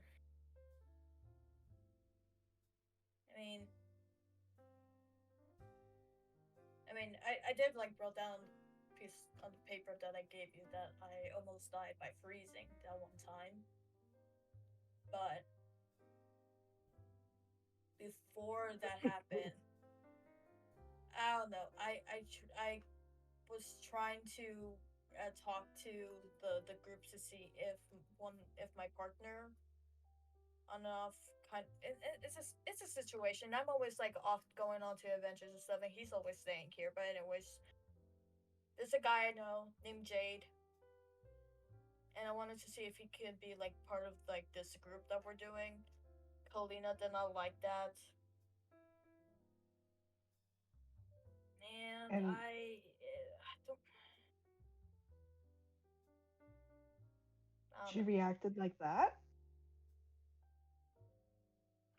I did like wrote down piece on the paper that I gave you that I almost died by freezing that one time. But before that happened, I don't know. I was trying to talk to the group to see if my partner enough it's a situation. I'm always like off going on to adventures and stuff, and he's always staying here. But anyways, there's a guy I know named Jade, and I wanted to see if he could be like part of like this group that we're doing. Kalina did not like that, and And I don't. I she don't know. reacted like that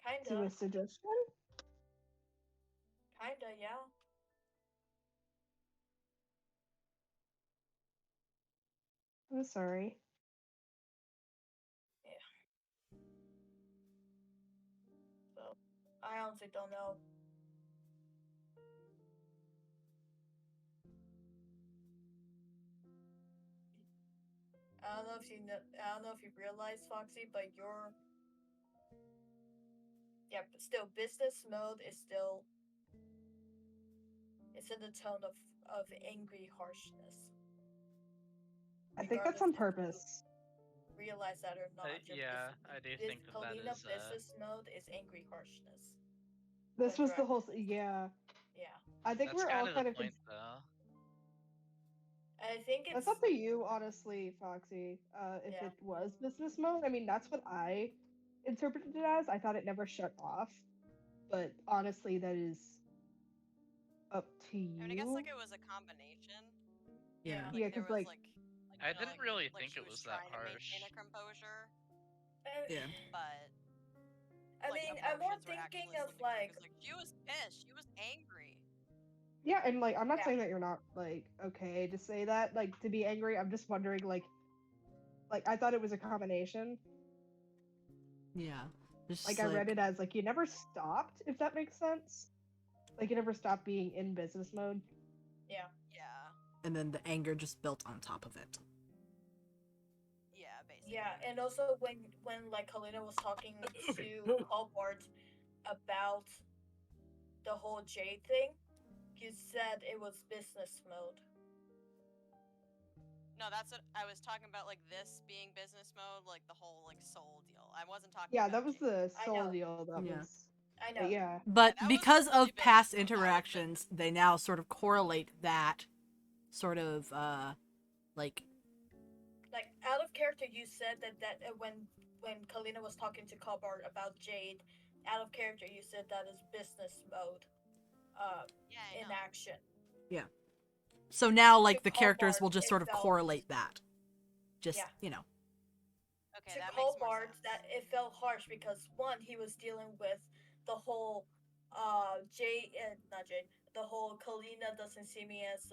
to Kinda, a suggestion. yeah. I'm sorry. So I honestly don't know. I don't know if you know. I don't know if you realize, Foxy, but but still, business mode is still. It's in the tone of angry harshness. I think that's on purpose. Realize that or not. Yeah, I do think that Kalina is. business mode is angry harshness. This When was the whole. directed. Yeah. Yeah. I think That's we're all kind of kind the of. point, though. I think That's it's up to you, honestly, Foxy. If yeah. it was business mode, I mean, that's what I interpreted it as. I thought it never shut off, but honestly, that is up to you. I mean, I guess like it was a combination. Yeah. Like Yeah, there 'cause, was like, I didn't really like think she it was was that trying to maintain harsh. a composure, Yeah. but I like mean, I'm more emotions were thinking actually of slipping through. like 'Cause, like she was pissed, she was angry. yeah, and like, I'm not Yeah. saying that you're not like okay to say that, like to be angry. I'm just wondering, like I thought it was a combination. Yeah. Just Like I read it as like you never stopped, if that makes sense. Like you never stopped being in business mode. yeah. Yeah, and then the anger just built on top of it. yeah, basically. Yeah, and also when like Kalina was talking to Hallbart about the whole Jade thing, you said it was business mode. No, that's what I was talking about. Like this being business mode, like the whole like soul deal. I wasn't talking. Yeah, about that was Jade. the I soul know. deal. That Yeah. was. I know. But yeah. But that was because totally of past business mode. That was interactions, they now sort of correlate that sort of like Like out of character, you said that when Kalina was talking to Hallbart about Jade, out of character, you said that is business mode. Yeah, I In know. action. Yeah. So now, like, To the characters Colbart, will just it sort of felt- correlate that. Just, Yeah. you know. Okay, to that makes more Colbart, sense. that it felt harsh because one, he was dealing with the whole not Jade, the whole Kalina doesn't see me as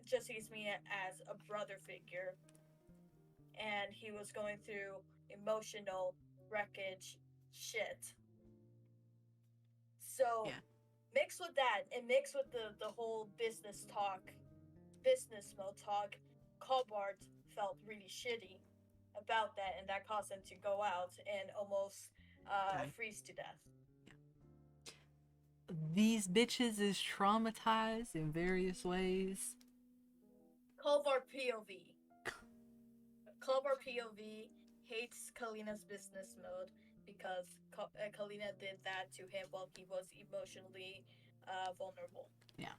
just sees me as a brother figure, and he was going through emotional wreckage shit. So Yeah. mixed with that and mixed with the whole business mode talk, Colbart felt really shitty about that, and that caused him to go out and almost Die. freeze to death. These bitches is traumatized in various ways. Colbart POV. Colbart POV hates Kalina's business mode because Kalina did that to him while he was emotionally vulnerable. Yeah.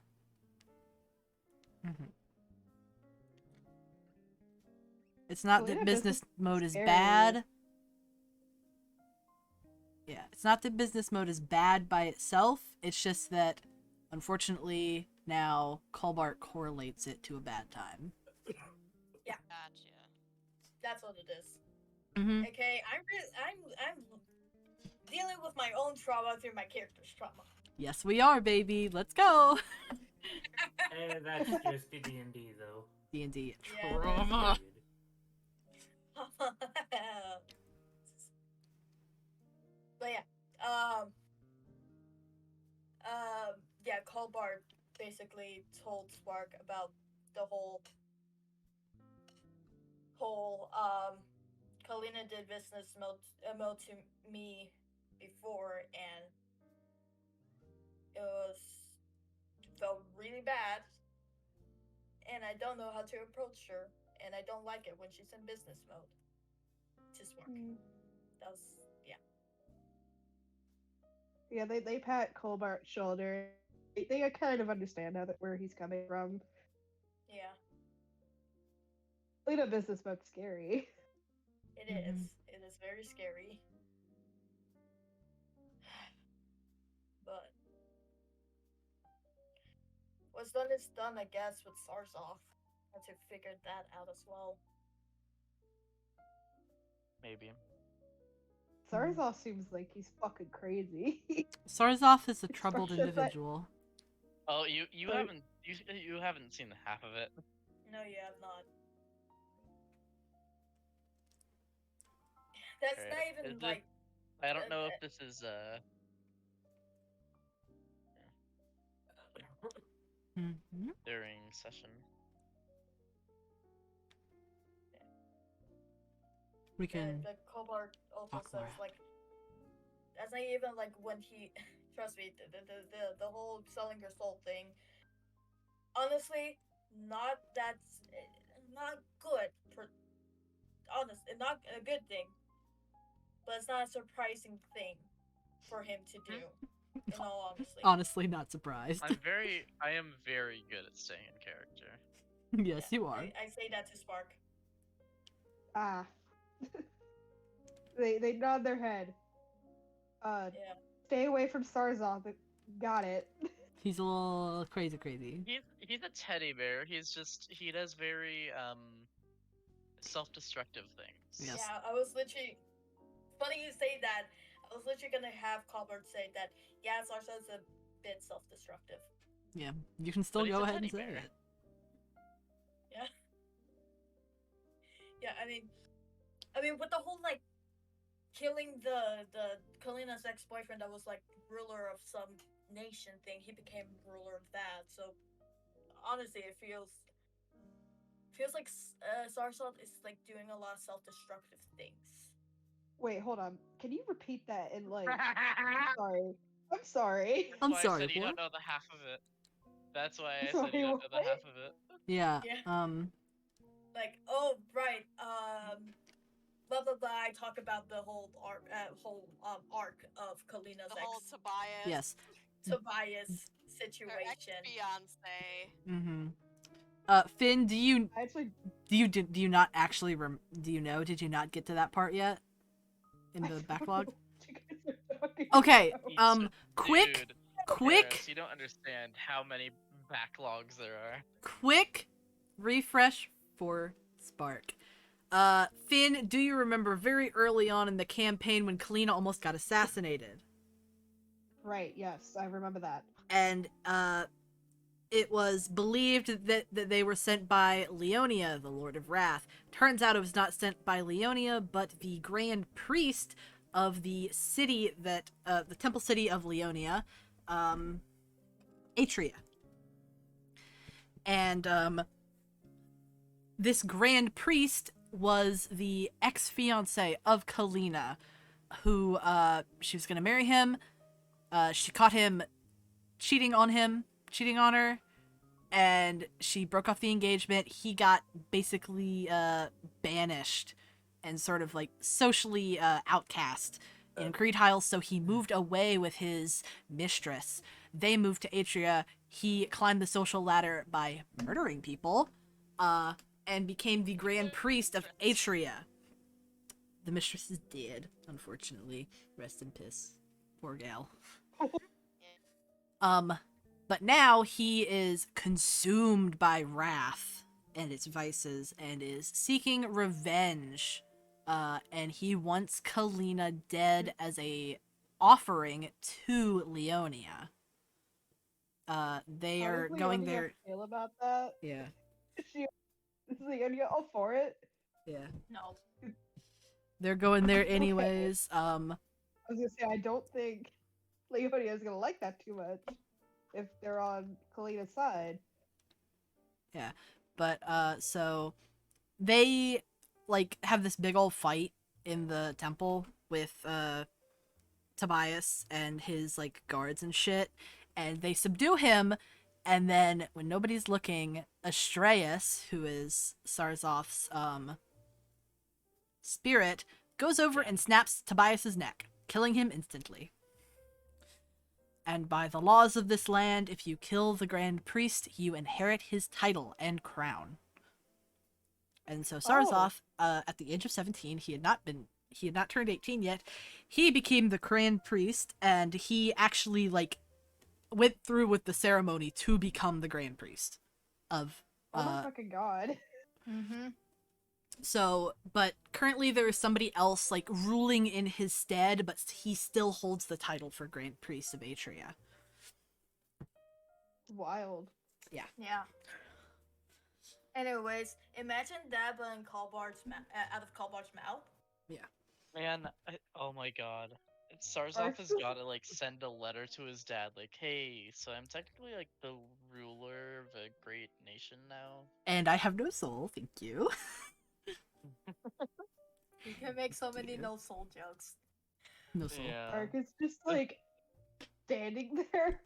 Mm-hmm. It's not that Kalina business mode is scary. bad. Yeah, it's not that business mode is bad by itself. It's just that, unfortunately, now Colbart correlates it to a bad time. Gotcha. That's what it is. Mm-hmm. Okay, I'm dealing with my own trauma through my character's trauma. Yes, we are, baby. Let's go. That's just the D&D, though. D&D Yeah, it is. trauma. But yeah, yeah, Colbart basically told Spark about the whole Kalina did business mode to me before, and it felt really bad, and I don't know how to approach her, and I don't like it when she's in business mode. To Spark, that was Yeah, they pat Colbart's shoulder. They kind of understand where he's coming from. yeah. Kalina business mode's scary. It is. It is very scary. But what's done is done, I guess, with Sarzov. Had to figure that out as well. Maybe. Sarzov seems like he's fucking crazy. Sarzov is a troubled Expressions that- individual. Oh, you Sorry. haven't seen half of it. No, you have not. That's Alright, not even is this- like. I don't know if this is Mm-hmm. during session. We can. The Cobalt also talk more. says like. That's not even like when he. Trust me, the whole selling your soul thing. Honestly, not that's not good. Not a good thing. But it's not a surprising thing for him to do. In all honesty. Honestly, not surprised. I am very good at staying in character. Yes, you are. I say that to Spark. Ah. they nod their head. Yeah. Stay away from Sarzov. Got it. He's a little crazy. He's a teddy bear. He does very self-destructive things. Yes. Yeah, I was literally. Funny you say that. I was literally gonna have Colbert say that. Yeah, Sarzov's a bit self-destructive. Yeah, you can still But he's go a ahead and teddy say bear. it. Yeah. Yeah, I mean, with the whole like killing the Kalina's ex-boyfriend that was like ruler of some nation thing, he became ruler of that. So honestly, it feels like Sarzov is like doing a lot of self-destructive things. Wait, hold on. Can you repeat that in like? Sorry. I'm sorry. That's I'm why sorry, I said you what? don't know the half of it. That's why I Sorry, said you don't know the what? half of it. Yeah. Yeah. Like, oh right, blah blah blah. I talk about the whole arc of Kalina's The whole ex Tobias. Yes. Tobias Her situation. ex-fiance. Finn, do you Actually, not actually do you know? Did you not get to that part yet in I the don't backlog? know what you guys are talking Okay. about. Dude, Quick. Paris, you don't understand how many backlogs there are. Quick refresh for Spark. Finn, do you remember very early on in the campaign when Kalina almost got assassinated? Right, yes, I remember that. And it was believed that they were sent by Leonia, the Lord of Wrath. Turns out it was not sent by Leonia, but the Grand Priest of the city that, the temple city of Leonia, Atria. And, this Grand Priest was the ex-fiance of Kalina, who, she was gonna marry him. She caught him cheating on her, and she broke off the engagement. He got basically banished and sort of like socially outcast in Creed Hiles, so he moved away with his mistress. They moved to Atria. He climbed the social ladder by murdering people, and became the Grand Priest of Atria. The mistress is dead, unfortunately. Rest in piss. Poor gal. But now he is consumed by wrath and its vices and is seeking revenge. And he wants Kalina dead as a offering to Leonia. They are Honestly, going Leonia there. feel about that? Yeah. Is Leonia all for it? Yeah. No. They're going there Okay. anyways. I was gonna say, I don't think Leonia is gonna like that too much if they're on Kalina's side. Yeah. But so they like have this big old fight in the temple with Tobias and his like guards and shit, and they subdue him. And then when nobody's looking, Astraeus, who is Sarzoth's spirit, goes over and snaps Tobias's neck, killing him instantly. And by the laws of this land, if you kill the Grand Priest, you inherit his title and crown. And so Sarzoth, at the age of 17, he had not turned 18 yet. He became the Grand Priest, and he actually like went through with the ceremony to become the Grand Priest of. Oh my fucking god. Mm-hmm. So, but currently there is somebody else like ruling in his stead, but he still holds the title for Grand Priest of Atria. Wild. Yeah. Yeah. Anyways, imagine that, but in out of Kalbart's mouth. Man, oh my god. Sarzoth has got to like send a letter to his dad, like, hey, so I'm technically like the ruler of a great nation now. And I have no soul, thank you. You can make so many Yeah. no soul jokes. No soul. Yeah. Ark is just like standing there.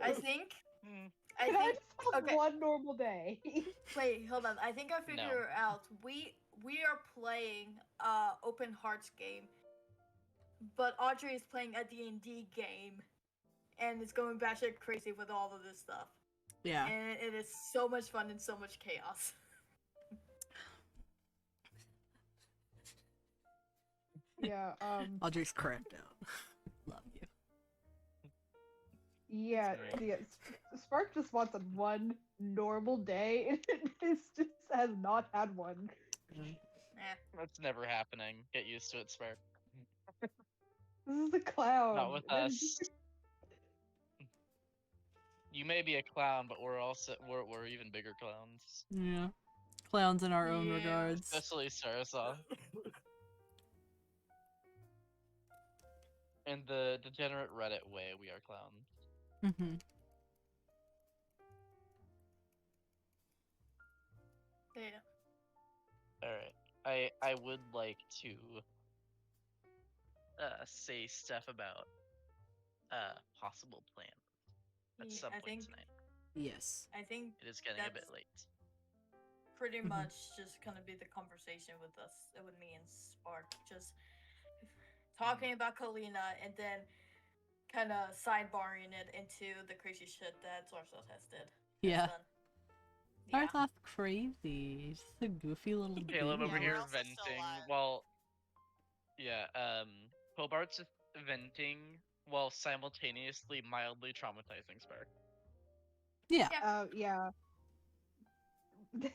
I think. Hmm. I Can I think. just have Okay. one normal day? Wait, hold on. I think I figured No. it out. We are playing open hearts game, but Audrey is playing a D&D game, and it's going batshit crazy with all of this stuff. Yeah. And it is so much fun and so much chaos. Yeah, Audrey's cracked out. Love you. yeah, Sorry. yeah. Spark just wants a one normal day, and it just has not had one. That's never happening. Get used to it, Spark. This is the clown. Not with us. You may be a clown, but we're even bigger clowns. Yeah. Clowns in our own Yeah. regards. Especially Sarasa. In the degenerate Reddit way, we are clowns. Mm-hmm. Yeah. Alright. I would like to say stuff about possible plans at some I point think tonight. Yes. I think It is getting a bit that's late. pretty Mhm. much just gonna be the conversation with me and Spark, just talking about Kalina and then kind of sidebarring it into the crazy shit that Zorsos has did. Yeah. done. Yeah. Sarzoth crazy. Just a goofy little dude. Caleb over Yeah, here we're also still venting alive. while Hobart's just venting while simultaneously mildly traumatizing Spark. Yeah. Yeah. It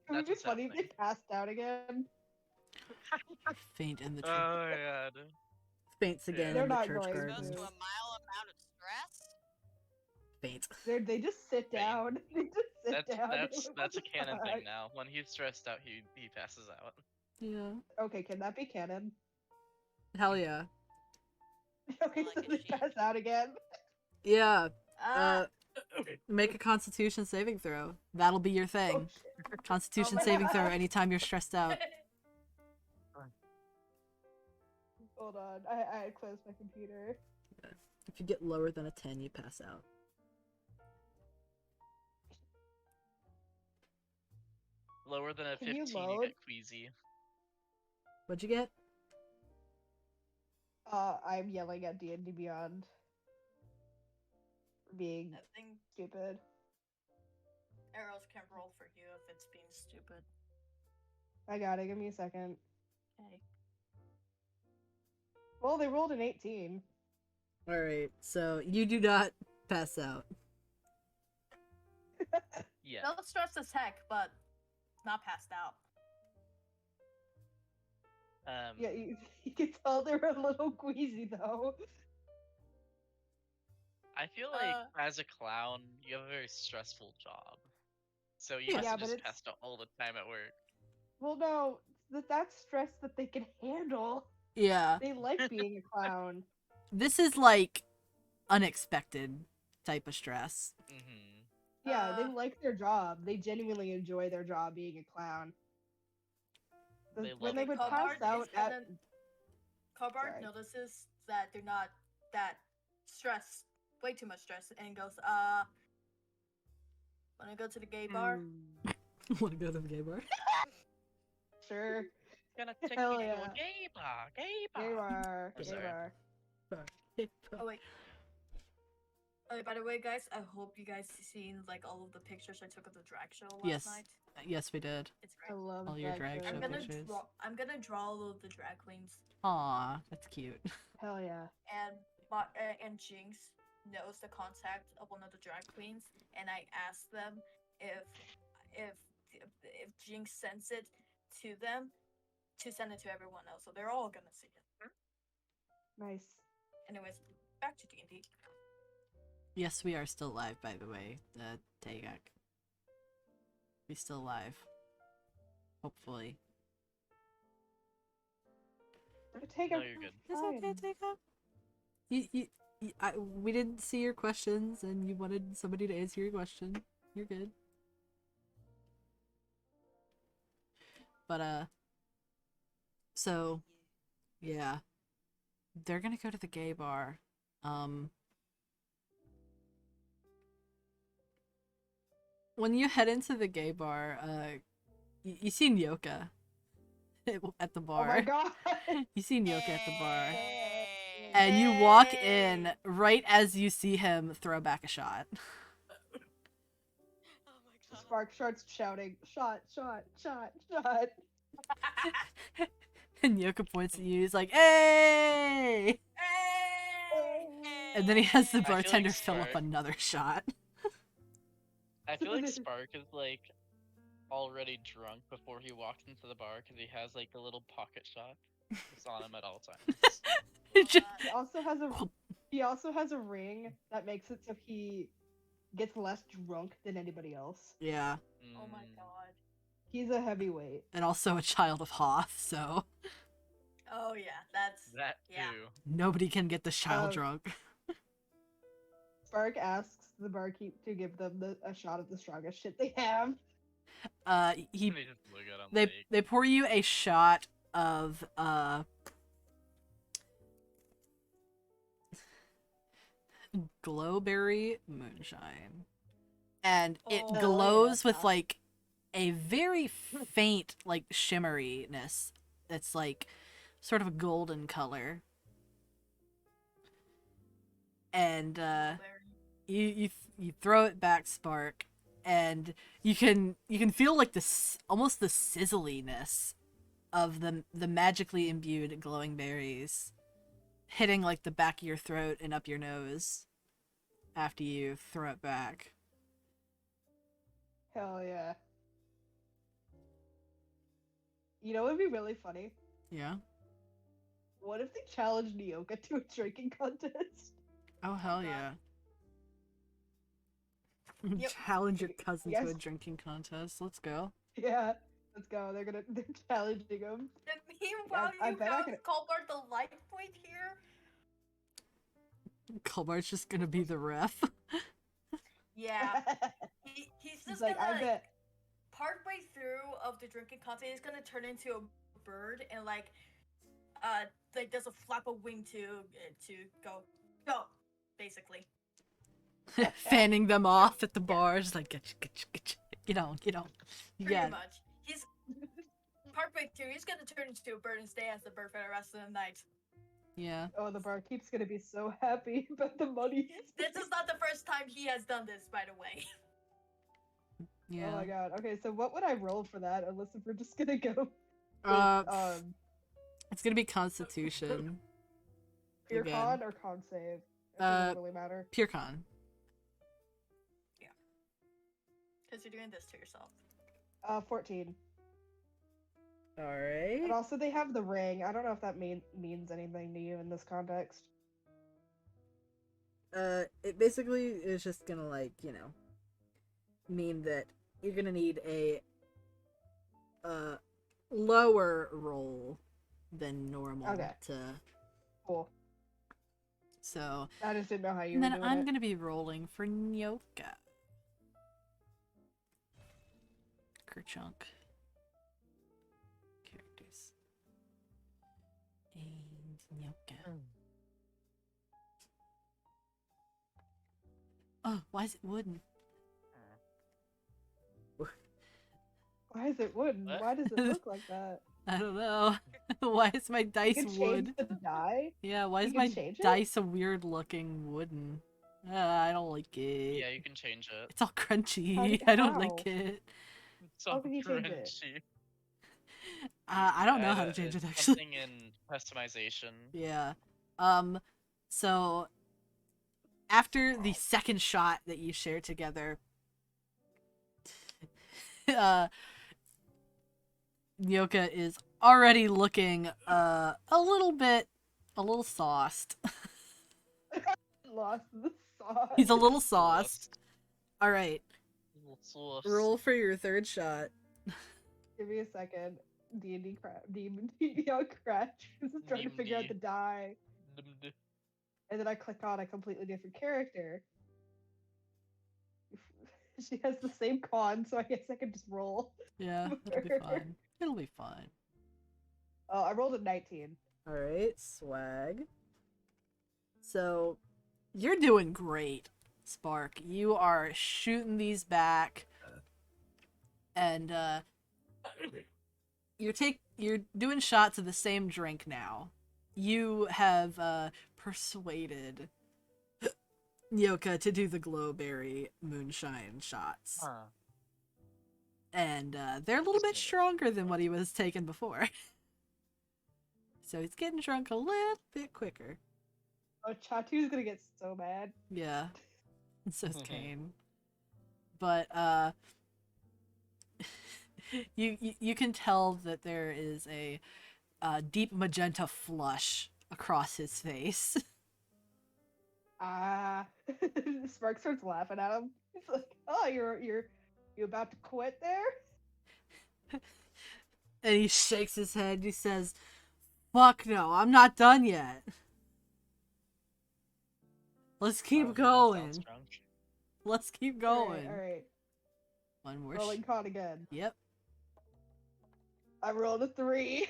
would That's be what's funny if they happening. passed out again. Faint in the Oh church. my god. Faints again Yeah. in They're the not church going garden. Exposed to to. a mild amount of stress. Faint. They just sit Faint. down. They just sit down. They're That's like, that's a "What the canon fuck?" thing now. When he's stressed out, he passes out. Yeah. Okay, can that be canon? Hell yeah. Okay, like so a they sheep. pass out again. Yeah. Ah, Okay. Make a Constitution saving throw. That'll be your Oh thing. shit. Constitution my saving throw God. anytime you're stressed out. Hold on, I closed my computer. If you get lower than a 10, you pass out. Lower than a Can you 15, you load? get queasy. What'd you get? I'm yelling at D&D Beyond for being I think stupid. arrows can roll for you if it's being stupid. I got it. Give me a second. Okay. Well, they rolled an 18. Alright, so you do not pass out. Yeah. Don't stress as heck, but not passed out. Yeah, you can tell they were a little queasy though. I feel like Uh, as a clown, you have a very stressful job. So you Yeah. must Yeah, have but just it's- passed out all the time at work. Well, no, that's stress that they can handle. Yeah. They like being a clown. This is like unexpected type of stress. Mm-hmm. Yeah, they Uh, like their job. They genuinely enjoy their job being a clown. They When love they the would clown. pass Cobart out is at gonna- Cobart Sorry. notices that they're not that stressed, way too much stress, and goes, wanna go to the gay bar? Want to go to the gay bar? Sure. Gonna take Hell me to a yeah. gay bar, gay bar. Gay bar. I'm Gay sorry. bar. Oh wait. Oh, by the way, guys, I hope you guys seen like all of the pictures I took of the drag show last Yes. night. Yes, we did. It's I great. love All your drag shows. show pictures. I'm gonna draw all of the drag queens, Aw, that's cute. Hell yeah. and Jinx knows the contact of one of the drag queens, and I asked them if if Jinx sends it to them to send it to everyone else, so they're all gonna see it. Nice. Anyways, back to D&D. Yes, we are still live, by the way. The Tagak. We still live. Hopefully. Take No, a you're good. It's fine. okay, Tagak. We didn't see your questions, and you wanted somebody to answer your question. You're good. But, so, yeah. They're gonna go to the gay bar. When you head into the gay bar, you see Nyoka at the Oh bar. my god. You see Nyoka at the bar. Hey. And you walk in right as you see him throw back a shot. Oh my god. Spark starts shouting, shot, shot, shot, shot. And Nyoka points at you, he's like, hey! And then he has the I feel like bartender fill up Spark- another shot. I feel like Spark is like already drunk before he walks into the bar because he has like a little pocket shot just on him at all times. He also has a ring that makes it so he gets less drunk than anybody else. Yeah. Oh my Mm, god. He's a heavyweight. And also a child of Hoth, so Oh yeah, that's That yeah. too. nobody can get this child Um, drunk. Spark asks the barkeep to give them a shot of the strongest shit they have. He They just look at him they like, they pour you a shot of glowberry moonshine, and it Oh, glows yeah. with like a very faint like shimmeriness that's like sort of a golden color. And you throw it back, Spark, and you can feel like this almost the sizzliness of the magically imbued glowing berries hitting like the back of your throat and up your nose after you throw it back. Hell yeah. You know what would be really funny? Yeah. What if they challenged Nyoka to a drinking contest? Oh hell God. yeah. Yep. Challenge your cousin to Yes. a drinking contest. Let's go. Yeah, let's go. They're challenging him. And meanwhile, I you bet I have could- Colbert the light point here. Colbart's just gonna be the ref. Yeah, he's just like, gonna I bet. partway through of the drinking contest, he's gonna turn into a bird and like does a flap of wing to go, basically. Fanning them off at the bars, like get on. Pretty Yeah. much. He's partway through. He's gonna turn into a bird and stay as the bird for the rest of the night. Yeah. Oh, the barkeep's gonna be so happy about the money. This is not the first time he has done this, by the way. Yeah. Oh my god. Okay, so what would I roll for that? Unless if we're just gonna go with, It's gonna be Constitution. pure again. con or con save? It doesn't really matter. Pure Con. Because you're doing this to yourself. 14. All right. And also they have the ring. I don't know if that means anything to you in this context. It basically is just gonna mean that you're gonna need a lower roll than normal Okay. to. Cool. So. I just didn't know how you And were then doing I'm it. gonna be rolling for Nyoka. Kerchunk. Characters. And Nyoka. Oh, why is it wooden? Why is it wooden? What? Why does it look like that? I don't know. Why is my You dice can change wood? the die? Yeah, why You is can my change it? dice a weird looking wooden? I don't like it. Yeah, you can change it. It's all crunchy. How I don't how? like it. It's How all can you change it? crunchy. I don't know Add how to change it actually. Something in customization. Yeah. So after the second shot that you share together, Nyoka is already looking a little sauced. Lost the sauce. He's a little sauced. All right. Little sauce. Roll for your third shot. Give me a second. D&D crash. This is trying to figure out D&D. the die. Dum-d- And then I click on a completely different character. She has the same con, so I guess I can just roll. Yeah, it'll be fine. It'll be fine. Oh, I rolled a 19. All right, swag. So, you're doing great, Spark. You are shooting these back, and you're doing shots of the same drink now. You have persuaded Nyoka to do the glowberry moonshine shots, Huh. and they're a little bit stronger than what he was taking before. So he's getting drunk a little bit quicker. Oh, Chatu's gonna get so mad. Yeah. And so's Kane. But you can tell that there is a deep magenta flush across his face. Spark starts laughing at him. He's like, "Oh, you about to quit there?" And he shakes his head. He says, "Fuck no, I'm not done yet. Let's keep Sounds going. drunk. Let's keep going." All right. One more. Rolling con again. Yep. I rolled a 3.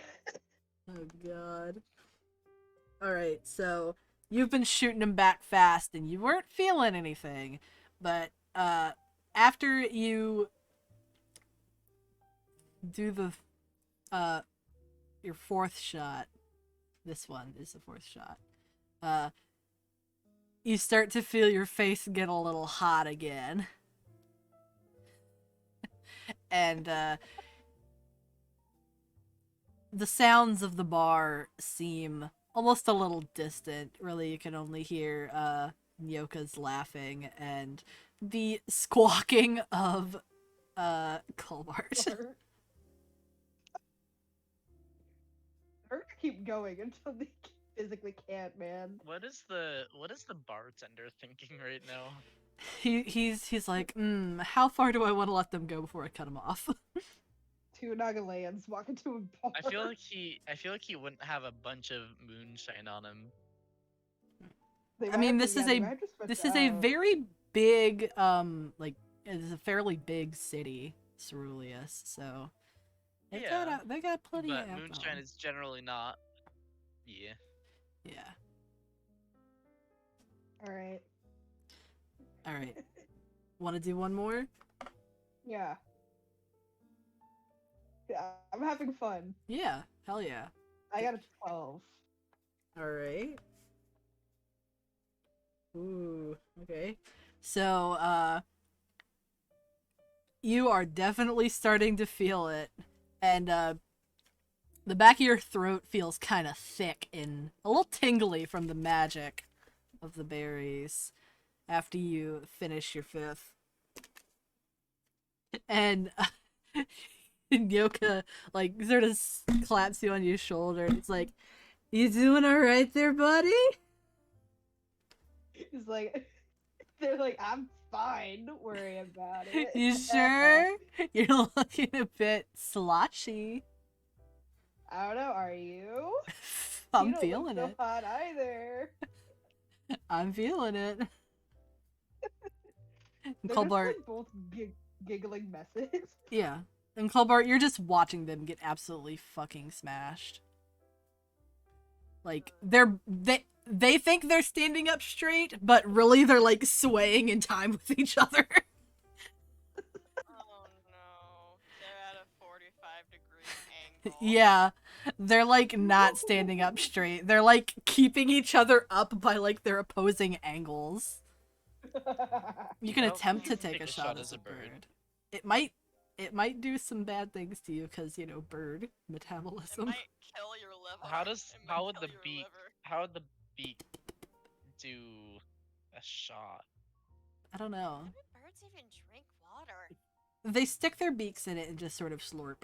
Oh god. Alright, so you've been shooting him back fast and you weren't feeling anything. But after you do the your fourth shot, this one is the fourth shot. You start to feel your face get a little hot again. And the sounds of the bar seem almost a little distant. Really, you can only hear Nyoka's laughing and the squawking of Colbart. They're gonna keep going until they physically can't, man. What is the bartender thinking right now? He's like, how far do I want to let them go before I cut him off? Two Nagalayans walk into a bar. I feel like he wouldn't have a bunch of moonshine on him. They I might mean, have to- they might have to switch this is a out. very big, like, it's a fairly big city, Ceruleus, so they Yeah, got plenty But of alcohol. moonshine is generally not. Yeah. Yeah. All right. All right. Want to do one more? Yeah. Yeah, I'm having fun. Yeah. Hell yeah. I got a 12. All right. Ooh. Okay. So, you are definitely starting to feel it, and the back of your throat feels kind of thick and a little tingly from the magic of the berries after you finish your fifth. And Yoka, like, sort of claps you on your shoulder. And it's like, you doing all right there, buddy? It's like, they're like, I'm fine. Don't worry about it. You sure? You're looking a bit sloshy. I don't know. Are you? I'm You don't feeling look so it. hot either. I'm feeling it. They're Colbart, just like both giggling messes. yeah. And Colbart, you're just watching them get absolutely fucking smashed. Like, they think they're standing up straight, but really they're like swaying in time with each other. Oh no. They're at a 45-degree angle. Yeah. They're like not standing up straight. They're like keeping each other up by like their opposing angles. You can Well, attempt you to can take a shot as a bird. bird. It might do some bad things to you because, you know, bird It metabolism. might kill your liver. How would the beak do a shot? I don't know. How do birds even drink water? They stick their beaks in it and just sort of slurp.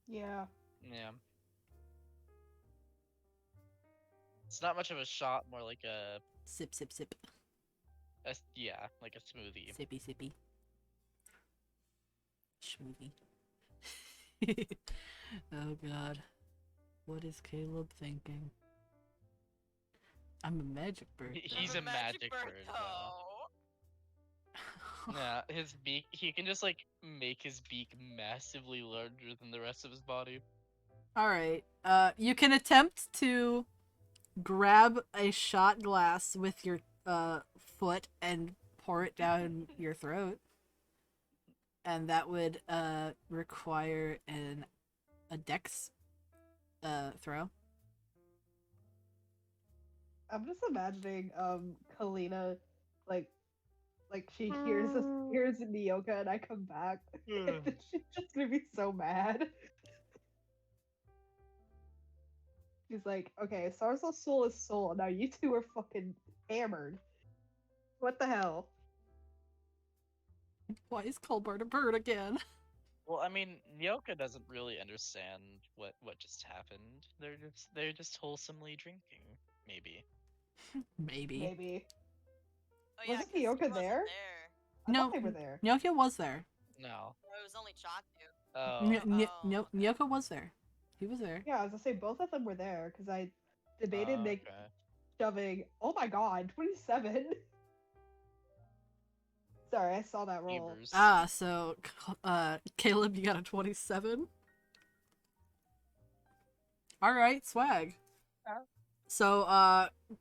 Yeah. Yeah. It's not much of a shot, more like a Sip, sip, sip. yeah, like a smoothie. Sippy, sippy. Schmoovie. Oh god. What is Caleb thinking? I'm a magic bird. He's I'm a magic bird, though. Yeah, his beak, he can just like make his beak massively larger than the rest of his body. Alright. You can attempt to grab a shot glass with your foot and pour it down your throat. And that would require a dex throw. I'm just imagining Kalina like she hears Nyoka and I come back. And then she's just gonna be so mad. She's like, okay, Sarzel's soul is soul. Now you two are fucking hammered. What the hell? Why is Colbert a bird again? Well, I mean, Nyoka doesn't really understand what just happened. They're just wholesomely drinking, maybe. Maybe. Maybe. Oh yeah, Wasn't 'cause he Nyoka wasn't there? there. I No, thought they were there. Nyoka was there. No. It was only Chaku. Oh. Oh, okay. Nyoka was there. He was there. Yeah, I was gonna say both of them were there because I debated Nick Okay. shoving. Oh my god, 27. Sorry, I saw that roll. Beavers. So Caleb, you got a 27. All right, swag. Yeah. So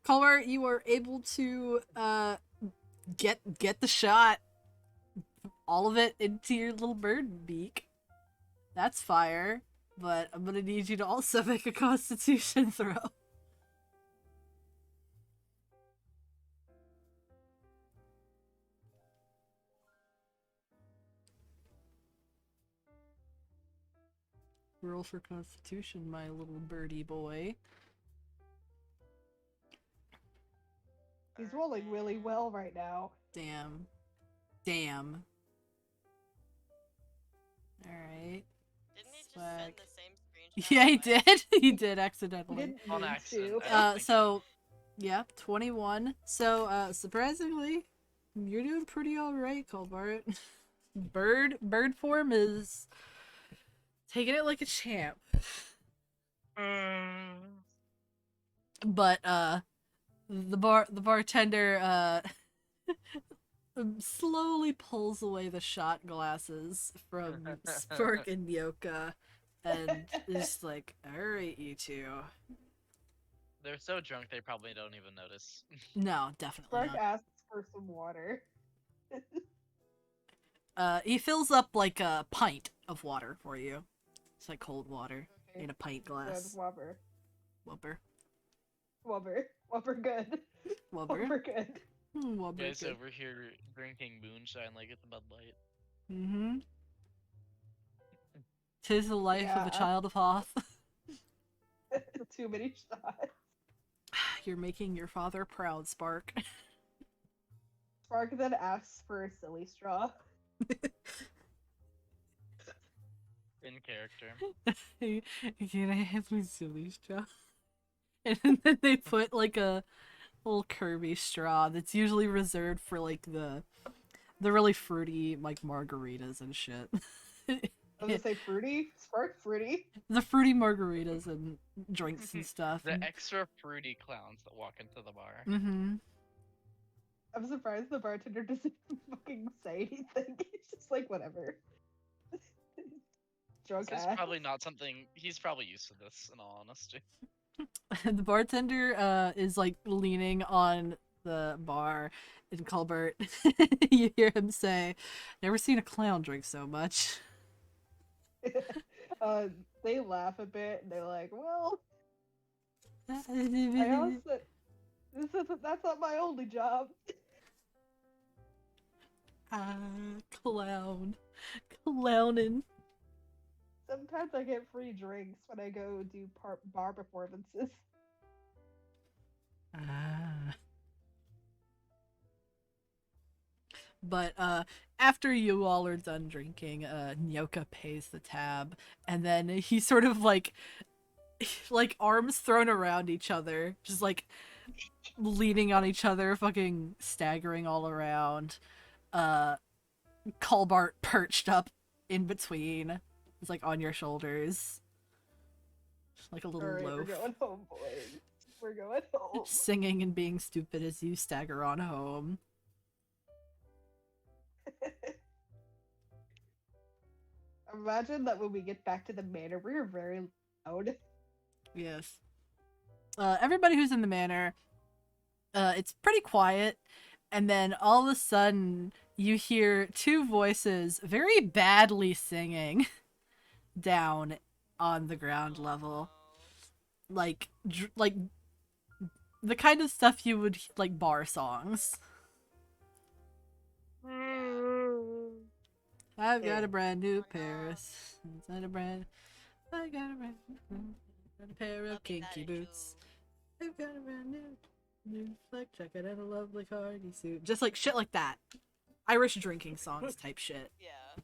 Colbert, you were able to get the shot, all of it into your little bird beak. That's fire. But I'm gonna need you to also make a Constitution throw. Roll for Constitution, my little birdie boy. He's rolling really well right now. Damn. Damn. Alright. Didn't he just Swag. send the same screenshot? Yeah, he twice? did. He did He accidentally. didn't On mean accident. to. I don't think So yeah, 21. So surprisingly, you're doing pretty alright, Colbart. Bird form is taking it like a champ. But the bartender slowly pulls away the shot glasses from Spark and Yoka and is like, alright, you two. They're so drunk they probably don't even notice. No, definitely Spark not. asks for some water. He fills up like a pint of water for you. It's like cold water Okay. in a pint Good. glass. Wobber. Wubber. Wobber good. Wubber. Wobber good. Wubber. Guys good. over here drinking moonshine like it's a Bud Light. Mm-hmm. 'Tis the life of a Yeah. child of Hoth. Too many shots. You're making your father proud, Spark. Spark then asks for a silly straw. In character. Can I have my silly straw? And then they put like a little Kirby straw that's usually reserved for like the really fruity like margaritas and shit. I was gonna say fruity. Spark fruity. The fruity margaritas and drinks and stuff. The extra fruity clowns that walk into the bar. Mm-hmm. I'm surprised the bartender doesn't fucking say anything. He's just like, whatever. Drunk This is ass. probably not something he's probably used to this, in all honesty. The bartender is like leaning on the bar in Colbert. You hear him say, "Never seen a clown drink so much." They laugh a bit and they're like, well, I Ah, also that's not my only job. clown. Clownin'. Sometimes I get free drinks when I go do bar performances. But after you all are done drinking, Nyoka pays the tab, and then he sort of like arms thrown around each other, just like leaning on each other, fucking staggering all around. Colbart perched up in between. It's like on your shoulders. Just like a little Alright, we're loaf. going home, boys. We're going home. Singing and being stupid as you stagger on home. Imagine that when we get back to the manor, we're very loud. Yes. Everybody who's in the manor, it's pretty quiet, and then all of a sudden you hear two voices very badly singing down on the ground level, like the kind of stuff you would like bar songs. I've got a brand new Paris. I got a brand new pair of kinky boots. I've got a brand new flick jacket and a lovely cardi suit. Just like shit like that. Irish drinking songs type shit. Yeah.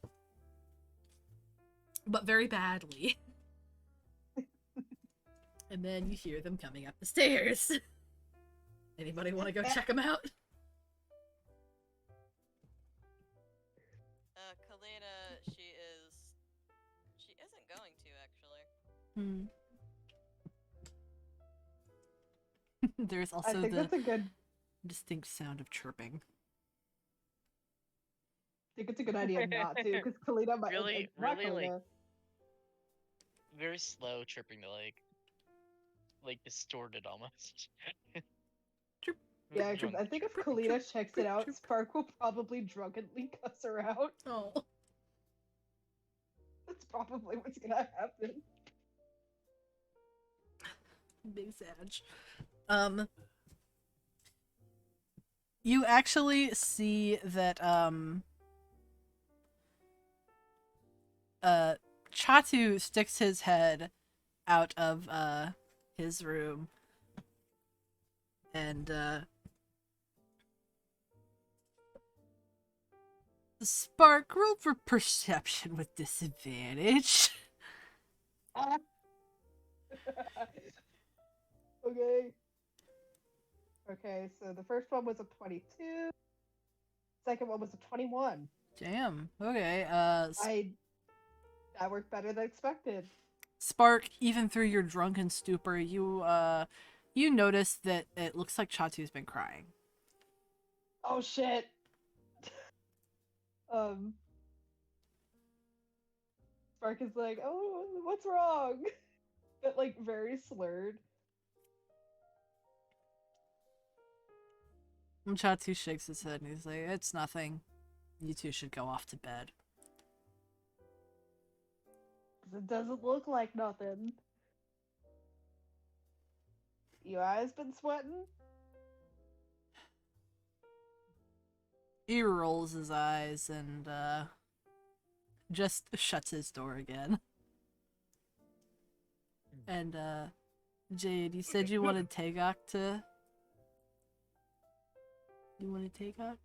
But very badly. And then you hear them coming up the stairs. Anybody want to go check them out? Kalina, she isn't going to, actually. There's I also think the that's a good. distinct sound of chirping. I think it's a good idea not to, because Kalina might. Really, not really, like, Kalina. Very slow chirping to like distorted almost. Yeah, because I think if Kalina checks it out, Spark will probably drunkenly cuss her out. Oh. That's probably what's gonna happen. Big Sag. You actually see that Chatu sticks his head out of his room and Spark, roll for perception with disadvantage. Ah. Okay. Okay, so the first one was a 22. Second one was a 21. Damn. Okay. That worked better than expected. Spark, even through your drunken stupor, you notice that it looks like Chatu's been crying. Oh shit. Spark is like, oh, what's wrong? But like very slurred. And Chatu shakes his head and he's like, "It's nothing. You two should go off to bed." It doesn't look like nothing. You eyes been sweating? He rolls his eyes and just shuts his door again. And Jade, you said you wanted Tagok to. You wanted Tagok?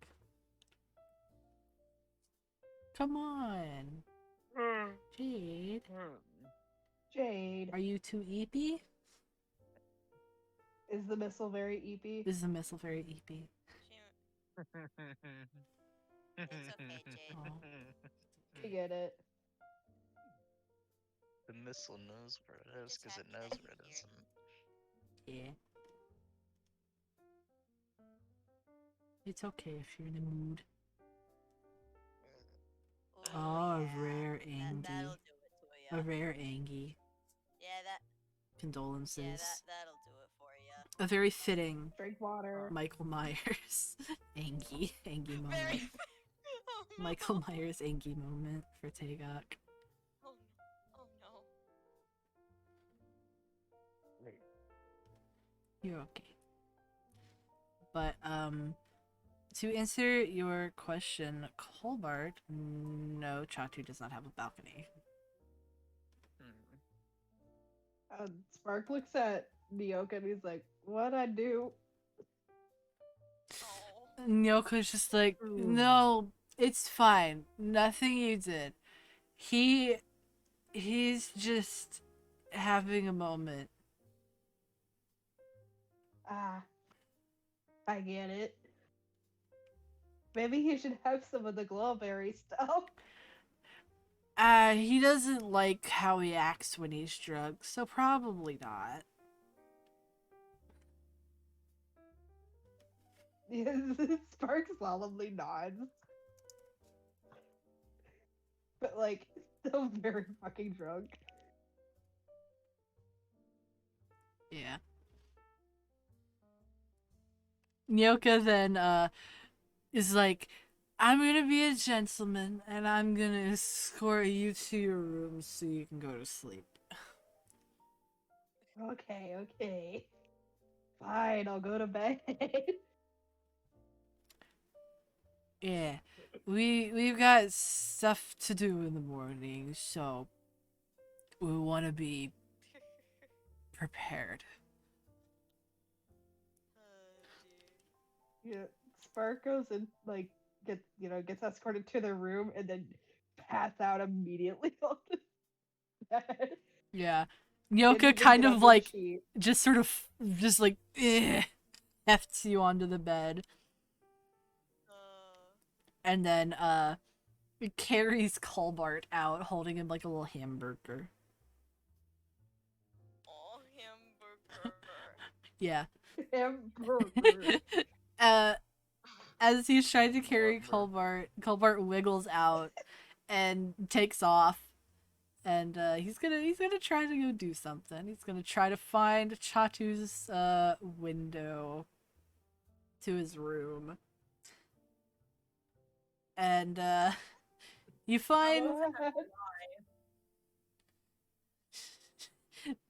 Come on, Jade. Jade. Are you too eepy? Is the missile very eepy? Is the missile very eepy? It's okay, Jade. Oh. I get it. The missile knows where it is Just because it happy knows that where it you're isn't. Yeah. It's okay if you're in a mood. Oh, yeah. rare That'll Angie. do it to A ya. rare Angie. Yeah, Condolences. that'll do it for ya. A very fitting Drink water. Michael Myers Angie moment. Very. Oh, no. Michael Myers Angie moment for Tagok. Oh no. You're okay. But to answer your question, Colbart, no, Chatu does not have a balcony. Spark looks at Nyoka and he's like, what'd I do? Oh. Nyoko's just like, no, it's fine. Nothing you did. He's just having a moment. Ah, I get it. Maybe he should have some of the glowberry stuff. He doesn't like how he acts when he's drunk, so probably not. Spark solemnly nods. But like, still very fucking drunk. Yeah. Nyoka then is like, I'm gonna be a gentleman and I'm gonna escort you to your room so you can go to sleep. Okay. Fine, I'll go to bed. Yeah. We've got stuff to do in the morning, so we wanna be prepared. Yeah, Spark goes and like gets escorted to their room and then pass out immediately on the bed. Yeah. Didn't Nyoka even kind get of under the like sheet. just sort of just like hefts you onto the bed. And then it carries Colbart out holding him like a little hamburger. Oh, hamburger. Yeah. Hamburger. As he's trying to carry Colbart wiggles out and takes off. And he's gonna try to go do something. He's gonna try to find Chatu's window to his room. And you find.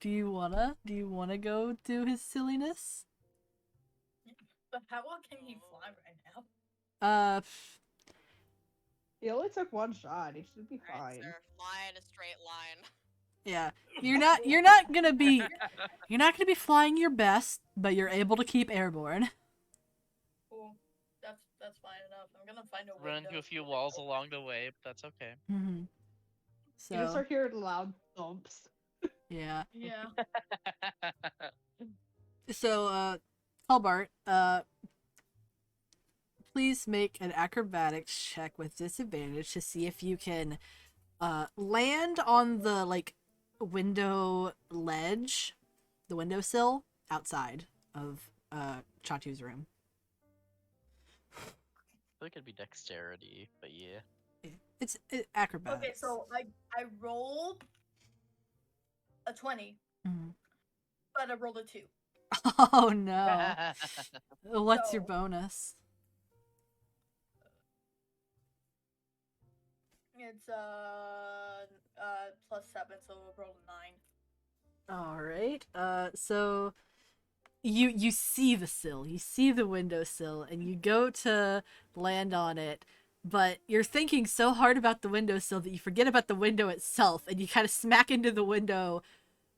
Do you wanna go do his silliness? But how well can he fly right now? He only took one shot. He should be Alright, fine. sir. Fly in a straight line. Yeah. You're not gonna be flying your best, but you're able to keep airborne. Cool. That's fine enough. I'm gonna find a Run window. into a few and walls open along the way, but that's okay. Mm-hmm. You just So start hearing loud thumps. yeah. it. Yeah. So Hobart, please make an acrobatics check with disadvantage to see if you can land on the like window ledge, the windowsill outside of Chatu's room. I feel like it'd be dexterity, but yeah. It's acrobatics. Okay, so I rolled a 20, Mhm. but I rolled a 2. Oh no. What's your So- bonus? It's plus 7, so I rolled a 9. All right. So you see the sill, you see the windowsill, and you go to land on it, but you're thinking so hard about the windowsill that you forget about the window itself, and you kind of smack into the window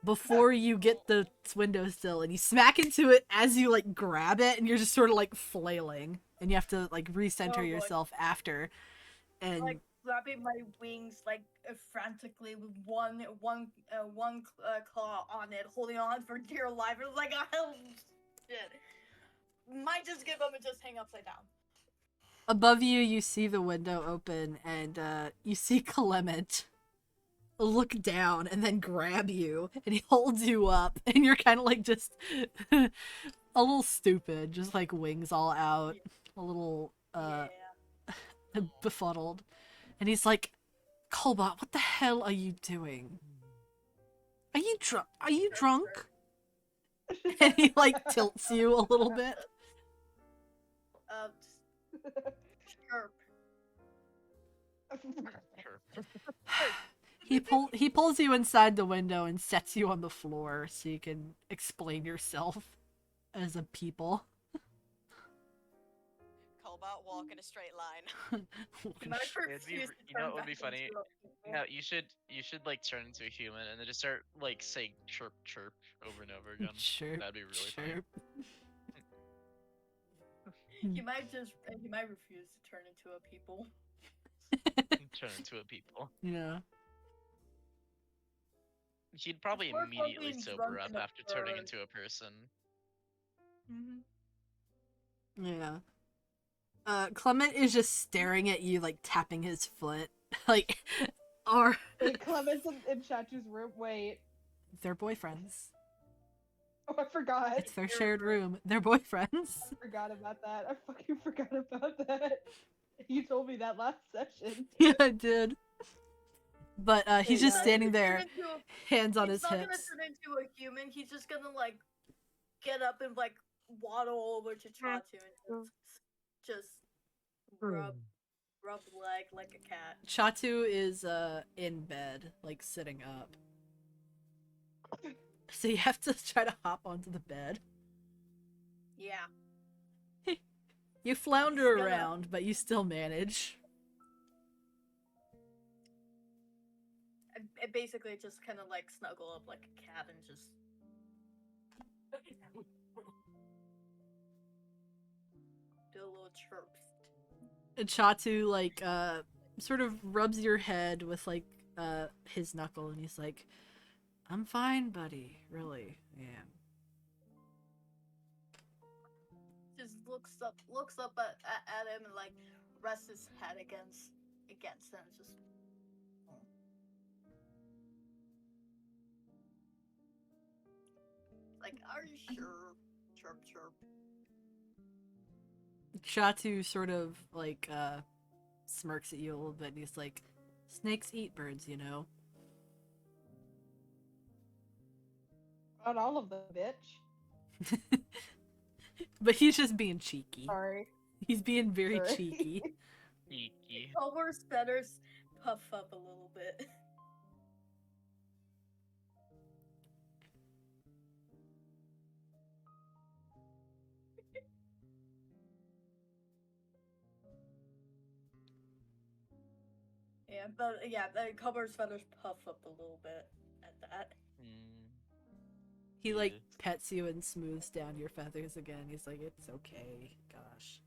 before you get the windowsill, and you smack into it as you like grab it, and you're just sort of like flailing, and you have to like recenter Oh, boy. yourself after, and Like grabbing my wings like frantically with one claw on it, holding on for dear life. It was like, oh shit. Might just give up and just hang upside down. above you, you see the window open, and you see Clement look down and then grab you, and he holds you up, and you're kind of like just a little stupid, just like wings all out, a little Yeah. befuddled, and he's like, Colbot, what the hell are you doing? Are you drunk? Are you drunk? And he like tilts you a little bit. Chirp. Sure. He pulls you inside the window and sets you on the floor so you can explain yourself as a people. Colbot walk in a straight line. You might It'd be, refuse to you know turn what would be back funny? into a people. No, you should like turn into a human and then just start like saying chirp chirp over and over again. Chirp, That'd be really funny. chirp. He might refuse to turn into a people. Turn into a people. Yeah. He'd probably It's more fun immediately being sober drunk up in a after turning bird. into a person. Mm-hmm. Yeah. Clement is just staring at you, like tapping his foot. Like, are Wait, Clement's in Chatu's room. Wait. they're boyfriends. Oh, I forgot. It's their shared room. They're boyfriends. I forgot about that. I fucking forgot about that. You told me that last session. Yeah, I did. But he's just Yeah. standing there, hands on He's his not gonna hips. turn into a human. He's just gonna like get up and like waddle over to Chatu and just rub leg like a cat. Chatu is in bed, like sitting up. So you have to try to hop onto the bed. Yeah. You flounder He's gonna- around, but you still manage. I basically just kind of like snuggle up like a cat and just. Do a little chirps. And Chatu like sort of rubs your head with like his knuckle, and he's like, "I'm fine, buddy. Really, yeah." Just looks up at him and like rests his head against him. Just. Like, are you sure? Chirp, chirp. Chatu sort of like smirks at you a little bit, and he's like, "Snakes eat birds, you know." Not all of them, bitch. But he's just being cheeky. Sorry. He's being very Sorry. cheeky. Geeky. Culver's feathers puff up a little bit. The Culver's feathers puff up a little bit at that. He like Yeah. pets you and smooths down your feathers again. He's like, "It's okay. Gosh.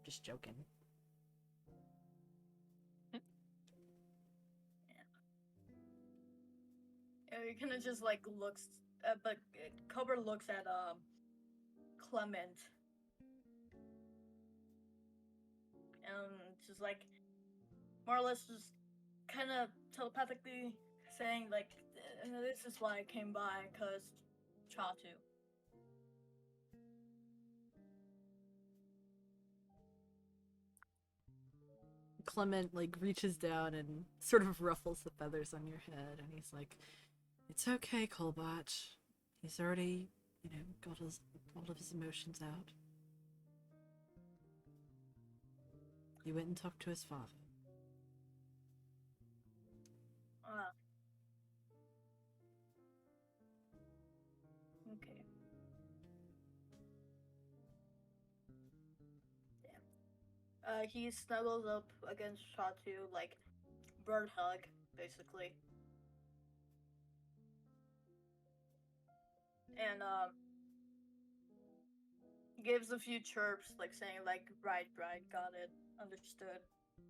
Just joking." he kind of just like looks, but Cobra looks at Clement, and just like more or less just kind of telepathically saying like, "This is why I came by, cause Chatu." Clement like reaches down and sort of ruffles the feathers on your head, and he's like, "It's okay, Colbot. He's already, got all of his emotions out. He went and talked to his father." Okay. He snuggles up against Chatu, like bird hug, basically. And gives a few chirps, like saying like, right, got it, understood,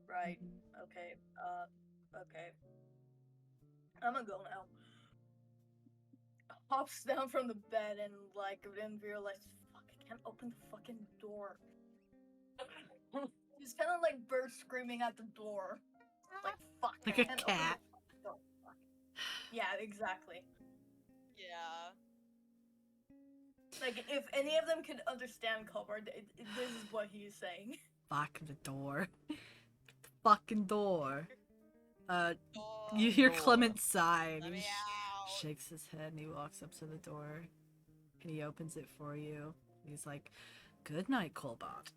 right, okay, okay. I'm gonna go now. Hops down from the bed and like then realizes, fuck, I can't open the fucking door. He's kind of like bird screaming at the door, like fuck, Like I a can't cat. open the fucking door. Fuck. Yeah, exactly. Yeah. Like if any of them could understand Cobra, this is what he's saying. Fuck the door. The fucking door. Oh, You hear Door. Clement sigh, and let he me out. shakes his head, and he walks up to the door, and he opens it for you. He's like, "Good night, Colbot."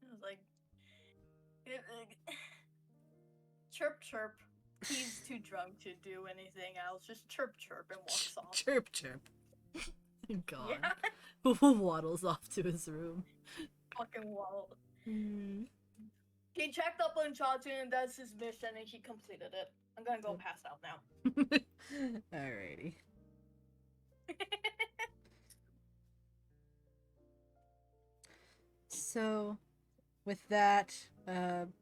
I was like, chirp chirp. He's too drunk to do anything else. Just chirp chirp and walks off. Chirp, chirp. God. Yeah, Waddles off to his room. fucking wall. Mm. He checked up on Chatu and that's his mission and he completed it. I'm gonna go pass out now. Alrighty. So, with that,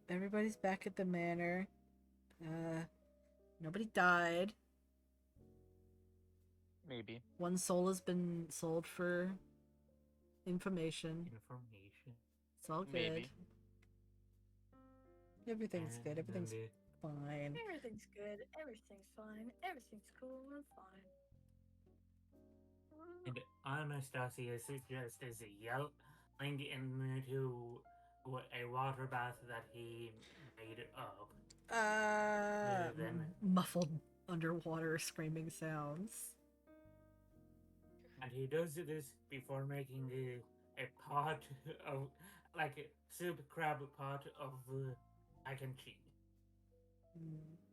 everybody's back at the manor. Nobody died. Maybe. One soul has been sold for information. Information. It's all good. Maybe. Everything's good. Everything's And, fine. Everything's good. Everything's fine. Everything's cool and fine. and Anastasia suggests yelling into a water bath that he made up. Then- Muffled underwater screaming sounds. And he does this before making a pot of, like a soup crab pot of mac and cheese.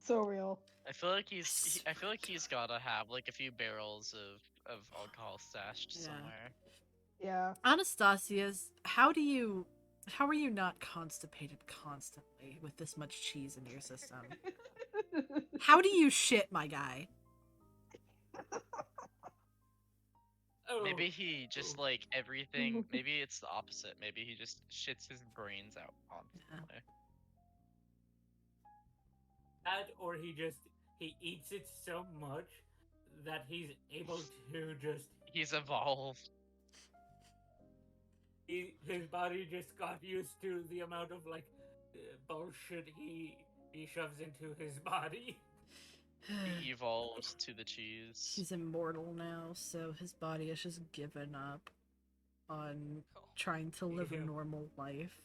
So real. I feel like I feel like he's gotta have like a few barrels of alcohol stashed Yeah. somewhere. Yeah. Anastasia's, how are you not constipated constantly with this much cheese in your system? How do you shit, my guy? Oh, Maybe he just like everything. Maybe it's the opposite. Maybe he just shits his brains out constantly. that, or he eats it so much that he's able to just He's evolved. his body just got used to the amount of like bullshit he shoves into his body. He evolved to the cheese. He's immortal now, so his body has just given up on trying to live a Yeah. normal life.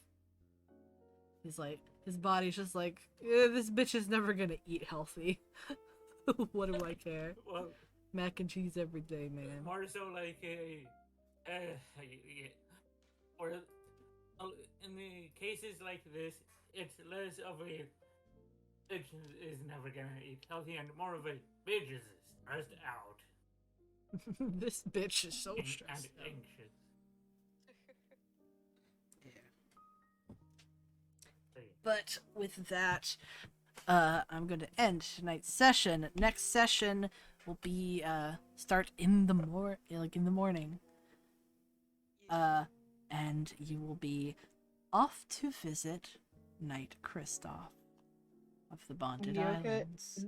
He's like, his body's just like, this bitch is never gonna eat healthy. What do I care? Well, Mac and cheese every day, man. more so like or in the cases like this, it's less of a bitch is never gonna eat healthy and more of a bitch is stressed out This bitch is so and stressed out. anxious. But with that, I'm going to end tonight's session. Next session will be start in the morning. And you will be off to visit Knight Kristoff of the Bonded Nyoka- Islands.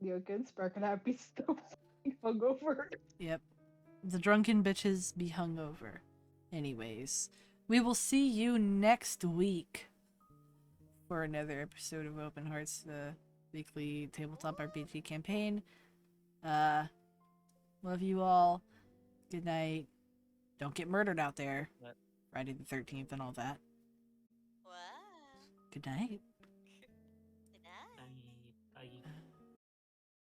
Nyoka and Spark and I'd be so fucking hungover. Yep. The drunken bitches be hungover. Anyways, we will see you next week for another episode of Open Hearts, the weekly tabletop RPG campaign. Love you all. Good night. Don't get murdered out there. What? Friday the 13th and all that. Wow. Good night.